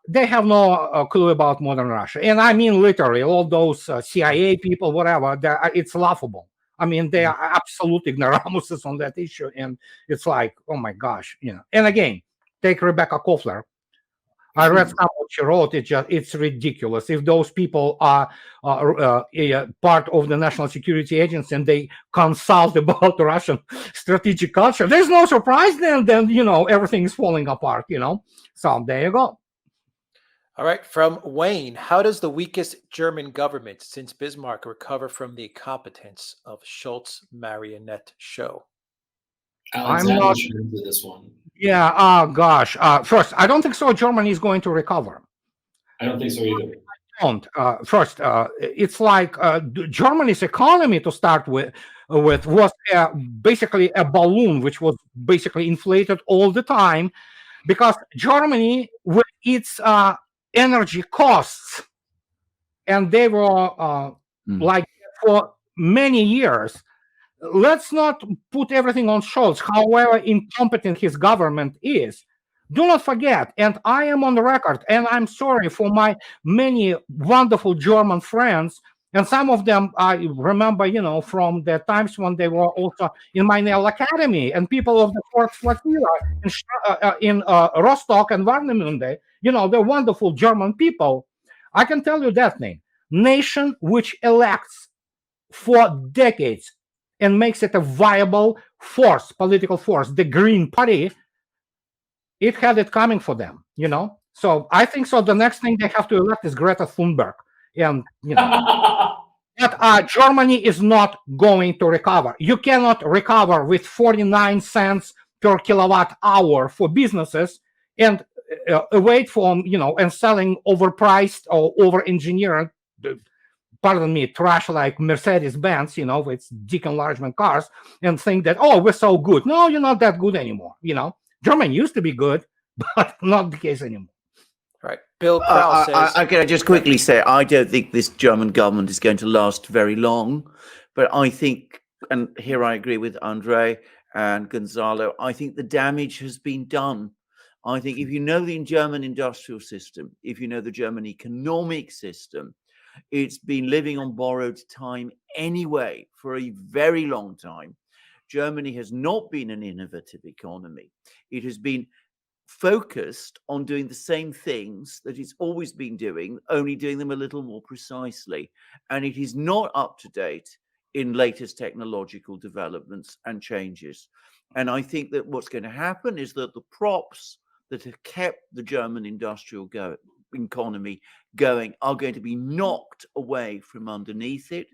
they have no clue about modern Russia. And I mean literally all those CIA people, whatever, it's laughable. I mean, they are absolute ignoramuses on that issue, and it's like, oh my gosh, And again, take Rebecca Kofler. I read some what she wrote. It's ridiculous. If those people are part of the National Security Agency and they consult about Russian strategic culture, there's no surprise then everything is falling apart. So there you go. All right, from Wayne, how does the weakest German government since Bismarck recover from the incompetence of Schultz marionette show? Alexander should answer this one. Yeah, oh gosh. First, I don't think so Germany is going to recover. I don't think so either. First, it's like Germany's economy to start with was basically a balloon, which was basically inflated all the time, because Germany, with its energy costs, and they were like for many years. Let's not put everything on Scholz, however incompetent his government is. Do not forget, and I am on the record, and I'm sorry for my many wonderful German friends, and some of them I remember, from the times when they were also in my Naval Academy, and people of the 4th Flotilla in Rostock and Warnemünde, they're wonderful German people. I can tell you that nation which elects for decades and makes it a viable force, political force, the Green Party, it had it coming for them, So I think so. The next thing they have to elect is Greta Thunberg. And, but Germany is not going to recover. You cannot recover with 49 cents per kilowatt hour for businesses and wait for, and selling overpriced or over-engineered, pardon me, trash like Mercedes-Benz, with dick enlargement cars, and think that, oh, we're so good. No, you're not that good anymore. Germany used to be good, but not the case anymore. Right. Bill Krause says... Can I just quickly say, I don't think this German government is going to last very long, but I think, and here I agree with Andrei and Gonzalo, I think the damage has been done. I think if you know the German industrial system, if you know the German economic system, it's been living on borrowed time anyway for a very long time. Germany has not been an innovative economy. It has been focused on doing the same things that it's always been doing, only doing them a little more precisely. And it is not up to date in latest technological developments and changes. And I think that what's going to happen is that the props that have kept the German industrial economy going are going to be knocked away from underneath it.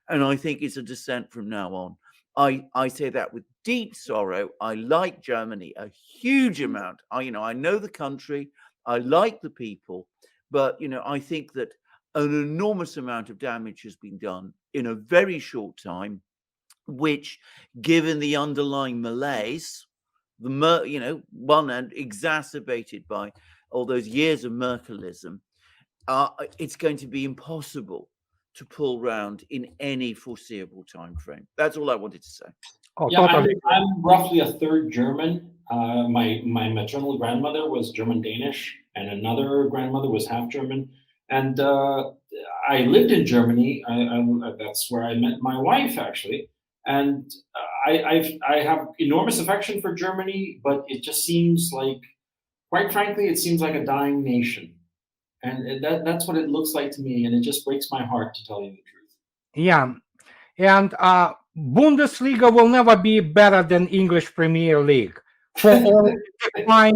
And I think it's a descent from now on. I say that with deep sorrow. I like Germany a huge amount. I know the country, I like the people, but I think that an enormous amount of damage has been done in a very short time, which, given the underlying malaise, one and exacerbated by all those years of Merkelism, it's going to be impossible to pull round in any foreseeable time frame. That's all I wanted to say. Oh, yeah, totally. I'm roughly a third German. My maternal grandmother was German-Danish, and another grandmother was half German. And I lived in Germany. That's where I met my wife, actually. And I have enormous affection for Germany, but it just seems like, quite frankly, it seems like a dying nation. And that's what it looks like to me, and it just breaks my heart, to tell you the truth. Yeah, and Bundesliga will never be better than English Premier League. For all my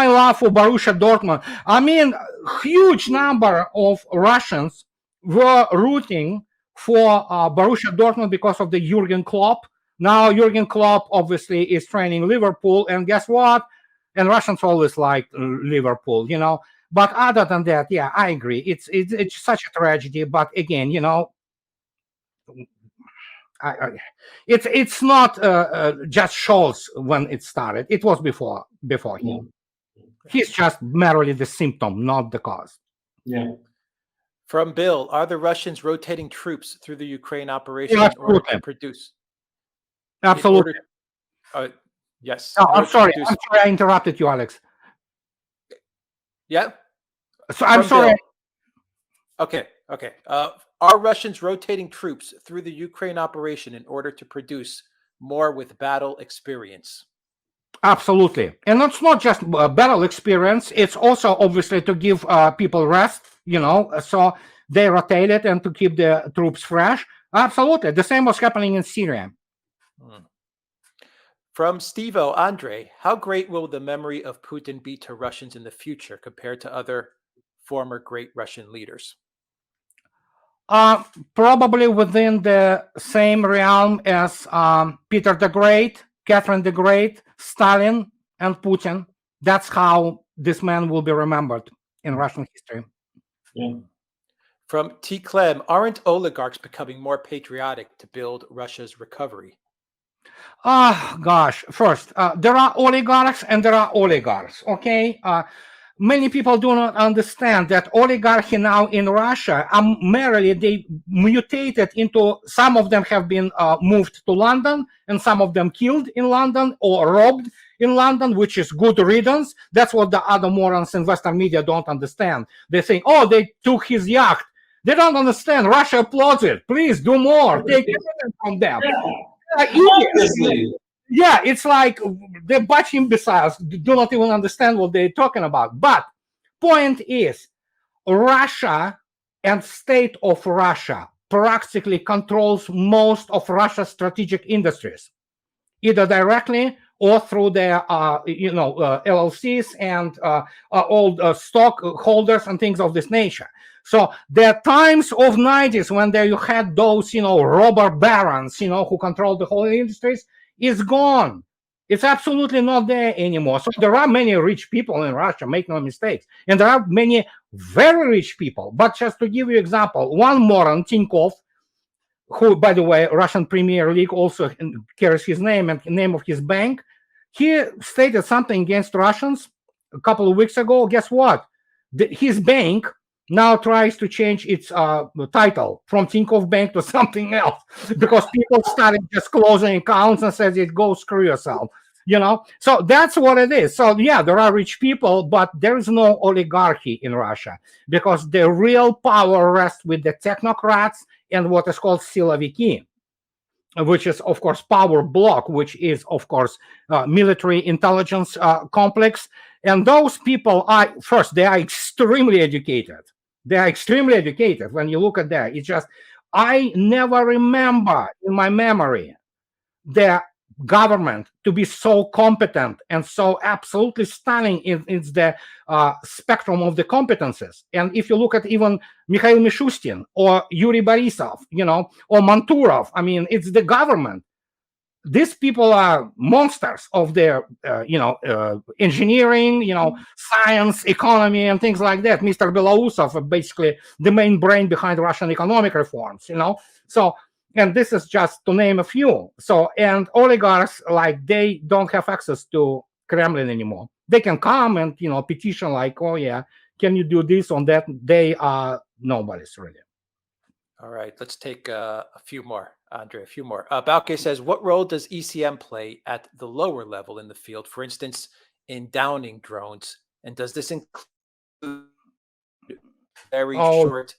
love for Borussia Dortmund, I mean, huge number of Russians were rooting for Borussia Dortmund because of the Jurgen Klopp. Now Jurgen Klopp obviously is training Liverpool, and guess what? And Russians always like Liverpool, But other than that, yeah, I agree. It's such a tragedy. But again, it's not just Scholz when it started. It was before him. He's just merely the symptom, not the cause. Yeah. From Bill, are the Russians rotating troops through the Ukraine operation Yeah, in order to absolutely. produce? Absolutely. Yes. No, in order I'm to sorry. produce- I'm sorry I interrupted you, Alex. Yeah. So I'm From sorry. Bill. Okay. Okay. Are Russians rotating troops through the Ukraine operation in order to produce more with battle experience? Absolutely. And it's not just battle experience. It's also obviously to give people rest, so they rotate it and to keep the troops fresh. Absolutely. The same was happening in Syria. From Stevo, Andrei, how great will the memory of Putin be to Russians in the future compared to other former great Russian leaders? Probably within the same realm as Peter the Great, Catherine the Great, Stalin, and Putin. That's how this man will be remembered in Russian history. Yeah. From T. Clem, aren't oligarchs becoming more patriotic to build Russia's recovery? Gosh, first, there are oligarchs and there are oligarchs, okay? Many people do not understand that oligarchy now in Russia, merely they mutated into, some of them have been moved to London and some of them killed in London or robbed in London, which is good riddance. That's what the other morons in Western media don't understand. They think, oh, they took his yacht. They don't understand. Russia applauds it. Please do more. Take everything from them. Yeah, it's like the bunch imbeciles do not even understand what they're talking about. But point is, Russia and state of Russia practically controls most of Russia's strategic industries, either directly or through their LLCs and old stockholders and things of this nature. So there are times of 90s when you had those, robber barons, who control the whole industries, is gone. It's absolutely not there anymore. So there are many rich people in Russia, make no mistakes. And there are many very rich people. But just to give you an example, one moron, Tinkov, who, by the way, Russian Premier League also carries his name and the name of his bank, he stated something against Russians a couple of weeks ago. Guess what? His bank now tries to change its title from Tinkov Bank to something else because people started just closing accounts and says, it go screw yourself. So that's what it is. So yeah, there are rich people, but there is no oligarchy in Russia because the real power rests with the technocrats and what is called siloviki, which is of course power block, which is of course military intelligence complex. And those people are, first, they are extremely educated. They are extremely educated. When you look at that, it's just, I never remember in my memory the government to be so competent and so absolutely stunning in the spectrum of the competences. And if you look at even Mikhail Mishustin or Yuri Borisov, or Manturov, I mean, it's the government. These people are monsters of their, engineering, science, economy, and things like that. Mr. Belousov, basically the main brain behind Russian economic reforms, So, and this is just to name a few. So, and oligarchs, they don't have access to Kremlin anymore. They can come and, petition oh yeah, can you do this on that? They are nobody's really. All right, let's take a few more, Andrei, a few more. Balke says, what role does ECM play at the lower level in the field, for instance, in downing drones? And does this include very short?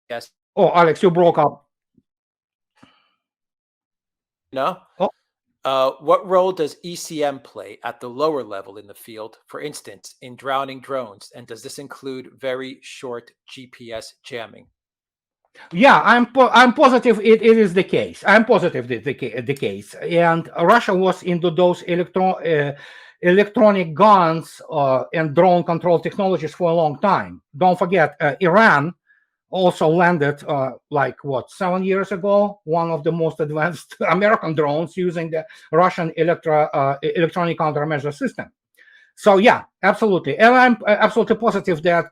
Yes. Oh, Alex, you broke up. No? Oh. What role does ECM play at the lower level in the field, for instance, in drowning drones? And does this include very short GPS jamming? Yeah, I'm positive it is the case. I'm positive the case. And Russia was into those electronic guns and drone control technologies for a long time. Don't forget, Iran also landed 7 years ago, one of the most advanced American drones using the Russian electronic countermeasure system. So yeah, absolutely. And I'm absolutely positive that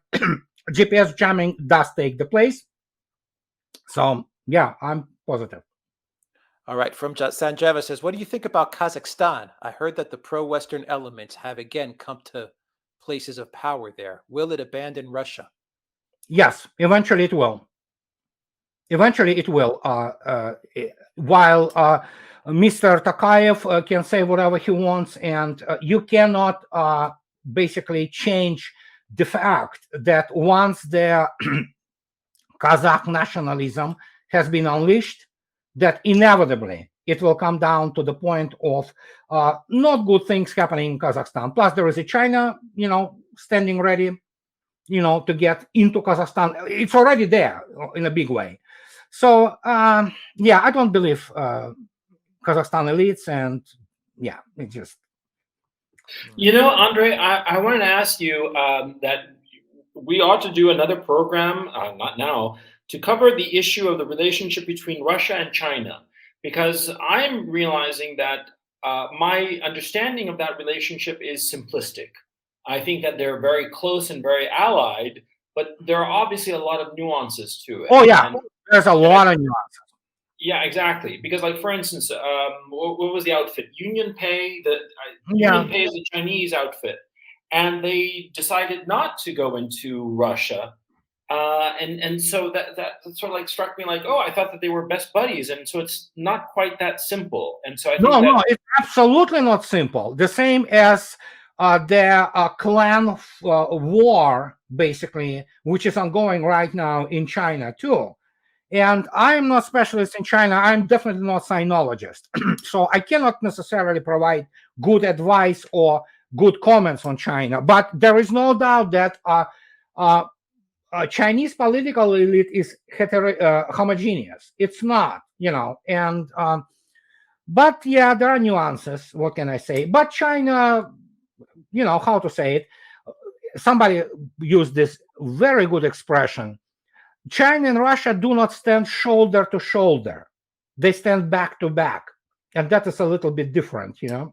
GPS jamming does take the place. So yeah, I'm positive. All right, from Sanjeva says, what do you think about Kazakhstan? I heard that the pro-Western elements have again come to places of power there? Will it abandon Russia? Yes, eventually it will. Eventually it will. While Mr. Tokayev can say whatever he wants, and you cannot basically change the fact that once the Kazakh nationalism has been unleashed, that inevitably it will come down to the point of not good things happening in Kazakhstan. Plus, there is a China, standing ready, to get into Kazakhstan. It's already there in a big way. So, yeah, I don't believe Kazakhstan elites, and yeah, it just. Andrei, I wanted to ask you that we ought to do another program, not now, to cover the issue of the relationship between Russia and China, because I'm realizing that my understanding of that relationship is simplistic. I think that they're very close and very allied, but there are obviously a lot of nuances to it. Oh, yeah, there's a lot of nuances. Yeah, exactly. Because, like, for instance, what was the outfit? UnionPay. UnionPay is a Chinese outfit, and they decided not to go into Russia, and so that sort of like struck me like, oh, I thought that they were best buddies, and so it's not quite that simple. And so I think no, it's absolutely not simple. The same as the clan war, basically, which is ongoing right now in China too. And I'm not specialist in China. I'm definitely not sinologist. So I cannot necessarily provide good advice or good comments on China. But there is no doubt that Chinese political elite is homogeneous. It's not, and but yeah, there are nuances. What can I say? But China, how to say it? Somebody used this very good expression. China and Russia do not stand shoulder to shoulder. They stand back to back. And that is a little bit different, Yeah,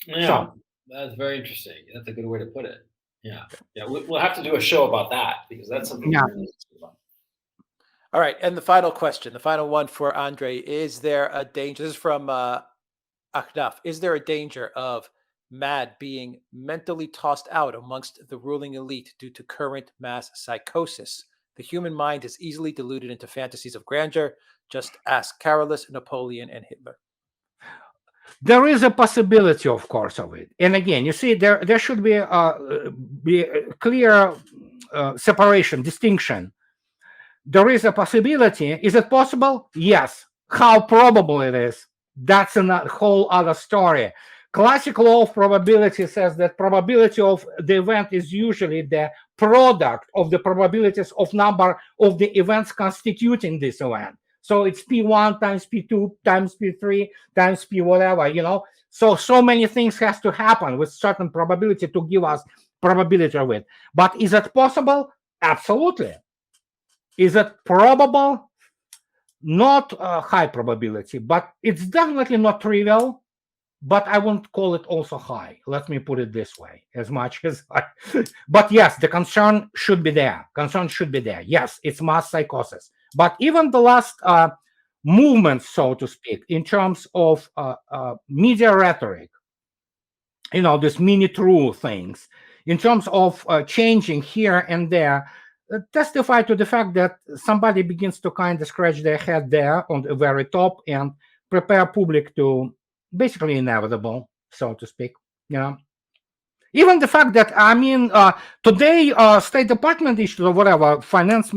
so, that's very interesting. That's a good way to put it. Yeah. We'll have to do a show about that, because that's something. Yeah. All right, and the final question, the final one for Andrei: is there a danger? This is from Akhnaf. Is there a danger of MAD being mentally tossed out amongst the ruling elite due to current mass psychosis? The human mind is easily deluded into fantasies of grandeur. Just ask Carolus, Napoleon, and Hitler. There is a possibility, of course, of it. And again, you see, there should be a clear separation, distinction. There is a possibility. Is it possible? Yes. How probable it is, that's a whole other story. Classic law of probability says that probability of the event is usually the product of the probabilities of number of the events constituting this event. So it's P1 times P2 times P3 times P whatever, So many things has to happen with certain probability to give us probability of it. But is it possible? Absolutely. Is it probable? Not a high probability, but it's definitely not trivial. But I won't call it also high. Let me put it this way, as much as but yes, the concern should be there. Yes, it's mass psychosis. But even the last movement, so to speak, in terms of media rhetoric, this mini-true things, in terms of changing here and there, testify to the fact that somebody begins to kind of scratch their head there on the very top and prepare public to basically inevitable, so to speak. Even the fact that today State Department issued or whatever, finance,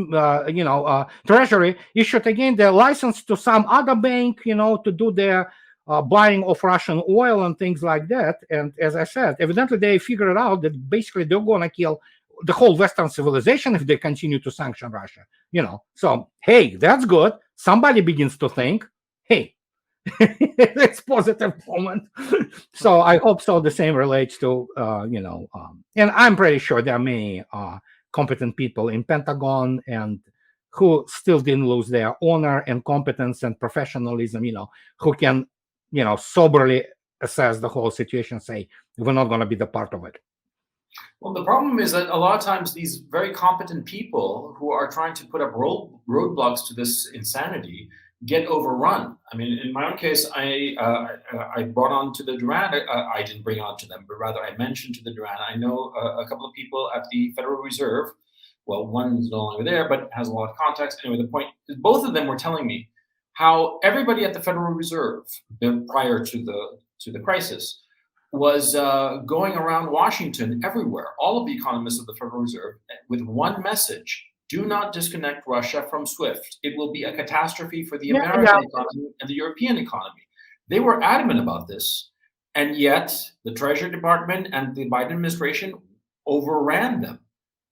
Treasury issued again the license to some other bank, to do their buying of Russian oil and things like that. And as I said, evidently they figured out that basically they're going to kill the whole Western civilization if they continue to sanction Russia. So hey, that's good. Somebody begins to think, hey. It's positive moment. So I hope so. The same relates to and I'm pretty sure there are many competent people in Pentagon and who still didn't lose their honor and competence and professionalism, who can soberly assess the whole situation, say we're not going to be the part of it. Well, the problem is that a lot of times these very competent people who are trying to put up roadblocks to this insanity, get overrun. I mean, in my own case, I brought on to the duran. I didn't bring on to them, but rather I mentioned to the duran. I know a couple of people at the Federal Reserve. Well, one's no longer there, but has a lot of context. Anyway, the point is both of them were telling me how everybody at the Federal Reserve, prior to the crisis, was going around Washington everywhere, all of the economists of the Federal Reserve, with one message: do not disconnect Russia from SWIFT. It will be a catastrophe for the American economy and the European economy. They were adamant about this, and yet the Treasury Department and the Biden administration overran them.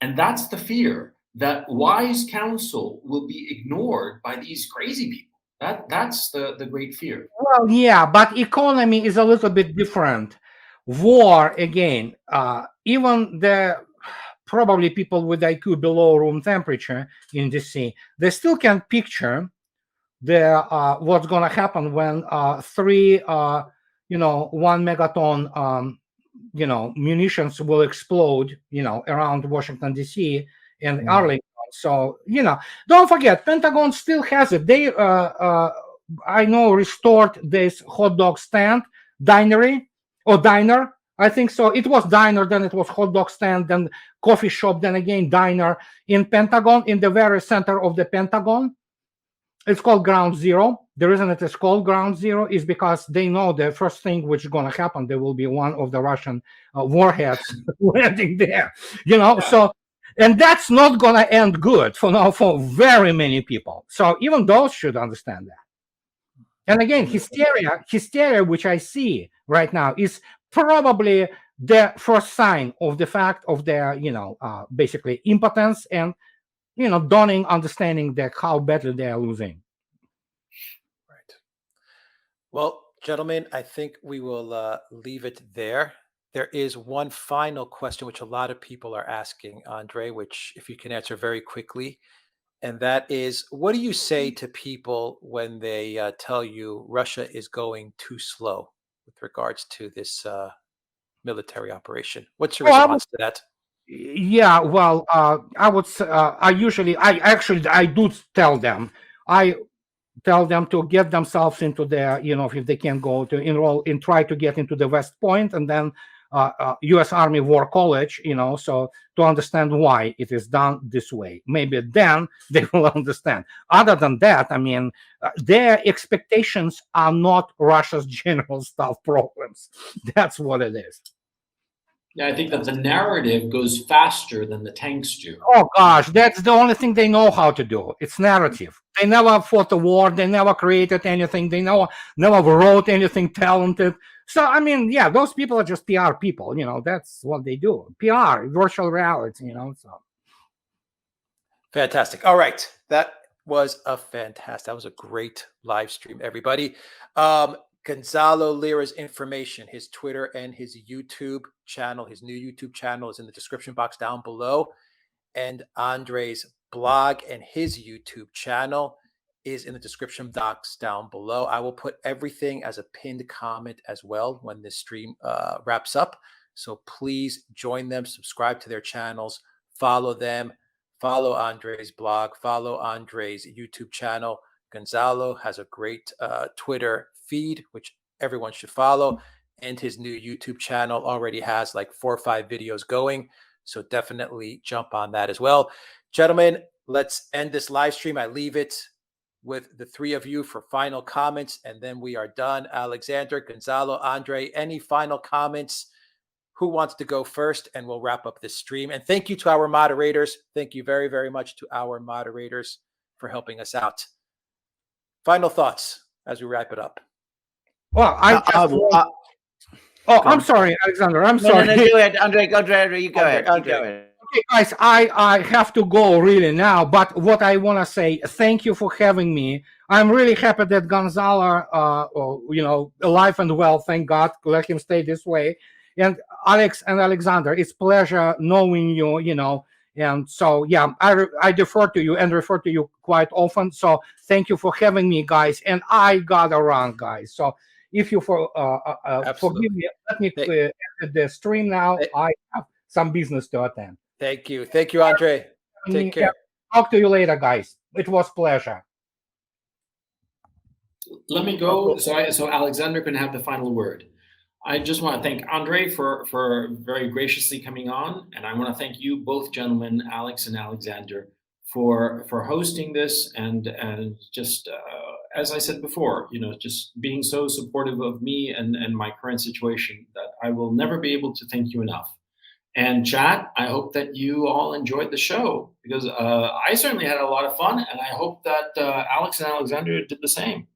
And that's the fear, that wise counsel will be ignored by these crazy people. That's the great fear. Well, yeah, but economy is a little bit different. War, again, even the probably people with IQ below room temperature in DC, they still can picture the what's going to happen when 1 megaton munitions will explode around Washington DC and Arlington. So don't forget, Pentagon still has it. They I know restored this hot dog stand, diner. I think so. It was diner, then it was hot dog stand, then coffee shop, then again diner in Pentagon, in the very center of the Pentagon. It's called Ground Zero. The reason it is called Ground Zero is because they know the first thing which is going to happen, there will be one of the Russian warheads landing there. So, and that's not going to end good for very many people. So even those should understand that. And again, hysteria, which I see right now, is probably the first sign of the fact of their, basically impotence and, dawning understanding that how badly they are losing. Right. Well, gentlemen, I think we will leave it there. There is one final question which a lot of people are asking, Andrei, which if you can answer very quickly. And that is, what do you say to people when they tell you Russia is going too slow with regards to this military operation? What's your response to that? Yeah, well, I would. I do tell them. I tell them to get themselves into their, if they can go to enroll and try to get into the West Point and then U.S. Army War College, so to understand why it is done this way. Maybe then they will understand. Other than that, I mean, their expectations are not Russia's general staff problems. That's what it is. Yeah, I think that the narrative goes faster than the tanks do. Oh gosh, that's the only thing they know how to do. It's narrative. They never fought a war. They never created anything. They never wrote anything talented. So I mean, yeah, those people are just PR people. That's what they do. PR, virtual reality. So fantastic. All right, that was a great live stream, everybody. Gonzalo Lira's information, his Twitter and his YouTube channel, his new YouTube channel is in the description box down below. And Andrei's blog and his YouTube channel is in the description box down below. I will put everything as a pinned comment as well when this stream wraps up. So please join them, subscribe to their channels, follow them, follow Andrei's blog, follow Andrei's YouTube channel. Gonzalo has a great Twitter feed, which everyone should follow. And his new YouTube channel already has like 4 or 5 videos going. So definitely jump on that as well. Gentlemen, let's end this live stream. I leave it with the 3 of you for final comments, and then we are done. Alexander, Gonzalo, Andrei, any final comments? Who wants to go first? And we'll wrap up this stream. And thank you to our moderators. Thank you very, very much to our moderators for helping us out. Final thoughts as we wrap it up. Well, I'm sorry, Alexander. I'm sorry. No, do it, Andrei. You go ahead. Okay, guys, I have to go really now. But what I want to say, thank you for having me. I'm really happy that Gonzalo, alive and well. Thank God. Let him stay this way. And Alex and Alexander, it's pleasure knowing you. And so, yeah, I defer to you and refer to you quite often. So thank you for having me, guys. And I gotta run, guys. So if you forgive me, let me end the stream now. I have some business to attend. Thank you. Thank you, Andrei. Take care. Talk to you later, guys. It was a pleasure. Let me go so Alexander can have the final word. I just want to thank Andrei for very graciously coming on, and I want to thank you both gentlemen, Alex and Alexander, for hosting this and just as I said before, just being so supportive of me and my current situation that I will never be able to thank you enough. And chat, I hope that you all enjoyed the show, because I certainly had a lot of fun, and I hope that Alex and Alexander did the same.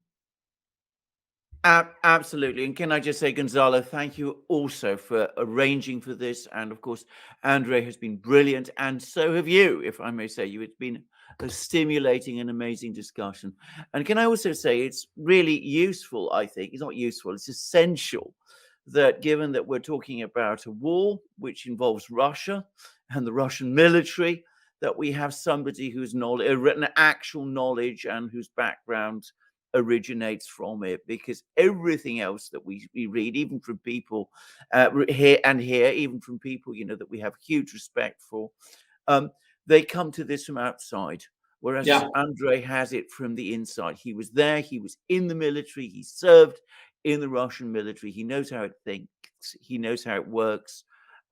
Absolutely. And can I just say, Gonzalo, thank you also for arranging for this. And of course, Andrei has been brilliant. And so have you, if I may say you. It's been a stimulating and amazing discussion. And can I also say it's really useful, I think. It's not useful, it's essential that, given that we're talking about a war which involves Russia and the Russian military, that we have somebody who's an actual knowledge and whose background originates from it, because everything else that we read, even from people here, even from people that we have huge respect for, they come to this from outside, whereas Andrei has it from the inside. He was there, he was in the military, he served in the Russian military, he knows how it thinks, he knows how it works,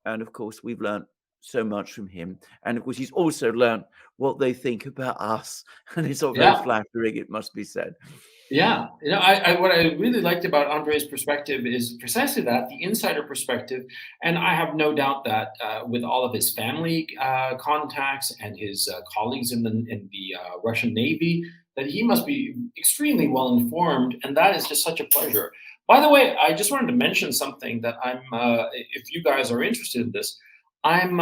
and of course we've learned so much from him. And of course he's also learned what they think about us, and it's not very flattering, it must be said. Yeah, what I really liked about Andrei's perspective is precisely that, the insider perspective. And I have no doubt that with all of his family contacts and his colleagues in the Russian Navy, that he must be extremely well informed, and that is just such a pleasure. By the way, I just wanted to mention something that if you guys are interested in this, I'm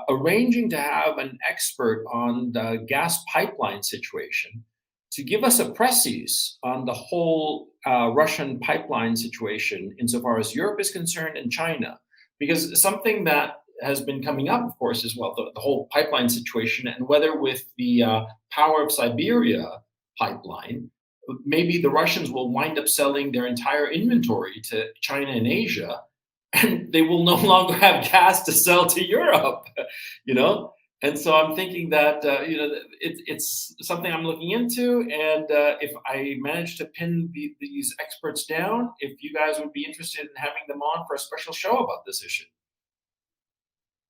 arranging to have an expert on the gas pipeline situation to give us a précis on the whole Russian pipeline situation insofar as Europe is concerned and China. Because something that has been coming up, of course, as well, the whole pipeline situation, and whether with the Power of Siberia pipeline, maybe the Russians will wind up selling their entire inventory to China and Asia, and they will no longer have gas to sell to Europe, And so I'm thinking that it's something I'm looking into, and if I manage to pin these experts down, if you guys would be interested in having them on for a special show about this issue.